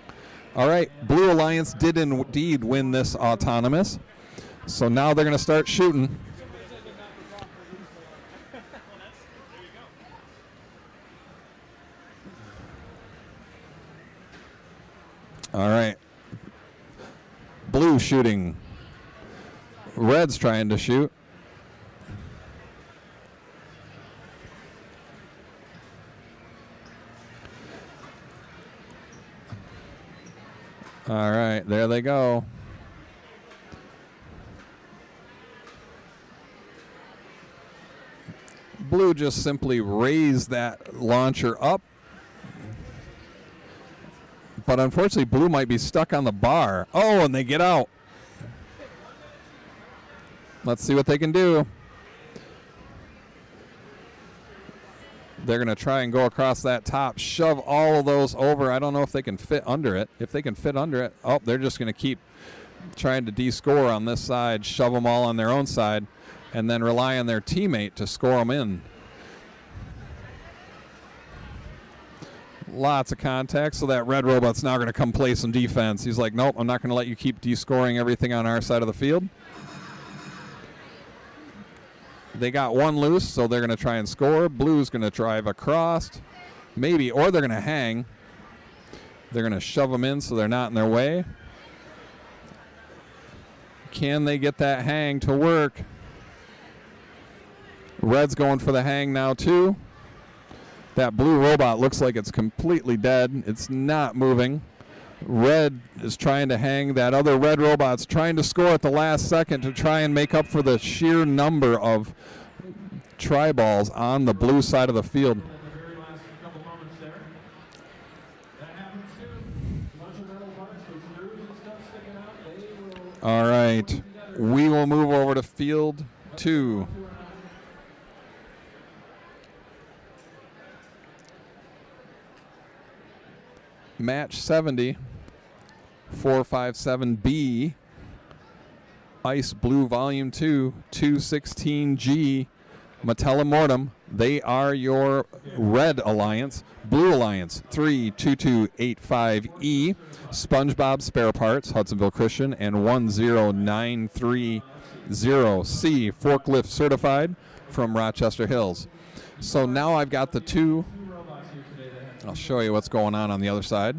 All right, Blue Alliance did indeed win this autonomous. So now they're going to start shooting. All right. Blue shooting. Red's trying to shoot. All right, there they go. Blue just simply raised that launcher up. But unfortunately, Blue might be stuck on the bar. Oh, and they get out. Let's see what they can do. They're going to try and go across that top, shove all of those over. I don't know if they can fit under it. If they can fit under it, oh, they're just going to keep trying to de-score on this side, shove them all on their own side, and then rely on their teammate to score them in. Lots of contact, so that red robot's now going to come play some defense. He's like, nope, I'm not going to let you keep de-scoring everything on our side of the field. They got one loose, so they're going to try and score. Blue's going to drive across, maybe, or they're going to hang. They're going to shove them in so they're not in their way. Can they get that hang to work? Red's going for the hang now, too. That blue robot looks like it's completely dead. It's not moving. Red is trying to hang. That other red robot's trying to score at the last second to try and make up for the sheer number of try balls on the blue side of the field. All right, we will move over to field 2. Match 70, 457B, Ice Blue Volume 2, 216G, Metella Mortem. They are your Red Alliance. Blue Alliance, 32285E, SpongeBob Spare Parts, Hudsonville Christian, and 10930C, Forklift Certified from Rochester Hills. So now I've got the two. I'll show you what's going on the other side.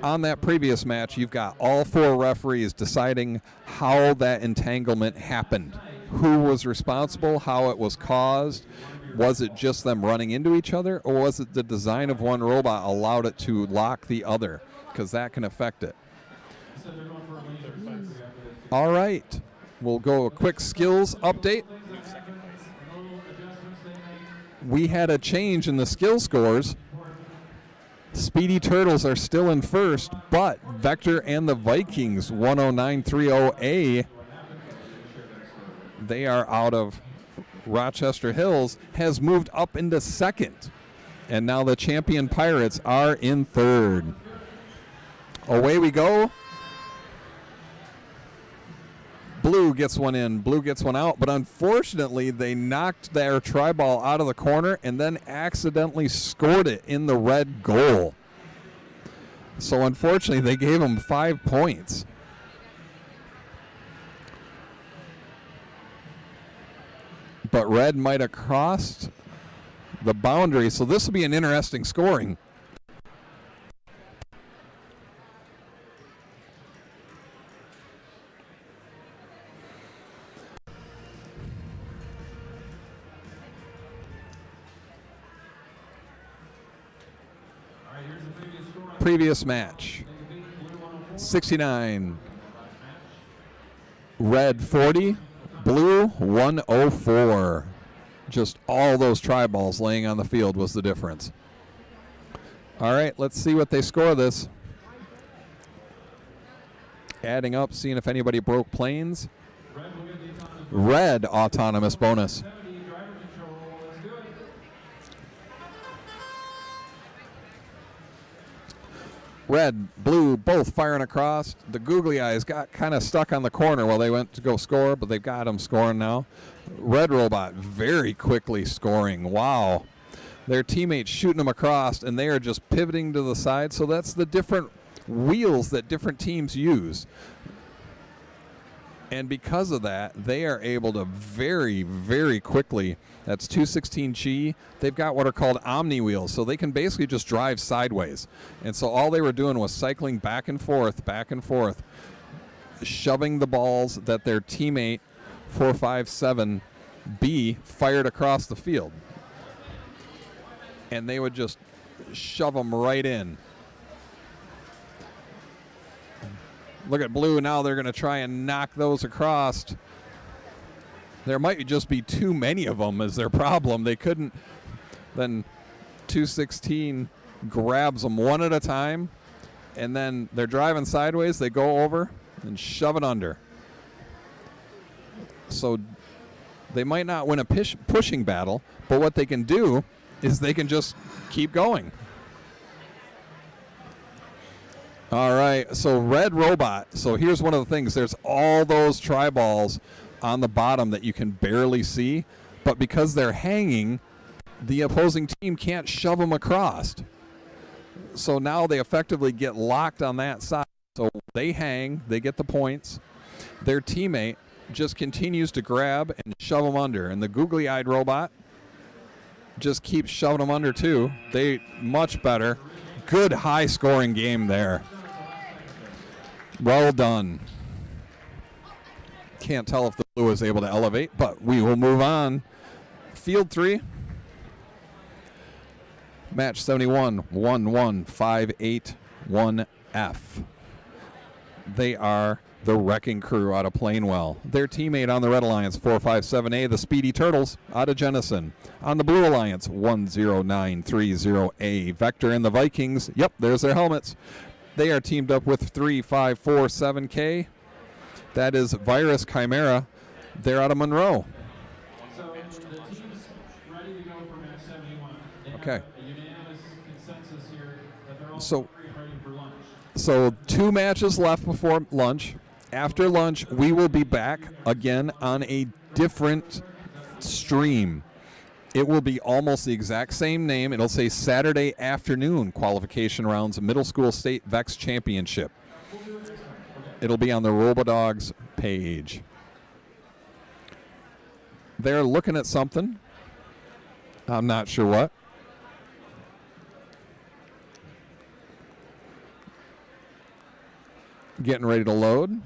On that previous match, you've got all 4 referees deciding how that entanglement happened. Who was responsible, how it was caused. Was it just them running into each other, or was it the design of one robot allowed it to lock the other? Because that can affect it. All right. We'll go a quick skills update. We had a change in the skill scores. Speedy Turtles are still in first, but Vector and the Vikings, 10930A, they are out of Rochester Hills, has moved up into second. And now the champion Pirates are in third. Away we go. Blue gets one in, blue gets one out, but unfortunately they knocked their try ball out of the corner and then accidentally scored it in the red goal. So unfortunately they gave them 5 points. But red might have crossed the boundary, so this will be an interesting scoring. Previous match, 69, red 40, blue 104. Just all those try balls laying on the field was the difference. All right, let's see what they score this. Adding up, seeing if anybody broke planes. Red autonomous bonus. Red, blue, both firing across. The googly eyes got kind of stuck on the corner while they went to go score, but they've got them scoring now. Red robot very quickly scoring. Wow. Their teammates shooting them across, and they are just pivoting to the side. So that's the different wheels that different teams use. And because of that, they are able to very, very quickly, that's 216G, they've got what are called omni wheels, so they can basically just drive sideways. And so all they were doing was cycling back and forth, shoving the balls that their teammate 457B fired across the field. And they would just shove them right in. Look at blue now. They're going to try and knock those across. There might just be too many of them is their problem. They couldn't. Then 216 grabs them one at a time, and then they're driving sideways. They go over and shove it under. So They might not win a pushing battle, but what they can do is they can just keep going. All right, so Red Robot. So here's one of the things. There's all those tri-balls on the bottom that you can barely see, but because they're hanging, the opposing team can't shove them across. So now they effectively get locked on that side. So they hang, they get the points. Their teammate just continues to grab and shove them under, and the googly-eyed robot just keeps shoving them under too. They much better. Good high-scoring game there. Well done. Can't tell if the blue was able to elevate, but we will move on. Field 3. Match 71, 11581F. They are the Wrecking Crew out of Plainwell. Their teammate on the Red Alliance, 457A, the Speedy Turtles out of Jennison. On the Blue Alliance, 10930A, Vector and the Vikings. Yep, there's their helmets. They are teamed up with 3547K. That is Virus Chimera. They're out of Monroe. So the team's ready to go for match 71. They have Okay. a unanimous consensus here that they're all So- ready for lunch. So 2 matches left before lunch. After lunch, we will be back again on a different stream. It will be almost the exact same name. It'll say Saturday afternoon qualification rounds middle school state VEX championship. It'll be on the Robodogs page. They're looking at something. I'm not sure what. Getting ready to load.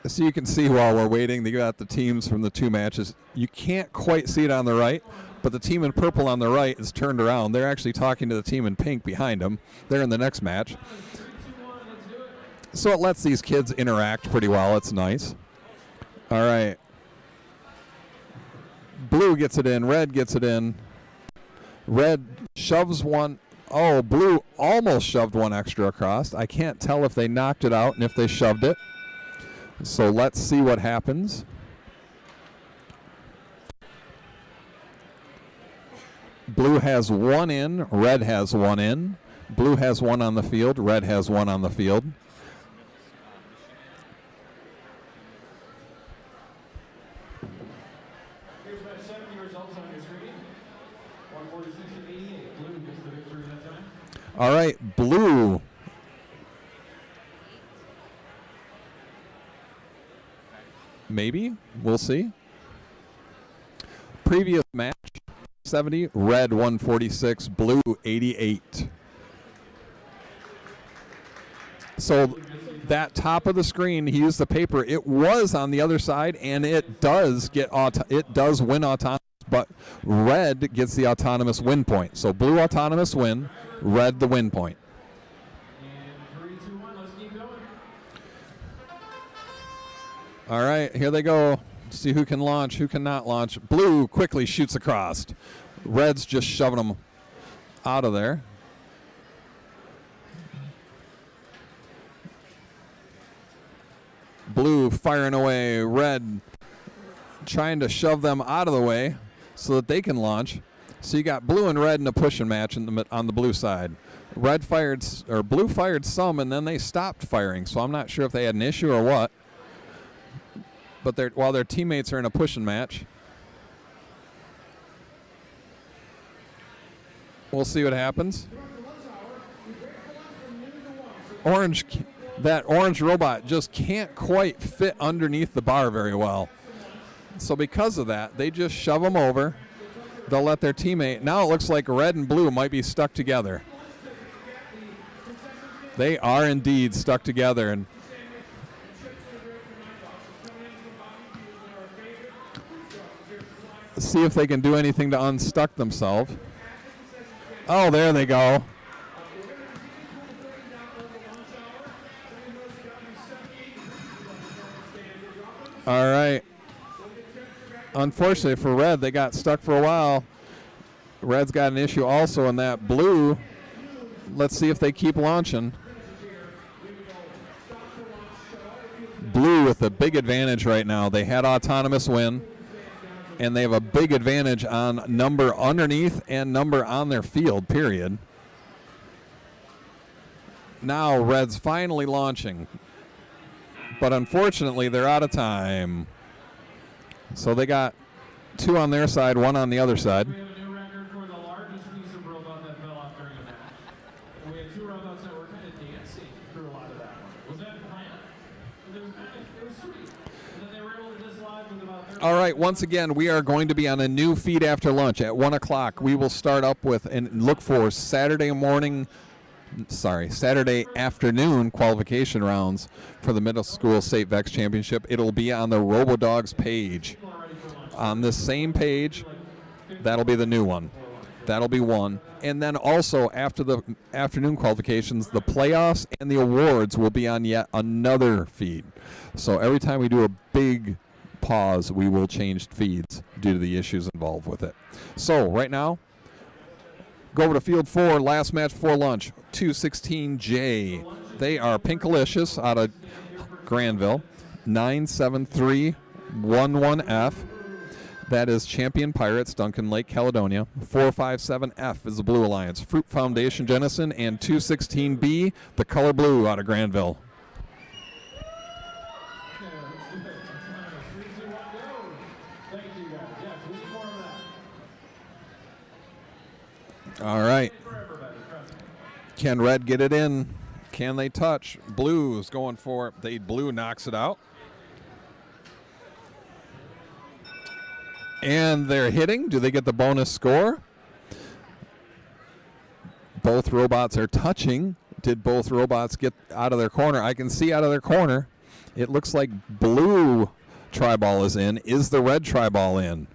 So you can see while we're waiting, they got the teams from the 2 matches. You can't quite see it on the right, but the team in purple on the right is turned around. They're actually talking to the team in pink behind them. They're in the next match. So it lets these kids interact pretty well. It's nice. All right. Blue gets it in. Red gets it in. Red shoves one. Oh, blue almost shoved one extra across. I can't tell if they knocked it out and if they shoved it. So let's see what happens. Blue has one in. Red has one in. Blue has one on the field. Red has one on the field. Here's match 70 results on your screen. 146-88. Blue gets the victory that time. All right, blue. Maybe. We'll see. Previous match, 70, red 146, blue 88. So that top of the screen, he used the paper. It was on the other side, and it does win autonomous, but red gets the autonomous win point. So blue autonomous win, red the win point. And 3, 2, 1, let's keep going. All right, here they go. See who can launch, who cannot launch. Blue quickly shoots across. Red's just shoving them out of there. Blue firing away. Red trying to shove them out of the way so that they can launch. So you got blue and red in a pushing match on the blue side. Blue fired some, and then they stopped firing. So I'm not sure if they had an issue or what. But while their teammates are in a pushing match, we'll see what happens. That orange robot just can't quite fit underneath the bar very well. So because of that, they just shove them over. They'll let their teammate. Now it looks like red and blue might be stuck together. They are indeed stuck together. And see if they can do anything to unstuck themselves. Oh, there they go. All right. Unfortunately for red, they got stuck for a while. Red's got an issue also in that blue. Let's see if they keep launching. with a big advantage right now. They had autonomous win, and they have a big advantage on number underneath and number on their field, period. Now Red's finally launching, but unfortunately they're out of time. So they got 2 on their side, 1 on the other side. We have a new record for the largest piece of robot that fell off during a match. We had 2 robots that were kind of dancing through a lot of that one. Was that planned? It was sweet. And then they were able to dislodge with about 30. All right, once again, we are going to be on a new feed after lunch at 1 o'clock. We will start up with and look for Saturday afternoon qualification rounds for the middle school state VEX championship. It'll be on the RoboDogs page. On this same page, that'll be the new one. That'll be one. And then also after the afternoon qualifications, the playoffs and the awards will be on yet another feed. So every time we do a big pause, we will change feeds due to the issues involved with it. So right now, go over to Field 4, last match before lunch, 216J. They are Pinkalicious out of Grandville, 97311F. That is Champion Pirates, Duncan Lake, Caledonia. 457F is the Blue Alliance. Fruit Foundation, Jennison, and 216B, the color blue out of Grandville. All right. Can Red get it in? Can they touch? Blue's going for it. Blue knocks it out. And they're hitting. Do they get the bonus score? Both robots are touching. Did both robots get out of their corner? I can see out of their corner. It looks like blue tri-ball is in. Is the red tri-ball in?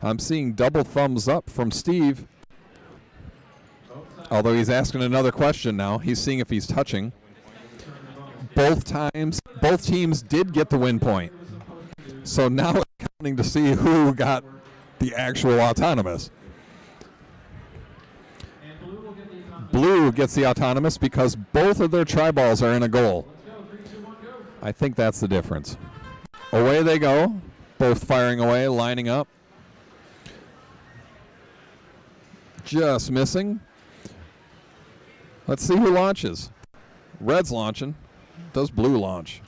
I'm seeing double thumbs up from Steve. Although he's asking another question now. He's seeing if he's touching. Both teams did get the win point. So now it's counting to see who got the actual autonomous. Blue gets the autonomous because both of their tri-balls are in a goal. I think that's the difference. Away they go. Both firing away, lining up. Just missing. Let's see who launches. Red's launching. Does blue launch?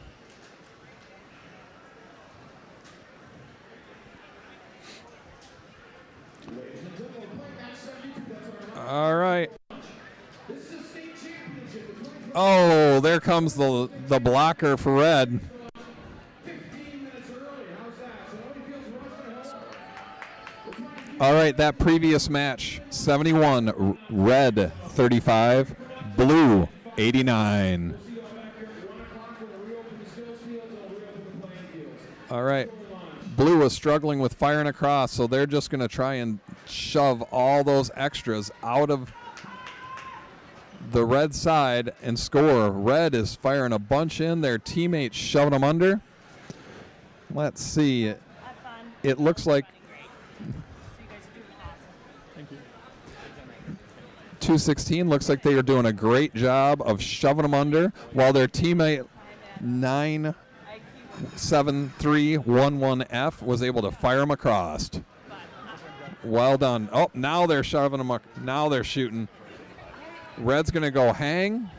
All right. Oh, there comes the blocker for Red. All right, that previous match, 71, Red 35, Blue 89. All right. Blue was struggling with firing across, so they're just going to try and shove all those extras out of the red side and score. Red is firing a bunch in. Their teammates shoving them under. Let's see. It looks like 216 looks like they are doing a great job of shoving them under, while their teammate 97311F was able to fire them across. Well done. Oh, now they're shoving them. Now they're shooting. Red's going to go hang.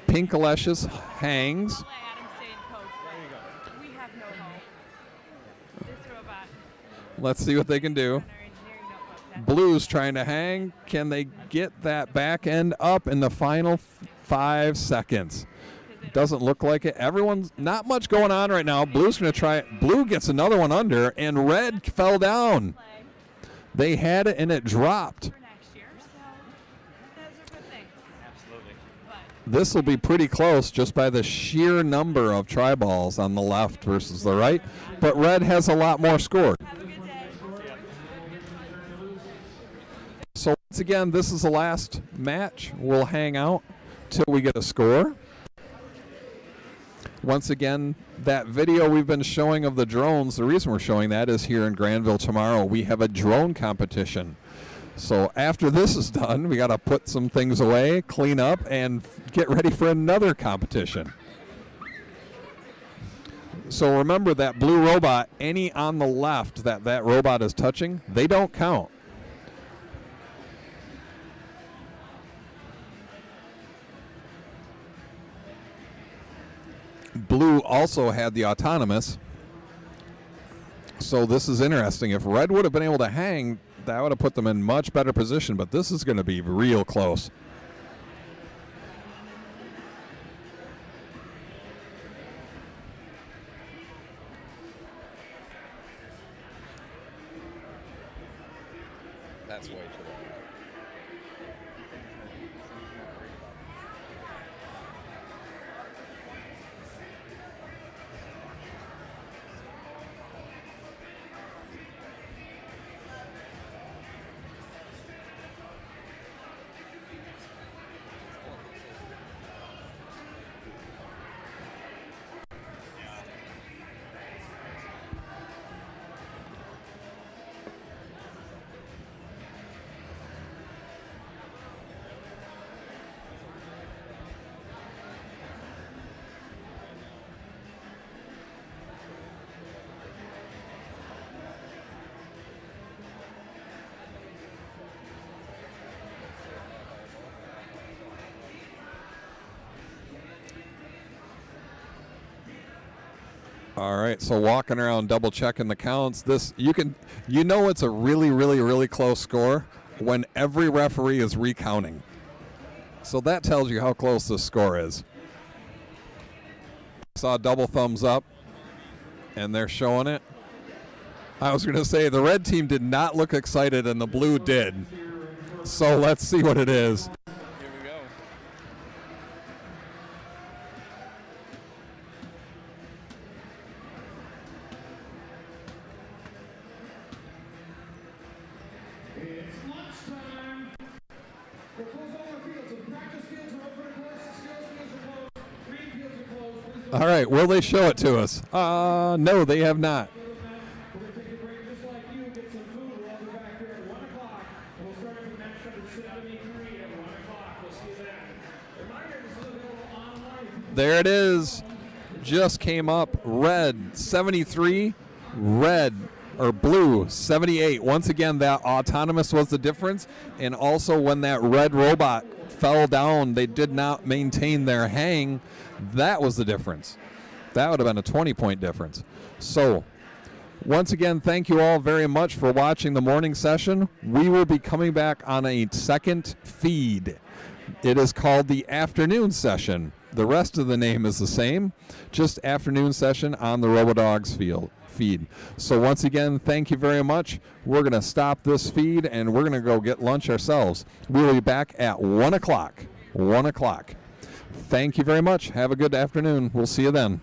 Pinkalicious hangs. Let's see what they can do. Blue's trying to hang. Can they get that back end up in the final 5 seconds? Doesn't look like it. Everyone's not much going on right now. Blue's going to try it. Blue gets another one under, and Red fell down. They had it, and it dropped. This will be pretty close just by the sheer number of tri-balls on the left versus the right, but Red has a lot more scored. So once again, this is the last match. We'll hang out till we get a score. Once again, that video we've been showing of the drones, the reason we're showing that is here in Grandville tomorrow, we have a drone competition. So after this is done, we got to put some things away, clean up, and get ready for another competition. So remember that blue robot, any on the left that robot is touching, they don't count. Blue also had the autonomous. So this is interesting. If red would have been able to hang, that would have put them in much better position, but this is going to be real close. That's way too long. All right, so walking around double checking the counts. This you know it's a really close score when every referee is recounting. So that tells you how close this score is. Saw a double thumbs up and they're showing it. I was going to say the red team did not look excited and the blue did. So let's see what it is. All right, will they show it to us? No, they have not. There it is. Just came up. Red 73, blue 78. Once again, that autonomous was the difference. And also when that red robot fell down, they did not maintain their hang. That was the difference. That would have been a 20-point difference. So, once again, thank you all very much for watching the morning session. We will be coming back on a second feed. It is called the afternoon session. The rest of the name is the same, just afternoon session on the Robodogs feed. So once again, thank you very much. We're going to stop this feed, and we're going to go get lunch ourselves. We will be back at 1 o'clock. 1 o'clock. Thank you very much. Have a good afternoon. We'll see you then.